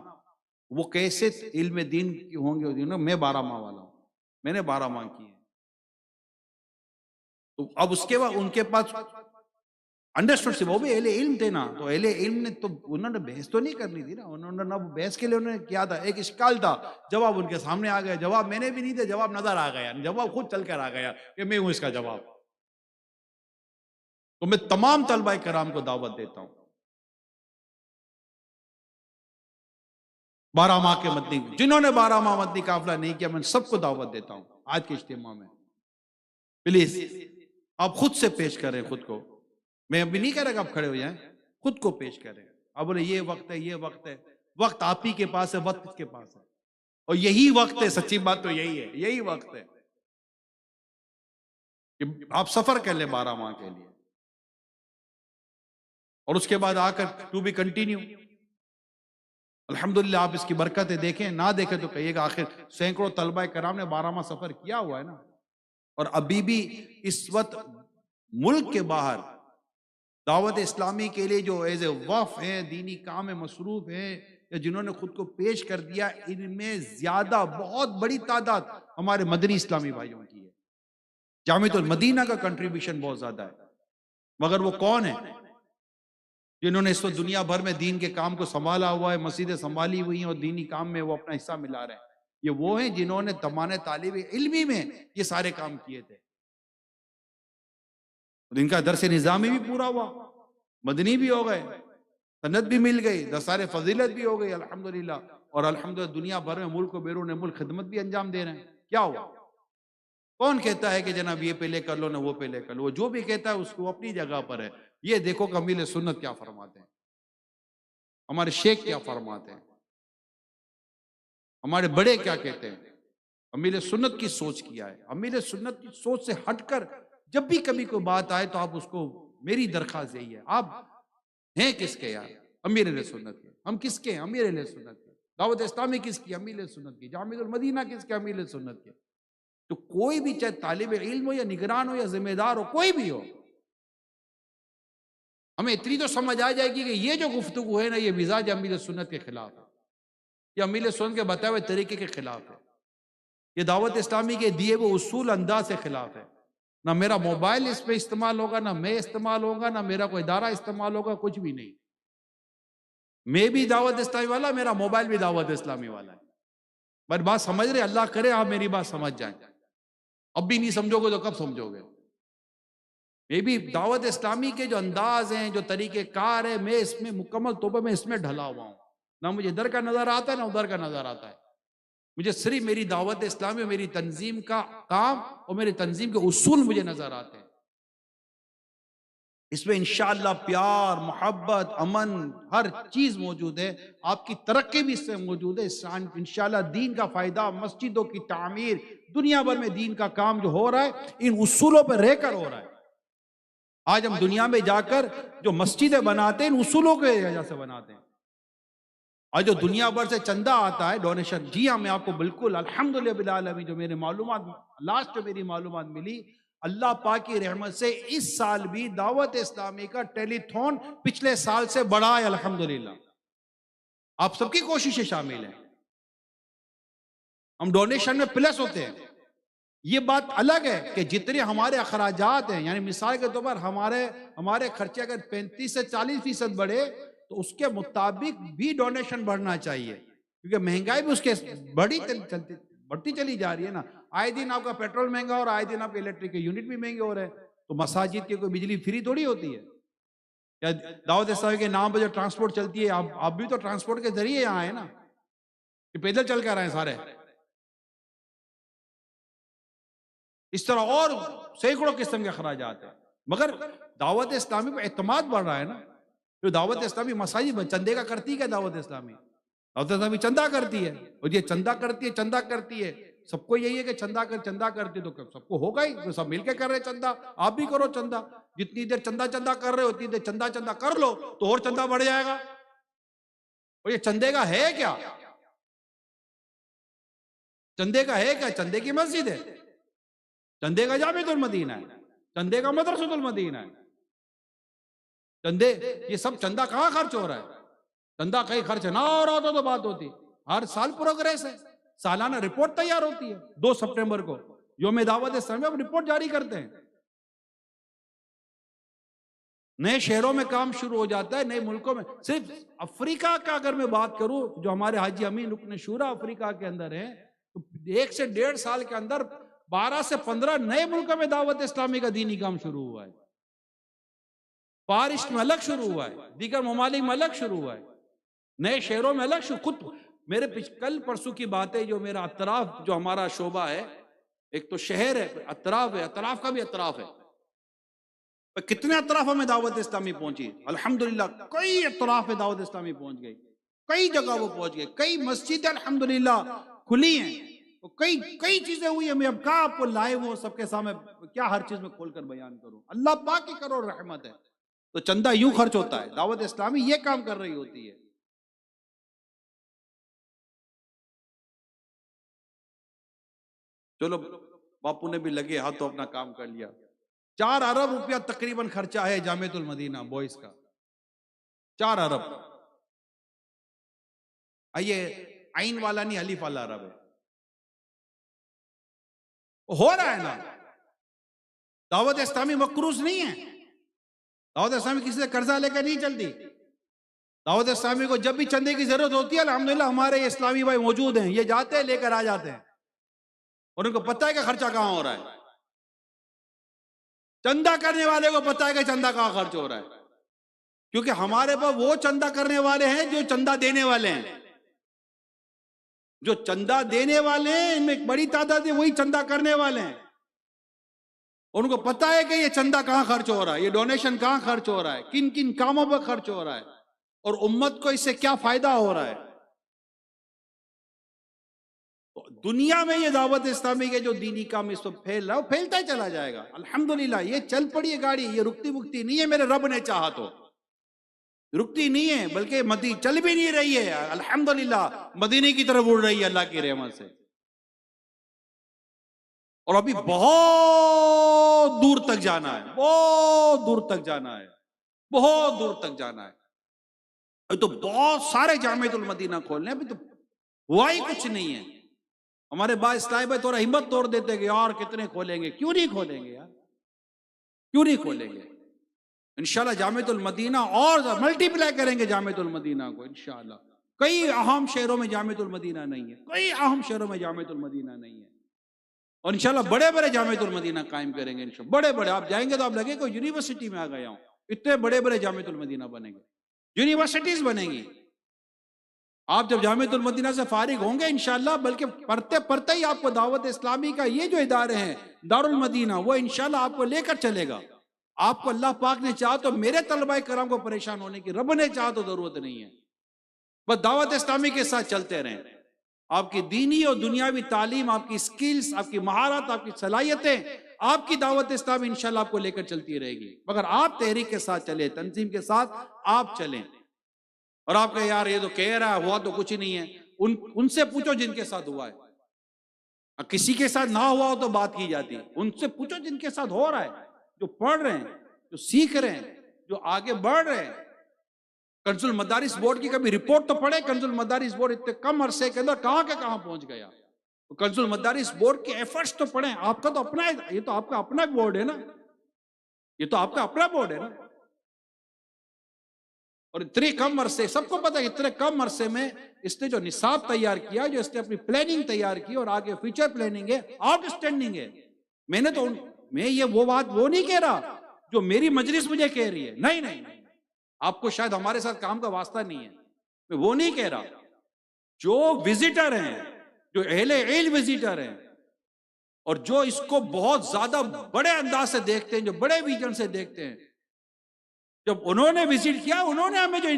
وہ کیسے علم دین کی ہوں گے. میں 12 ماہ والا ہوں، میں نے 12 ماہ کی ہیں. تو اب اس کے بعد ان کے پاس انڈرسٹوڈ سے وہ بھی اہل علم تھے نا. تو اہل علم نے تو انہوں نے بحث تو نہیں کرنی تھی نا. انہوں نے بحث کے لیے انہوں نے کیا تھا، ایک اشکال تھا، جواب ان کے سامنے آ گیا. جواب میں نے بھی نہیں دیا، جواب نظر آ گیا، جواب خود چل کر آ گیا کہ میں ہوں اس کا جواب. تو میں تمام طلبہ کرام کو دعوت دیتا ہوں 12 ماہ کے مدنی، جنہوں نے 12 ماہ مدنی قافلہ نہیں کیا میں سب کو دعوت دیتا ہوں آج کے اجتماع میں. پلیز آپ خود سے پیش کریں خود کو. میں ابھی نہیں کہہ رہا کہ آپ کھڑے ہو جائیں، خود کو پیش کریں. اب بولے یہ وقت ہے، یہ وقت ہے. وقت آپ ہی کے پاس ہے، وقت اس کے پاس ہے، اور یہی وقت ہے. سچی بات تو یہی ہے، یہی وقت ہے کہ آپ سفر کر لیں 12 ماہ کے لیے، اور اس کے بعد آ کر ٹو بی کنٹینیو. الحمدللہ آپ اس کی برکتیں دیکھیں، نہ دیکھیں تو کہیے گا آخر سینکڑوں طلبہ کرام نے 12 ماہ سفر کیا ہوا ہے نا. اور ابھی بھی اس وقت ملک کے باہر دعوت اسلامی کے لیے جو ایز اے وقف ہیں، دینی کام میں مصروف ہیں، یا جنہوں نے خود کو پیش کر دیا، ان میں زیادہ بہت بڑی تعداد ہمارے مدنی اسلامی بھائیوں کی ہے. جامعۃ المدینہ کا کنٹریبیوشن بہت زیادہ ہے. مگر وہ کون ہیں جنہوں نے اس وقت دنیا بھر میں دین کے کام کو سنبھالا ہوا ہے، مسجدیں سنبھالی ہوئی ہیں اور دینی کام میں وہ اپنا حصہ ملا رہے ہیں؟ یہ وہ ہیں جنہوں نے زمانہ طالب علمی میں یہ سارے کام کیے تھے. ان کا درس نظامی بھی پورا ہوا، مدنی بھی ہو گئے، سند بھی مل گئی، دستار فضیلت بھی ہو گئی الحمدللہ. اور الحمدللہ دنیا بھر میں ملک و بیرون ملک خدمت بھی انجام دے رہے ہیں. کیا ہوا؟ کون کہتا ہے کہ جناب یہ پہلے کر لو نہ وہ پہلے کر لو؟ وہ جو بھی کہتا ہے اس کو اپنی جگہ پر ہے. یہ دیکھو کہ امیل سنت کیا فرماتے ہیں، ہمارے شیخ کیا فرماتے ہیں، ہمارے بڑے کیا کہتے ہیں. امیل سنت کی سوچ کیا ہے. امیل سنت کی سوچ سے ہٹ کر جب بھی کبھی کوئی بات آئے تو آپ اس کو، میری درخواست یہی ہے، آپ ہیں کس کے یار؟ امیر علیہ سنت کے. ہم کس کے ہیں؟ امیر علیہ سنت کے. دعوت اسلامی کس کی؟ امیر سنت کی. جامع المدینہ کس کی؟ امیر سنت کی. تو کوئی بھی چاہے طالب علم ہو یا نگران ہو یا ذمہ دار ہو، کوئی بھی ہو، ہمیں اتنی تو سمجھ آ جائے گی کہ یہ جو گفتگو ہے نا، یہ مزاج امیر سنت کے خلاف ہے، یہ امیر سنت کے بتائے ہوئے طریقے کے خلاف ہے، یہ دعوت اسلامی کے دیے وہ اصول انداز کے خلاف ہے. نہ میرا موبائل اس پہ استعمال ہوگا، نہ میں استعمال ہوگا، نہ میرا کوئی ادارہ استعمال ہوگا، کچھ بھی نہیں. میں بھی دعوت اسلامی والا، میرا موبائل بھی دعوت اسلامی والا ہے. بس بات سمجھ رہے؟ اللہ کرے آپ میری بات سمجھ جائیں. اب بھی نہیں سمجھو گے تو کب سمجھو گے؟ میں بھی دعوت اسلامی کے جو انداز ہیں، جو طریقہ کار ہے، میں اس میں مکمل طور پر میں اس میں ڈھلا ہوا ہوں. نہ مجھے ادھر کا نظر آتا ہے، نہ ادھر کا نظر آتا ہے. مجھے صرف میری دعوت اسلامی، میری تنظیم کا کام اور میری تنظیم کے اصول مجھے نظر آتے ہیں. اس میں انشاءاللہ پیار، محبت، امن، ہر چیز موجود ہے. آپ کی ترقی بھی اس سے موجود ہے. انشاءاللہ دین کا فائدہ، مسجدوں کی تعمیر، دنیا بھر میں دین کا کام جو ہو رہا ہے ان اصولوں پر رہ کر ہو رہا ہے. آج ہم دنیا میں جا کر جو مسجدیں بناتے ہیں ان اصولوں کے وجہ سے بناتے ہیں. آج جو دنیا بھر سے چندہ آتا ہے، ڈونیشن، جی ہاں میں آپ کو بالکل الحمدللہ بالعالمین جو میرے معلومات لاسٹ جو میری معلومات ملی، اللہ پاک کی رحمت سے اس سال بھی دعوت اسلامی کا ٹیلی تھون پچھلے سال سے بڑھا ہے الحمدللہ. آپ سب کی کوششیں شامل ہیں. ہم ڈونیشن میں پلس ہوتے ہیں. یہ بات الگ ہے کہ جتنے ہمارے اخراجات ہیں، یعنی مثال کے طور پر ہمارے خرچے اگر 35 سے 40% بڑھے تو اس کے مطابق بھی ڈونیشن بڑھنا چاہیے، کیونکہ مہنگائی بھی اس کے بڑھتی چلی جا رہی ہے نا. آئے دن آپ کا پیٹرول مہنگا اور آئے دن آپ کے الیکٹرک کے یونٹ بھی مہنگے ہو رہے ہیں. تو مساجد کی کوئی بجلی فری تھوڑی ہوتی ہے. یا دعوت اسلامی کے نام پہ جو ٹرانسپورٹ چلتی ہے، آپ بھی تو ٹرانسپورٹ کے ذریعے یہاں ہیں نا، کہ پیدل چل کر آئے ہیں سارے. اس طرح اور سینکڑوں قسم کے اخراجات ہیں. مگر دعوت اسلامی پہ اعتماد بڑھ رہا ہے نا. جو دعوت اسلامی مساجد چندے کا کرتی ہے، دعوت اسلامی چندہ کرتی ہے. اور یہ چندہ کرتی ہے سب کو یہی ہے کہ چندہ کرتی تو سب کو ہوگا ہی. تو سب مل کے کر رہے چندہ، آپ بھی کرو چندہ. جتنی دیر چندہ کر رہے ہو اتنی دیر چندہ کر لو تو اور چندہ بڑھ جائے گا. اور یہ چندے کا ہے کیا؟ چندے کا ہے کیا؟ چندے کی مسجد ہے، چندے کا جامع المدینہ ہے، چندے کا مدرسۃ المدینہ ہے. چندے یہ سب چندہ کہاں خرچ ہو رہا ہے؟ چندہ کہیں خرچ نہ ہو رہا ہوتا تو بات ہوتی. ہر سال پروگریس ہے، سالانہ رپورٹ تیار ہوتی ہے. 2 سپٹمبر کو یوم دعوت اسلامی ہم رپورٹ جاری کرتے ہیں. نئے شہروں میں کام شروع ہو جاتا ہے، نئے ملکوں میں. صرف افریقہ کا اگر میں بات کروں، جو ہمارے حاجی امین رکن شورا افریقہ کے اندر ہیں، تو 1 سے 1.5 سال کے اندر 12 سے 15 نئے ملکوں میں دعوت اسلامی کا دینی کام شروع ہوا ہے. پارش میں الگ شروع ہوا ہے، دیگر ممالک میں الگ شروع ہوا ہے، نئے شہروں میں الگ شروع. خود میرے کل پرسوں کی بات ہے، جو میرا اطراف جو ہمارا شعبہ ہے، ایک تو شہر ہے، اطراف ہے، اطراف کا بھی اطراف ہے. کتنے اطرافوں میں دعوت اسلامی پہنچی؟ الحمدللہ کئی اطراف میں دعوت اسلامی پہنچ گئی، کئی جگہ وہ پہنچ گئی، کئی مسجدیں الحمدللہ کھلی ہیں، کئی چیزیں ہوئی ہیں. میں اب کہاں آپ کو لائیو ہو سب کے سامنے کیا ہر چیز میں کھول کر بیان کروں؟ اللہ پاک کی کروڑ رحمت ہے. تو چندہ یوں خرچ ہوتا ہے، دعوت اسلامی یہ کام کر رہی ہوتی ہے. چلو باپو نے بھی لگے ہاتھ تو اپنا کام کر لیا. 4 ارب روپیہ تقریباً خرچہ ہے جامعۃ المدینہ بوائز کا. 4 ارب. آئیے عین والا نہیں، الف والا ارب ہے. ہو رہا ہے نا. دعوت اسلامی مقروض نہیں ہے. دعوت اسلامی کسی سے قرضہ لے کر نہیں چلتی. دعوت اسلامی کو جب بھی چندے کی ضرورت ہوتی ہے الحمدللہ ہمارے اسلامی بھائی موجود ہیں، یہ جاتے ہیں لے کر آ جاتے ہیں، اور ان کو پتہ ہے کہ خرچہ کہاں ہو رہا ہے. چندہ کرنے والے کو پتہ ہے کہ چندہ کہاں خرچ ہو رہا ہے، کیونکہ ہمارے پاس وہ چندہ کرنے والے ہیں جو چندہ دینے والے ہیں. جو چندہ دینے والے ہیں ان میں ایک بڑی تعداد ہے وہی چندہ کرنے والے ہیں. ان کو پتہ ہے کہ یہ چندہ کہاں خرچ ہو رہا ہے، یہ ڈونیشن کہاں خرچ ہو رہا ہے، کن کن کاموں پر خرچ ہو رہا ہے، اور امت کو اس سے کیا فائدہ ہو رہا ہے. دنیا میں یہ دعوت اسلامی کے جو دینی کام اس وقت پھیل رہا ہے وہ پھیلتا ہی چلا جائے گا الحمدللہ. یہ چل پڑی ہے گاڑی، یہ رکتی بکتی نہیں ہے. میرے رب نے چاہا تو رکتی نہیں ہے، بلکہ چل بھی نہیں رہی ہے، الحمدللہ مدینے کی طرف اڑ رہی ہے اللہ کی رحمت سے، اور ابھی بہت دور تک جانا ہے، بہت دور تک جانا ہے، بہت دور تک جانا ہے۔ ابھی تو بہت سارے جامعۃ المدینہ کھولنے، ابھی تو ہوا ہی کچھ نہیں ہے۔ ہمارے باعث صاحب تھوڑا ہمت توڑ دیتے کہ یار کتنے کھولیں گے، کیوں نہیں کھولیں گے یار، کیوں نہیں کھولیں گے؟ انشاءاللہ جامعۃ المدینہ اور ملٹی پلائی کریں گے جامعۃ المدینہ کو انشاءاللہ۔ کئی اہم شہروں میں جامعۃ المدینہ نہیں ہے، کئی اہم شہروں میں جامعۃ المدینہ نہیں ہے، اور انشاءاللہ بڑے بڑے جامعۃ المدینہ قائم کریں گے انشاءاللہ، بڑے بڑے۔ آپ جائیں گے تو آپ لگے کوئی یونیورسٹی میں آ گیا ہوں، اتنے بڑے بڑے جامعۃ المدینہ بنیں گے، یونیورسٹیز بنیں گی۔ آپ جب جامعۃ المدینہ سے فارغ ہوں گے انشاءاللہ، بلکہ پڑھتے پڑھتے ہی آپ کو دعوت اسلامی کا یہ جو ادارے ہیں دارالمدینہ، وہ انشاءاللہ آپ کو لے کر چلے گا۔ آپ کو اللہ پاک نے چاہا تو، میرے طلبہ کرام کو پریشان ہونے کی رب نے چاہا تو ضرورت نہیں ہے، بس دعوت اسلامی کے ساتھ چلتے رہیں۔ آپ کی دینی اور دنیاوی تعلیم، آپ کی سکلز، آپ کی مہارت، آپ کی صلاحیتیں، آپ کی دعوت اسلامی انشاءاللہ آپ کو لے کر چلتی رہے گی، مگر آپ تحریک کے ساتھ چلیں، تنظیم کے ساتھ آپ چلیں۔ اور آپ کہیں یار یہ تو کہہ رہا ہے، ہوا تو کچھ نہیں ہے، ان سے پوچھو جن کے ساتھ ہوا ہے۔ کسی کے ساتھ نہ ہوا ہو تو بات کی جاتی ہے، ان سے پوچھو جن کے ساتھ ہو رہا ہے، جو پڑھ رہے ہیں، جو سیکھ رہے ہیں، جو آگے بڑھ رہے ہیں۔ کنز المدارس بورڈ کی کبھی رپورٹ تو پڑھے، کنز المدارس بورڈ اتنے کم عرصے کے اندر کہاں کے کہاں پہنچ گیا۔ کنز المدارس بورڈ کے ایفرٹس تو پڑھیں، آپ کا تو اپنا ہے، یہ تو آپ کا اپنا بورڈ ہے نا، یہ تو آپ کا اپنا بورڈ ہے نا۔ اور اتنے کم عرصے، سب کو پتا ہے اتنے کم عرصے میں اس نے جو نصاب تیار کیا، جو اس نے اپنی پلاننگ تیار کی، اور آگے فیوچر پلاننگ ہے، آؤٹ اسٹینڈنگ ہے۔ میں یہ وہ بات وہ نہیں کہہ رہا جو میری مجلس مجھے کہہ رہی ہے، نہیں نہیں نہیں، آپ کو شاید ہمارے ساتھ کام کا واسطہ نہیں ہے، میں وہ نہیں کہہ رہا۔ جو وزیٹر ہیں، جو اہل علم وزیٹر ہیں، اور جو اس کو بہت زیادہ بڑے انداز سے دیکھتے ہیں، جو بڑے ویژن سے دیکھتے ہیں، جب انہوں نے وزٹ کیا، انہوں نے ہمیں جو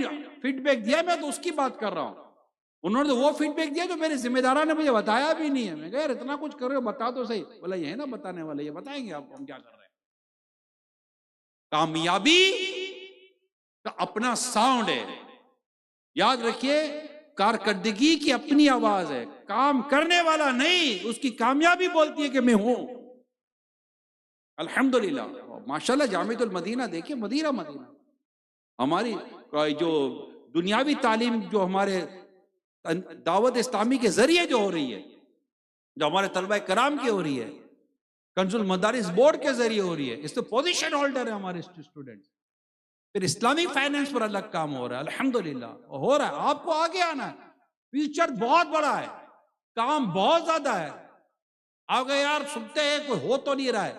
فیڈ بیک دیا، میں تو اس کی بات کر رہا ہوں۔ انہوں نے وہ فیڈ بیک دیا جو میرے ذمہ داروں نے مجھے بتایا بھی نہیں ہے۔ میں کہا یار اتنا کچھ کر رہے ہو، بتا تو صحیح۔ بولا یہ ہے نا بتانے والے، یہ بتائیں گے آپ کو ہم کیا کر رہے ہیں۔ کامیابی کا اپنا ساؤنڈ ہے، یاد رکھیے، کارکردگی کی اپنی آواز ہے، کام کرنے والا نہیں، اس کی کامیابی بولتی ہے کہ میں ہوں۔ الحمدللہ ماشاءاللہ جامعۃ المدینہ دیکھیے، مدینہ ہماری جو دنیاوی تعلیم جو ہمارے دعوت اسلامی کے ذریعے جو ہو رہی ہے، جو ہمارے طلبہ کرام کی ہو رہی ہے، کنز المدارس بورڈ کے ذریعے ہو رہی ہے، اس میں پوزیشن ہولڈر ہے ہمارے اسٹوڈنٹ۔ پھر اسلامک فائنینس پر الگ کام ہو رہا ہے، الحمدللہ ہو رہا ہے۔ آپ کو آگے آنا ہے، فیوچر بہت بڑا ہے، کام بہت زیادہ ہے۔ آگے یار سنتے ہیں کوئی ہو تو نہیں رہا ہے،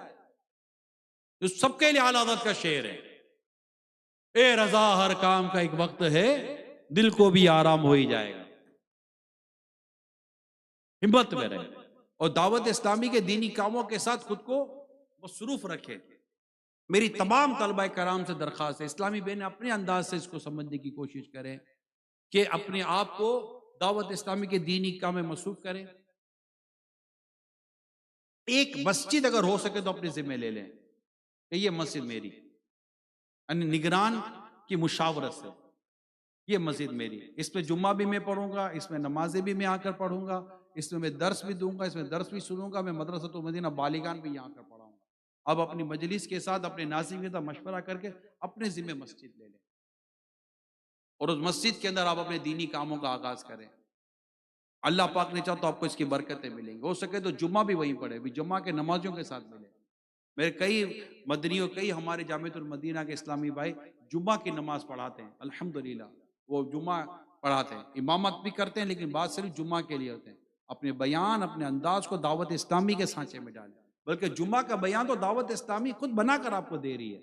اس سب کے لیے اعلیٰ حضرت کا شعر ہے، اے رضا ہر کام کا ایک وقت ہے، دل کو بھی آرام ہو ہی جائے گا۔ ہمت میں رہے اور دعوت اسلامی کے دینی کاموں کے ساتھ خود کو مصروف رکھے۔ میری تمام طلبہ کرام سے درخواست ہے، اسلامی بہنیں اپنے انداز سے اس کو سمجھنے کی کوشش کریں کہ اپنے آپ کو دعوت اسلامی کے دینی کام میں مصروف کریں۔ ایک مسجد اگر ہو سکے تو اپنے ذمہ لے لیں کہ یہ مسجد میری، یعنی نگران کی مشاورت سے یہ مسجد میری، اس میں جمعہ بھی میں پڑھوں گا، اس میں نمازیں بھی میں آ کر پڑھوں گا، اس میں درس بھی دوں گا، اس میں درس بھی سنوں گا، میں مدرسۃ المدینہ بالیگان بھی یہاں کر پڑھاؤں گا۔ اب اپنی مجلس کے ساتھ، اپنے ناظرین کے ساتھ مشورہ کر کے اپنے ذمہ مسجد لے لیں، اور اس مسجد کے اندر آپ اپنے دینی کاموں کا آغاز کریں۔ اللہ پاک نے چاہا تو آپ کو اس کی برکتیں ملیں گی، ہو سکے تو جمعہ بھی وہیں پڑھے، بھی جمعہ کے نمازوں کے ساتھ ملے۔ میرے کئی مدنی اور کئی ہمارے جامعۃ المدینہ کے اسلامی بھائی جمعہ کی نماز پڑھاتے ہیں، الحمدللہ وہ جمعہ پڑھاتے ہیں، امامت بھی کرتے ہیں، لیکن بات صرف جمعہ کے لیے ہوتے ہیں۔ اپنے بیان، اپنے انداز کو دعوت اسلامی کے سانچے میں ڈالیں، بلکہ جمعہ کا بیان تو دعوت اسلامی خود بنا کر آپ کو دے رہی ہے،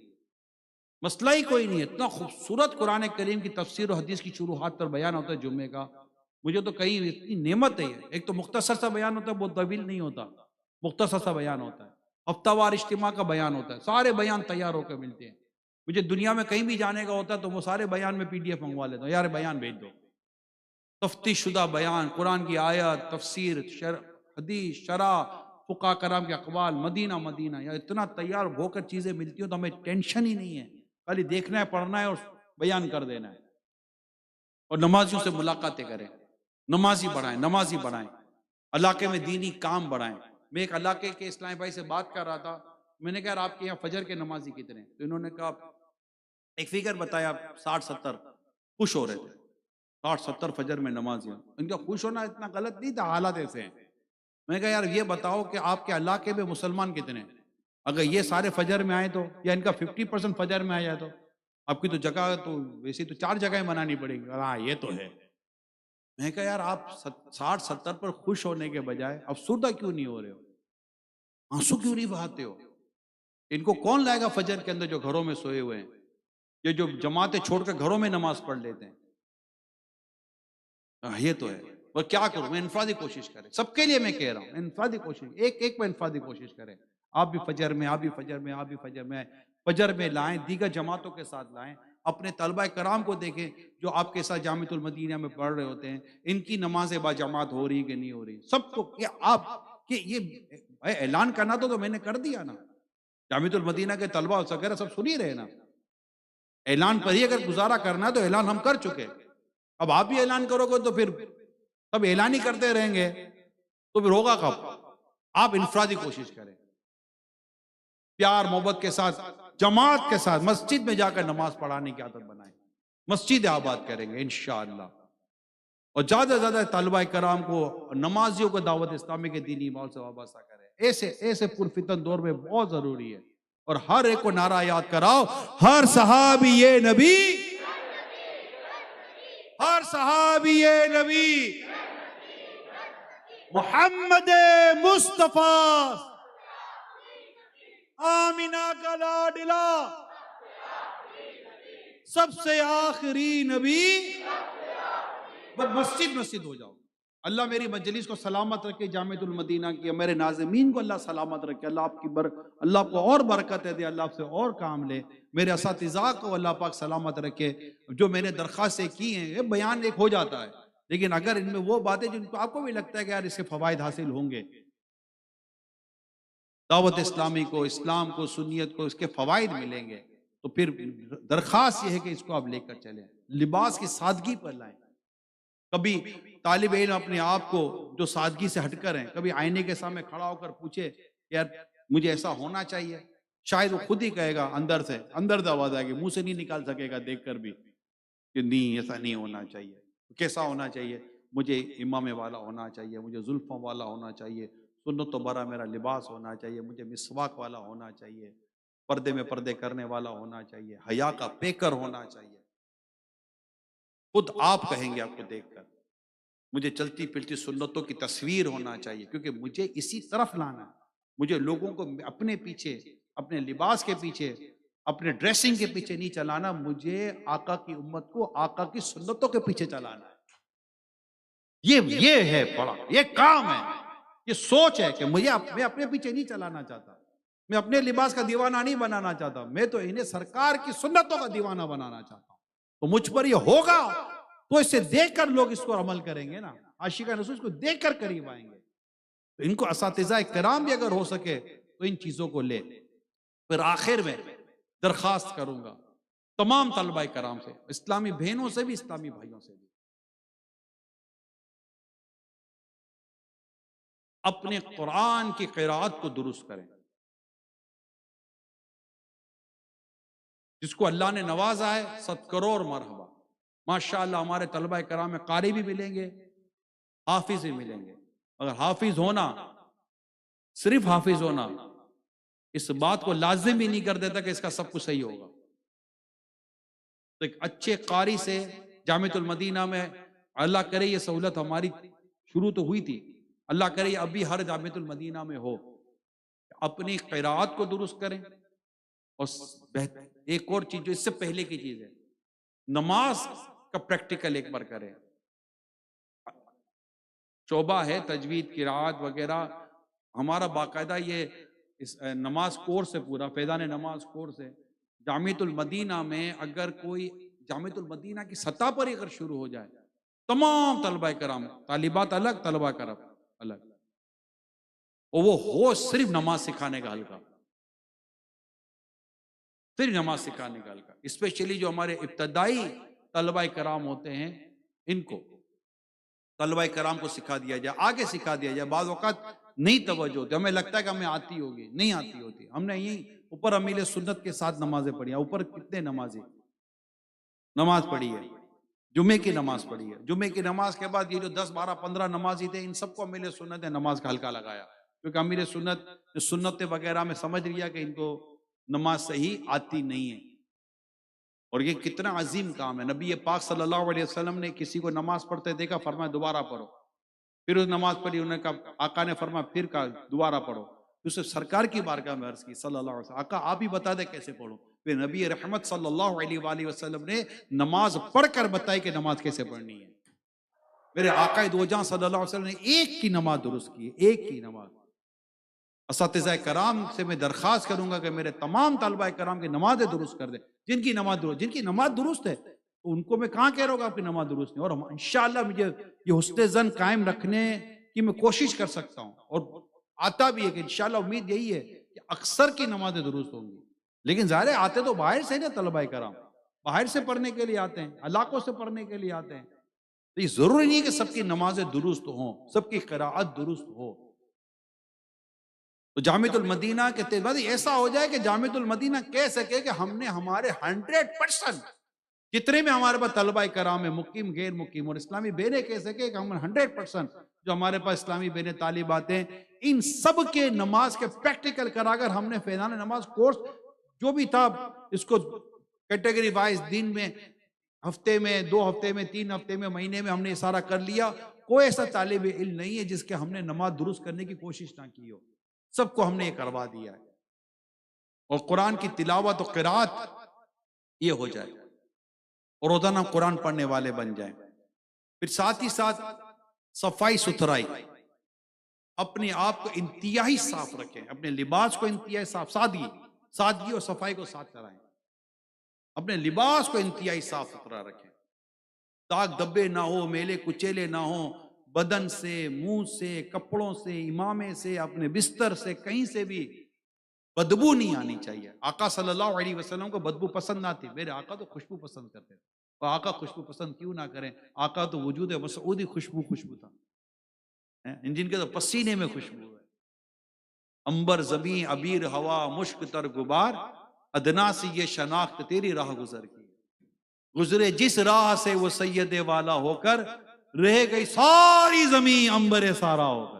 مسئلہ ہی کوئی نہیں ہے۔ اتنا خوبصورت قرآن کریم کی تفسیر و حدیث کی شروحات پر بیان ہوتا ہے جمعے کا، مجھے تو کئی اتنی نعمت ہے۔ ایک تو مختصر سا بیان ہوتا ہے، بہت طویل نہیں ہوتا، مختصر سا بیان ہوتا ہے، ہفتہ وار اجتماع کا بیان ہوتا ہے، سارے بیان تیار ہو کے ملتے ہیں۔ مجھے دنیا میں کہیں بھی جانے کا ہوتا ہے تو وہ سارے بیان میں PDF منگوا لیتا ہوں، یار بیان بھیج دو، تفتیش شدہ بیان، قرآن کی آیت، تفسیر، حدیث، شرح، فقہاء کرام کے اقوال، مدینہ یا اتنا تیار ہو کر چیزیں ملتی ہیں تو ہمیں ٹینشن ہی نہیں ہے، خالی دیکھنا ہے، پڑھنا ہے اور بیان کر دینا ہے، اور نمازیوں سے ملاقاتیں کریں، نمازی بڑھائیں، علاقے میں دینی کام بڑھائیں۔ میں ایک علاقے کے اسلامی بھائی سے بات کر رہا تھا، میں نے کہا یار آپ کے یہاں فجر کے نمازی کتنے ہیں؟ تو انہوں نے کہا ایک فگر بتایا 60-70، خوش ہو رہے تھے 60-70 فجر میں نمازی ہیں۔ ان کا خوش ہونا اتنا غلط نہیں تھا، حالات ایسے ہیں۔ میں نے کہا یار یہ بتاؤ کہ آپ کے علاقے میں مسلمان کتنے ہیں؟ اگر یہ سارے فجر میں آئے تو، یا ان کا 50% فجر میں آ جائے تو آپ کی تو جگہ تو ویسے تو 4 جگہیں بنانی پڑے گی۔ ہاں یہ تو ہے۔ میں نے کہا یار آپ 60-70 پر خوش ہونے کے بجائے افسردہ کیوں نہیں ہو رہے ہو؟ آنسو کیوں نہیں بہاتے ہو؟ ان کو کون لائے گا فجر کے اندر جو گھروں میں سوئے ہوئے ہیں، یہ جو جماعتیں چھوڑ کر گھروں میں نماز پڑھ لیتے ہیں؟ یہ تو ہے۔ اور کیا کروں میں؟ انفرادی کوشش کریں، سب کے لیے میں کہہ رہا ہوں، انفرادی کوشش، ایک پہ انفرادی کوشش کریں۔ آپ بھی فجر میں، آپ بھی فجر میں، آپ بھی فجر میں، فجر میں لائیں، دیگر جماعتوں کے ساتھ لائیں۔ اپنے طلبہ کرام کو دیکھیں جو آپ کے ساتھ جامعۃ المدینہ میں پڑھ رہے ہوتے ہیں، ان کی نمازیں با جماعت ہو رہی کہ نہیں ہو رہی؟ سب کو کہ آپ کہ یہ اعلان کرنا تو میں نے کر دیا نا، جامعۃ المدینہ کے طلبہ وغیرہ سب سن ہی رہے نا۔ اعلان پر ہی اگر گزارا کرنا ہے تو اعلان ہم کر چکے، اب آپ بھی اعلان کرو گے تو پھر سب اعلان ہی کرتے رہیں گے تو پھر ہوگا کب؟ آپ انفرادی کوشش کریں، پیار محبت کے ساتھ، جماعت کے ساتھ مسجد میں جا کر نماز پڑھانے کی عادت بنائیں، مسجد آباد کریں گے انشاءاللہ۔ اور زیادہ سے زیادہ طلبہ کرام کو، نمازیوں کو دعوت اسلامی کے دینی ماحول سے وابستہ کریں۔ ایسے پرفتن دور میں بہت ضروری ہے۔ اور ہر ایک کو نعرہ یاد کراؤ، ہر صحابی یہ نبی، ہر صحابی یہ نبی، محمد مصطفیٰ آمینہ کا لاڈلا، سب سے آخری نبی۔ بس مسجد ہو جاؤ۔ اللہ میری مجلس کو سلامت رکھے، جامعۃ المدینہ کی، میرے ناظمین کو اللہ سلامت رکھے، اللہ آپ کی اللہ آپ کو اور برکت دے، اللہ آپ سے اور کام لے، میرے اساتذہ کو اللہ پاک سلامت رکھے۔ جو میں نے درخواستیں کی ہیں، یہ بیان ایک ہو جاتا ہے، لیکن اگر ان میں وہ باتیں جن کو آپ کو بھی لگتا ہے کہ یار اس کے فوائد حاصل ہوں گے، دعوت اسلامی کو، اسلام کو، سنیت کو اس کے فوائد ملیں گے، تو پھر درخواست یہ ہے کہ اس کو آپ لے کر چلیں، لباس کی سادگی پر لائیں۔ کبھی طالب علم اپنے آپ کو جو سادگی سے ہٹ کر ہیں، کبھی آئینے کے سامنے کھڑا ہو کر پوچھے یار مجھے ایسا ہونا چاہیے، شاید وہ خود ہی کہے گا اندر سے آواز آئے گی، منہ سے نہیں نکال سکے گا دیکھ کر بھی کہ نہیں ایسا نہیں ہونا چاہیے۔ کیسا ہونا چاہیے؟ مجھے امامے والا ہونا چاہیے، مجھے زلفوں والا ہونا چاہیے، سنت و برا میرا لباس ہونا چاہیے، مجھے مسواک والا ہونا چاہیے، پردے میں پردے کرنے والا ہونا چاہیے، حیا کا پیکر ہونا چاہیے۔ خود آپ کہیں گے آپ کو دیکھ کر، مجھے چلتی پھرتی سنتوں کی تصویر ہونا چاہیے، کیونکہ مجھے اسی طرف لانا ہے۔ مجھے لوگوں کو اپنے پیچھے، اپنے لباس کے پیچھے، اپنے ڈریسنگ کے پیچھے نہیں چلانا، مجھے آقا کی امت کو آقا کی سنتوں کے پیچھے چلانا ہے۔ یہ ہے بڑا، یہ کام ہے، یہ سوچ ہے کہ میں اپنے پیچھے نہیں چلانا چاہتا، میں اپنے لباس کا دیوانہ نہیں بنانا چاہتا، میں تو انہیں سرکار کی سنتوں کا دیوانہ بنانا چاہتا ہوں۔ تو مجھ پر یہ ہوگا تو اسے دیکھ کر لوگ اس کو عمل کریں گے نا، عاشقان رسول اس کو دیکھ کر قریب آئیں گے۔ تو ان کو اساتذہ کرام بھی اگر ہو سکے تو ان چیزوں کو لے۔ پھر آخر میں درخواست کروں گا تمام طلبہ کرام سے، اسلامی بہنوں سے بھی، اسلامی بھائیوں سے بھی، اپنے قرآن کی قرات کو درست کریں۔ جس کو اللہ نے نوازا ہے 100 کروڑ مرحبا، ماشاءاللہ ہمارے طلبہ کرام میں قاری بھی ملیں گے، حافظ بھی ملیں گے۔ اگر حافظ ہونا، صرف حافظ ہونا اس بات کو لازم ہی نہیں کر دیتا کہ اس کا سب کچھ صحیح ہوگا۔ تو ایک اچھے قاری سے جامعۃ المدینہ میں، اللہ کرے یہ سہولت ہماری شروع تو ہوئی تھی، اللہ کرے یہ ابھی ہر جامعۃ المدینہ میں ہو، اپنی قرات کو درست کریں۔ اور ایک اور چیز جو اس سے پہلے کی چیز ہے، نماز کا پریکٹیکل ایک بار کریں۔ شعبہ ہے تجوید، قرات وغیرہ، ہمارا باقاعدہ یہ نماز کورس ہے، پورا فیضان نماز کورس ہے۔ جامعۃ المدینہ میں اگر کوئی جامعۃ المدینہ کی سطح پر ہی اگر شروع ہو جائے، تمام طلبہ کرام، طالبات الگ، طلبہ کرام الگ، اور وہ ہو صرف نماز سکھانے کا حلقہ، پھر نماز سکھانے کا حلقہ، اسپیشلی جو ہمارے ابتدائی طلبہ کرام ہوتے ہیں، ان کو طلبہ کرام کو سکھا دیا جائے، آگے سکھا دیا جائے۔ بعض اوقات نہیں توجہ ہوتی، ہمیں لگتا ہے کہ ہمیں آتی ہوگی، نہیں آتی ہوتی۔ ہم نے یہی اوپر امیل سنت کے ساتھ نمازیں پڑھی ہیں، اوپر کتنے نماز پڑھی ہے، جمعے کی نماز پڑھی ہے، جمعے کی نماز کے بعد یہ جو 10 12 15 نمازی تھے، ان سب کو امیل سنت نے نماز کا حلقہ لگایا، کیونکہ امیر سنت وغیرہ میں سمجھ لیا کہ ان کو نماز صحیح آتی نہیں ہے۔ اور یہ کتنا عظیم کام ہے۔ نبی پاک صلی اللہ علیہ وسلم نے کسی کو نماز پڑھتے دیکھا، فرمایا دوبارہ پڑھو، پھر اس نماز پڑھی، انہوں نے کہا، آقا نے فرمایا پھر کہا دوبارہ پڑھو، اسے سرکار کی بارگاہ میں عرض کی صلی اللہ علیہ وسلم، آقا آپ ہی بتا دیں کیسے پڑھوں۔ پھر نبی رحمت صلی اللہ علیہ وآلہ وسلم نے نماز پڑھ کر بتائی کہ نماز کیسے پڑھنی ہے۔ میرے آقا دو جہاں صلی اللہ علیہ وسلم نے ایک کی نماز درست کی، ایک کی نماز۔ اساتذہ کرام سے میں درخواست کروں گا کہ میرے تمام طلبہ کرام کی نمازیں درست کر دیں، جن کی نماز درست ہے ان کو میں کہاں کہہ رہا ہوں کہ آپ کی نماز درست نہیں۔ اور انشاءاللہ مجھے یہ حسن ظن قائم رکھنے کی میں کوشش کر سکتا ہوں، اور آتا بھی ہے کہ انشاءاللہ امید یہی ہے کہ اکثر کی نمازیں درست ہوں گی۔ لیکن ظاہر ہے آتے تو باہر سے نا طلبہ کرام، باہر سے پڑھنے کے لیے آتے ہیں، علاقوں سے پڑھنے کے لیے آتے ہیں، تو یہ ضروری نہیں کہ سب کی نمازیں درست ہوں، سب کی قراءت درست ہو۔ تو جامعۃ المدینہ کے بعد ایسا ہو جائے کہ جامعۃ المدینہ کہہ سکے کہ ہم نے ہمارے 100% جتنے میں ہمارے پاس طلبہ کرام ہیں، مقیم غیر مقیم، اور اسلامی بہنیں کہہ سکے کہ ہم 100% جو ہمارے پاس اسلامی بہنیں طالبات ہیں، ان سب کے نماز کے پریکٹیکل کرا کر ہم نے فیضان نماز کورس جو بھی تھا اس کو کیٹیگری وائز دن میں، ہفتے میں، 2 ہفتے میں، 3 ہفتے میں، مہینے میں ہم نے سارا کر لیا۔ کوئی ایسا طالب علم نہیں ہے جس کے ہم نے نماز درست کرنے کی کوشش نہ کی ہو، سب کو ہم نے یہ کروا دیا ہے۔ اور قرآن کی تلاوت و قرات یہ ہو جائے، اور روزانہ قرآن پڑھنے والے بن جائیں۔ پھر ساتھ ہی ساتھ صفائی ستھرائی، اپنے آپ کو انتہائی صاف رکھیں، اپنے لباس کو انتہائی صاف، سادگی اور صفائی کو ساتھ کرائیں، اپنے لباس کو انتہائی صاف ستھرا رکھیں، داغ دبے نہ ہو، میلے کچیلے نہ ہوں، بدن سے، منہ سے، کپڑوں سے، امامے سے، اپنے بستر سے، کہیں سے بھی بدبو نہیں آنی چاہیے۔ آقا صلی اللہ علیہ وسلم کو بدبو پسند نہ تھی، میرے آقا تو خوشبو پسند کرتے تھے، اور آقا خوشبو پسند کیوں نہ کریں، آقا تو وجود مسعودی خوشبو تھا، جن کے تو پسینے میں خوشبو ہے۔ امبر زمین عبیر ہوا مشک تر غبار، ادنا سے یہ شناخت تیری راہ گزر کی، گزرے جس راہ سے وہ سید والا ہو کر، رہ گئی ساری زمین امبر سارا ہو کر۔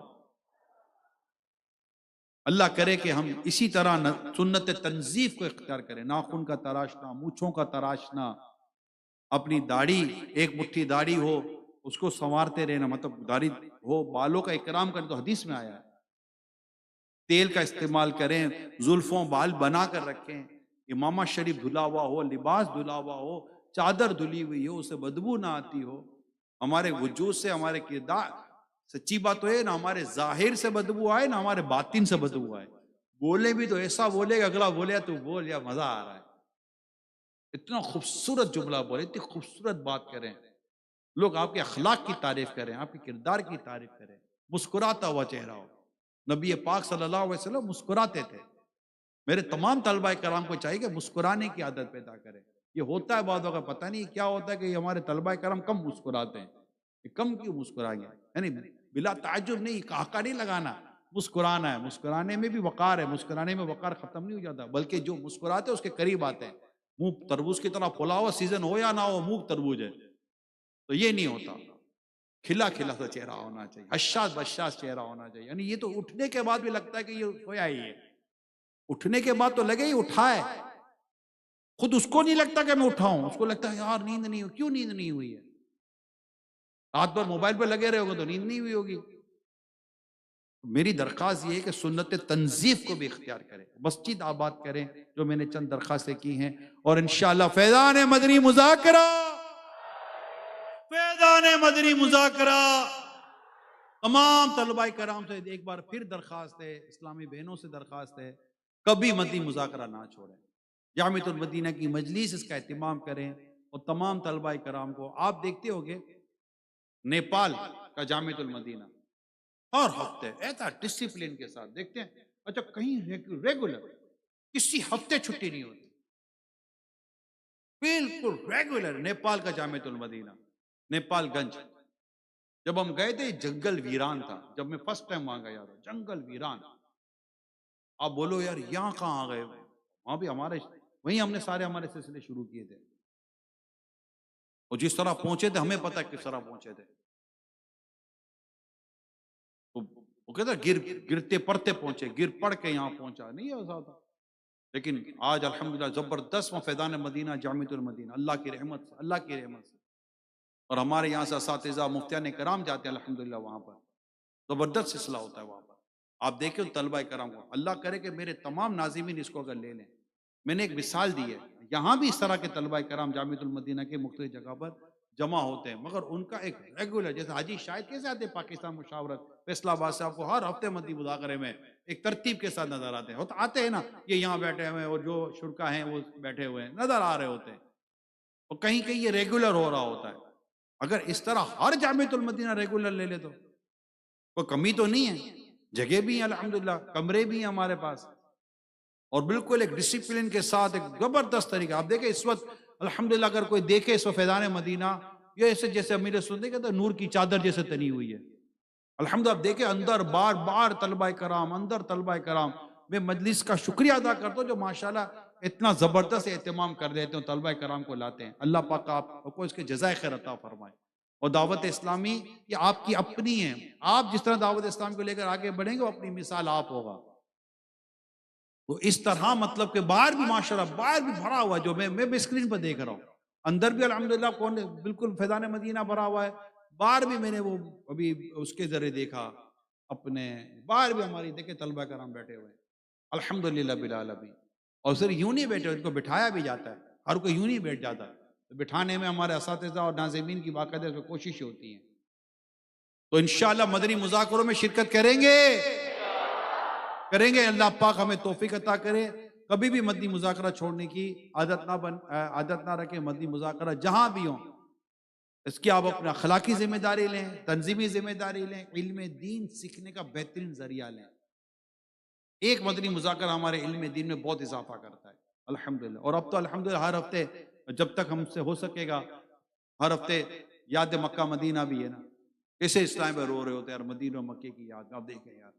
اللہ کرے کہ ہم اسی طرح سنت تنظیف کو اختیار کریں، ناخن کا تراشنا، مونچھوں کا تراشنا، اپنی داڑھی، ایک مٹھی داڑھی ہو اس کو سنوارتے رہنا، مطلب داڑھی ہو، بالوں کا اکرام کریں، تو حدیث میں آیا ہے۔ تیل کا استعمال کریں، زلفوں بال بنا کر رکھیں، امامہ شریف دھلا ہوا ہو، لباس دھلا ہوا ہو، چادر دھلی ہوئی ہو، اسے بدبو نہ آتی ہو، ہمارے وجود سے، ہمارے کردار، سچی بات تو ہے نہ ہمارے ظاہر سے بدبو آئے نہ ہمارے باطن سے بدبو آئے۔ بولے بھی تو ایسا بولے گا، اگلا بولے تو بول یا مزہ آ رہا ہے، اتنا خوبصورت جملہ بولے، اتنی خوبصورت بات کریں، لوگ آپ کے اخلاق کی تعریف کریں، آپ کے کردار کی تعریف کریں، مسکراتا ہوا چہرہ ہو۔ نبی پاک صلی اللہ علیہ وسلم مسکراتے تھے۔ میرے تمام طلبہ کرام کو چاہیے کہ مسکرانے کی عادت پیدا کریں۔ یہ ہوتا ہے بعضوں کا پتہ نہیں کیا ہوتا ہے کہ ہمارے طلبہ کرام کم مسکراتے ہیں، یہ کم کیوں مسکرائیں گے؟ یعنی بلا تعجب نہیں، کہا نہیں لگانا، مسکرانا ہے، مسکرانے میں بھی وقار ہے، مسکرانے میں وقار ختم نہیں ہو جاتا، بلکہ جو مسکراتے ہیں اس کے قریب آتے ہیں۔ منہ تربوز کی طرح پھلا ہوا، سیزن ہو یا نہ ہو، منہ تربوز ہے، تو یہ نہیں ہوتا، کھلا کھلا سا چہرہ ہونا چاہیے، حشاش بشاش چہرہ ہونا چاہیے۔ یعنی یہ تو اٹھنے کے بعد بھی لگتا ہے کہ یہ سویا ہی ہے، اٹھنے کے بعد تو لگے ہی اٹھائے، خود اس کو نہیں لگتا کہ میں اٹھاؤں، اس کو لگتا ہے یار نیند نہیں ہوئی، کیوں نیند نہیں ہوئی ہے؟ رات بھر موبائل پہ لگے رہے ہوگے تو نیند نہیں ہوئی ہوگی۔ میری درخواست یہ ہے کہ سنت تنظیف کو بھی اختیار کریں، مسجد آباد کریں، جو میں نے چند درخواستیں کی ہیں، اور انشاءاللہ فیضان مدنی مذاکرہ، فیضان مدنی مذاکرہ تمام طلبہ کرام سے ایک بار پھر درخواست ہے، اسلامی بہنوں سے درخواست ہے، کبھی مدنی مذاکرہ نہ چھوڑیں۔ جامعۃ المدینہ کی مجلس اس کا اہتمام کریں، اور تمام طلبہ کرام کو، آپ دیکھتے ہوگے نیپال کا جامعۃ المدینہ ہر ہفتے ایسا ڈسپلن کے ساتھ دیکھتے ہیں، اچھا کہیں ریگولر کسی ہفتے چھٹی نہیں ہوتی، بالکل ریگولر نیپال کا جامعۃ المدینہ، نیپال گنج. جب ہم گئے تھے جنگل ویران تھا، جب میں فرسٹ ٹائم وہاں گیا تھا، جنگل ویران. آپ بولو یار یہاں کہاں آ گئے؟ وہاں بھی ہمارے وہیں ہم نے سارے ہمارے سلسلے شروع کیے تھے. اور جس طرح پہنچے تھے ہمیں پتہ ہے کس طرح پہنچے تھے. وہ کہتا گرتے پڑتے پہنچے، گر پڑ کے یہاں پہنچا نہیں ایسا تھا. لیکن آج الحمدللہ زبردست فیضان مدینہ جامعۃ المدینہ، اللہ کی رحمت سے، اللہ کی رحمت سے. اور ہمارے یہاں سے اساتذہ مفتیان کرام جاتے ہیں الحمدللہ وہاں پر، زبردست سلسلہ ہوتا ہے وہاں پر. آپ دیکھیں طلبہ کرام کو، اللہ کرے کہ میرے تمام ناظمین اس کو اگر لے لیں. میں نے ایک مثال دی ہے، یہاں بھی اس طرح کے طلبہ کرام جامعۃ المدینہ کے مختلف جگہ پر جمع ہوتے ہیں، مگر ان کا ایک ریگولر، جیسے حاجی شاہد کیسے آتے ہیں پاکستان مشاورت فیصلہ آباد سے، آپ کو ہر ہفتے مدنی مذاکرے میں ایک ترتیب کے ساتھ نظر آتے ہیں. آتے ہیں نا، یہ یہاں بیٹھے ہوئے ہیں اور جو شرکا ہیں وہ بیٹھے ہوئے ہیں نظر آ رہے ہوتے ہیں، اور کہیں کہیں یہ ریگولر ہو رہا ہوتا ہے. اگر اس طرح ہر جامعۃ المدینہ ریگولر لے لے تو کوئی کمی تو نہیں ہے. جگہ بھی ہیں الحمدللہ، کمرے بھی ہیں ہمارے پاس، اور بالکل ایک ڈسپلن کے ساتھ ایک زبردست طریقہ. آپ دیکھیں اس وقت الحمدللہ اگر کوئی دیکھے اس وقت فیضان مدینہ، یہ ایسے جیسے امیر سنتے کہتے ہیں نور کی چادر جیسے تنی ہوئی ہے. الحمدللہ آپ دیکھیں اندر بار بار طلبہ کرام، اندر طلبہ کرام. میں مجلس کا شکریہ ادا کرتا ہوں جو ماشاءاللہ اتنا زبردست اہتمام کر دیتے ہیں، طلبہ کرام کو لاتے ہیں. اللہ پاک آپ کو اس کے جزائے خیر عطا فرمائے. اور دعوت اسلامی یہ آپ کی اپنی ہے، آپ جس طرح دعوت اسلام کو لے کر آگے بڑھیں گے وہ اپنی مثال آپ ہوگا. تو اس طرح مطلب کہ باہر بھی ماشاءاللہ باہر بھی بھرا ہوا ہے، جو میں اسکرین پہ دیکھ رہا ہوں. اندر بھی الحمدللہ کون بالکل فیضان مدینہ بھرا ہوا ہے، باہر بھی میں نے وہ ابھی اس کے ذریعے دیکھا اپنے، باہر بھی ہماری دیکھے طلبہ کرام بیٹھے ہوئے ہیں الحمدللہ بالعالمین. اور صرف یوں نہیں بیٹھے، ان کو بٹھایا بھی جاتا ہے، ہر کوئی یوں نہیں بیٹھ جاتا. بٹھانے میں ہمارے اساتذہ اور ناظمین کی باقاعدہ کوششیں ہوتی ہیں. تو انشاءاللہ مدنی مذاکروں میں شرکت کریں گے، کریں گے. اللہ پاک ہمیں توفیق عطا کرے. کبھی بھی مدنی مذاکرہ چھوڑنے کی عادت نہ رکھیں. مدنی مذاکرہ جہاں بھی ہوں اس کی آپ اپنا اخلاقی ذمہ داری لیں، تنظیمی ذمہ داری لیں، علم دین سیکھنے کا بہترین ذریعہ لیں. ایک مدنی مذاکرہ ہمارے علم دین میں بہت اضافہ کرتا ہے الحمدللہ. اور اب تو الحمدللہ ہر ہفتے جب تک ہم سے ہو سکے گا ہر ہفتے یاد مکہ مدینہ بھی ہے نا. کیسے اسلام میں رو رہے ہوتے ہیں یار، مدینہ و مکے کی یاد. آپ دیکھیں یار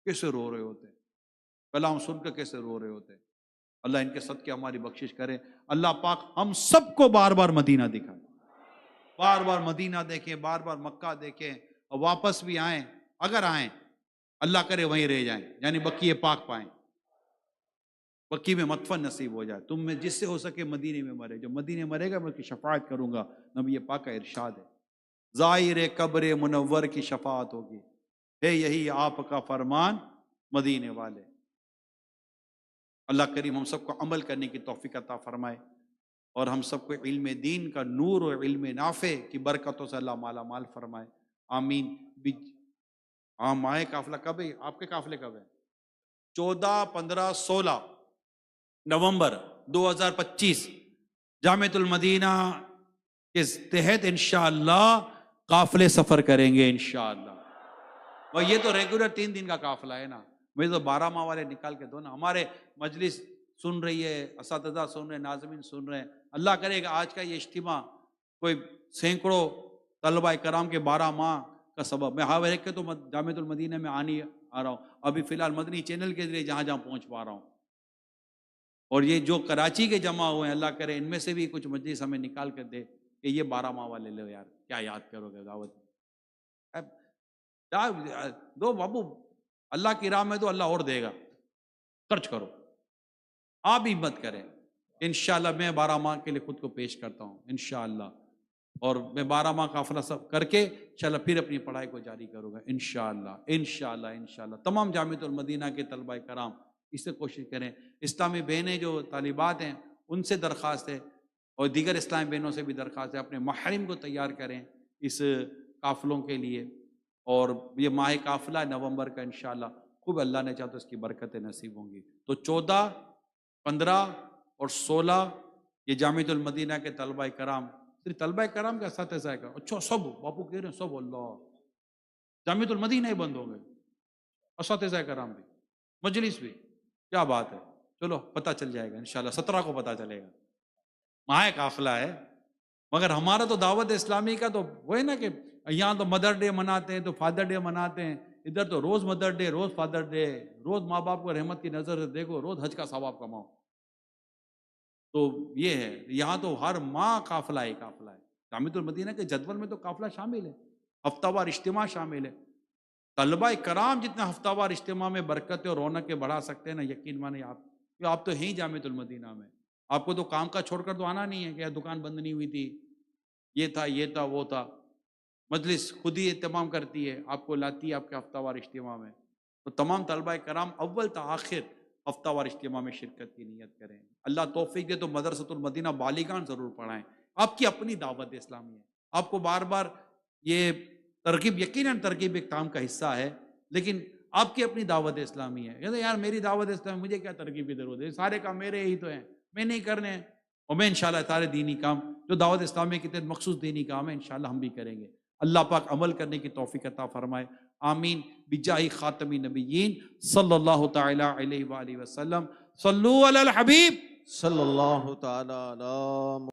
کیسے رو رہے ہوتے ہیں، کلام سن کر کیسے رو رہے ہوتے ہیں. اللہ ان کے صدقے ہماری بخشش کرے. اللہ پاک ہم سب کو بار بار مدینہ دکھائے، بار بار مدینہ دیکھیں، بار بار مکہ دیکھیں، اور واپس بھی آئیں. اگر آئیں اللہ کرے وہیں رہ جائیں، یعنی بقیہ پاک پائیں، بقی میں مدفن نصیب ہو جائے. تم میں جس سے ہو سکے مدینے میں مرے، جو مدینے مرے گا میں اس کی شفاعت کروں گا. نبی پاک کا ارشاد ہے زائر قبر منور کی شفاعت ہوگی، ہے یہی آپ کا فرمان مدینے والے. اللہ کریم ہم سب کو عمل کرنے کی توفیق عطا فرمائے، اور ہم سب کو علم دین کا نور اور علم نافع کی برکتوں سے اللہ مالا مال فرمائے. آمین. ہاں ماہ قافلہ کب ہے؟ آپ کے قافلے کب ہیں؟ 14، 15، 16 نومبر 2025 جامعۃ المدینہ کے تحت انشاءاللہ قافلے سفر کریں گے انشاءاللہ. اور یہ تو ریگولر 3 دن کا قافلہ ہے نا، مجھے تو 12 ماہ والے نکال کے دو نا. ہمارے مجلس سن رہی ہے، اساتذہ سن رہے ہیں، ناظمین سن رہے ہیں. اللہ کرے گا آج کا یہ اجتماع کوئی سینکڑوں طلبہ کرام کے 12 ماہ کا سبب. میں ہر ایک کے تو جامعۃ المدینہ میں آ رہا ہوں. ابھی فی الحال مدنی چینل کے ذریعے جہاں جہاں پہنچ پا رہا ہوں. اور یہ جو کراچی کے جمع ہوئے ہیں اللہ کرے ان میں سے بھی کچھ مجلس ہمیں نکال کر دے کہ یہ 12 ماہ والے لو یار، کیا یاد کرو گے دعوت. دو بابو، اللہ کی راہ میں تو اللہ اور دے گا، خرچ کرو. آپ ہمت کریں. انشاءاللہ میں 12 ماہ کے لیے خود کو پیش کرتا ہوں انشاءاللہ. اور میں 12 ماہ قافلہ سب کر کے انشاءاللہ پھر اپنی پڑھائی کو جاری کروں گا انشاءاللہ انشاءاللہ انشاءاللہ. تمام جامعۃ المدینہ کے طلبہ کرام اس سے کوشش کریں. اسلامی بہنیں جو طالبات ہیں ان سے درخواست ہے، اور دیگر اسلامی بہنوں سے بھی درخواست ہے، اپنے محرم کو تیار کریں اس قافلوں کے لیے. اور یہ ماہ قافلہ نومبر کا انشاءاللہ خوب اللہ نے چاہا تو اس کی برکتیں نصیب ہوں گی. تو 14، 15 اور 16 یہ جامعۃ المدینہ کے طلبہ کرام، صرف طلبہ کرام کا اساتذہ کا اچھا سب باپو کہہ رہے ہیں سب، اللہ جامعۃ المدینہ ہی بند ہو گئے، اساتذہ کرام بھی، مجلس بھی. کیا بات ہے. چلو پتہ چل جائے گا انشاءاللہ، 17 کو پتہ چلے گا. ماہ قافلہ ہے، مگر ہمارا تو دعوت اسلامی کا تو وہ ہے نا کہ یہاں تو مدر ڈے مناتے ہیں، تو فادر ڈے مناتے ہیں، ادھر تو روز مدر ڈے، روز فادر ڈے، روز ماں باپ کو رحمت کی نظر سے دیکھو، روز حج کا ثواب کماؤ. تو یہ ہے، یہاں تو ہر ماہ قافلہ ہی قافلہ ہے. جامعۃ المدینہ کے جدول میں تو قافلہ شامل ہے، ہفتہ وار اجتماع شامل ہے. طلبہ کرام جتنا ہفتہ وار اجتماع میں برکتیں اور رونقیں بڑھا سکتے ہیں نا، یقین مانیں آپ تو ہیں ہی جامعۃ المدینہ میں. آپ کو تو کام کا چھوڑ کر تو آنا نہیں ہے کہ دکان بند نہیں ہوئی تھی، یہ تھا وہ تھا. مجلس خود ہی اہتمام کرتی ہے، آپ کو لاتی ہے آپ کے ہفتہ وار اجتماع میں. تو تمام طلبہ کرام اول تا آخر ہفتہ وار اجتماع میں شرکت کی نیت کریں. اللہ توفیق دے تو مدرسۃ المدینہ بالغان ضرور پڑھائیں. آپ کی اپنی دعوت اسلامی ہے. آپ کو بار بار یہ ترغیب، یقیناً ترغیب ایک کام کا حصہ ہے، لیکن آپ کی اپنی دعوت اسلامی ہے. کہتے ہیں یار میری دعوت اسلامی، مجھے کیا ترغیب کی ضرورت ہے، سارے کام میرے ہی تو ہیں، میں نہیں کرنے ہیں. اور میں انشاءاللہ سارے دینی کام جو دعوت اسلامی کے تحت مخصوص دینی کام ہے انشاءاللہ ہم بھی کریں گے. اللہ پاک عمل کرنے کی توفیق عطا فرمائے. آمین بجاہ خاتم نبیین صلی اللہ تعالی علیہ وآلہ وسلم. صلو علی الحبیب. صلی اللہ تعالی علی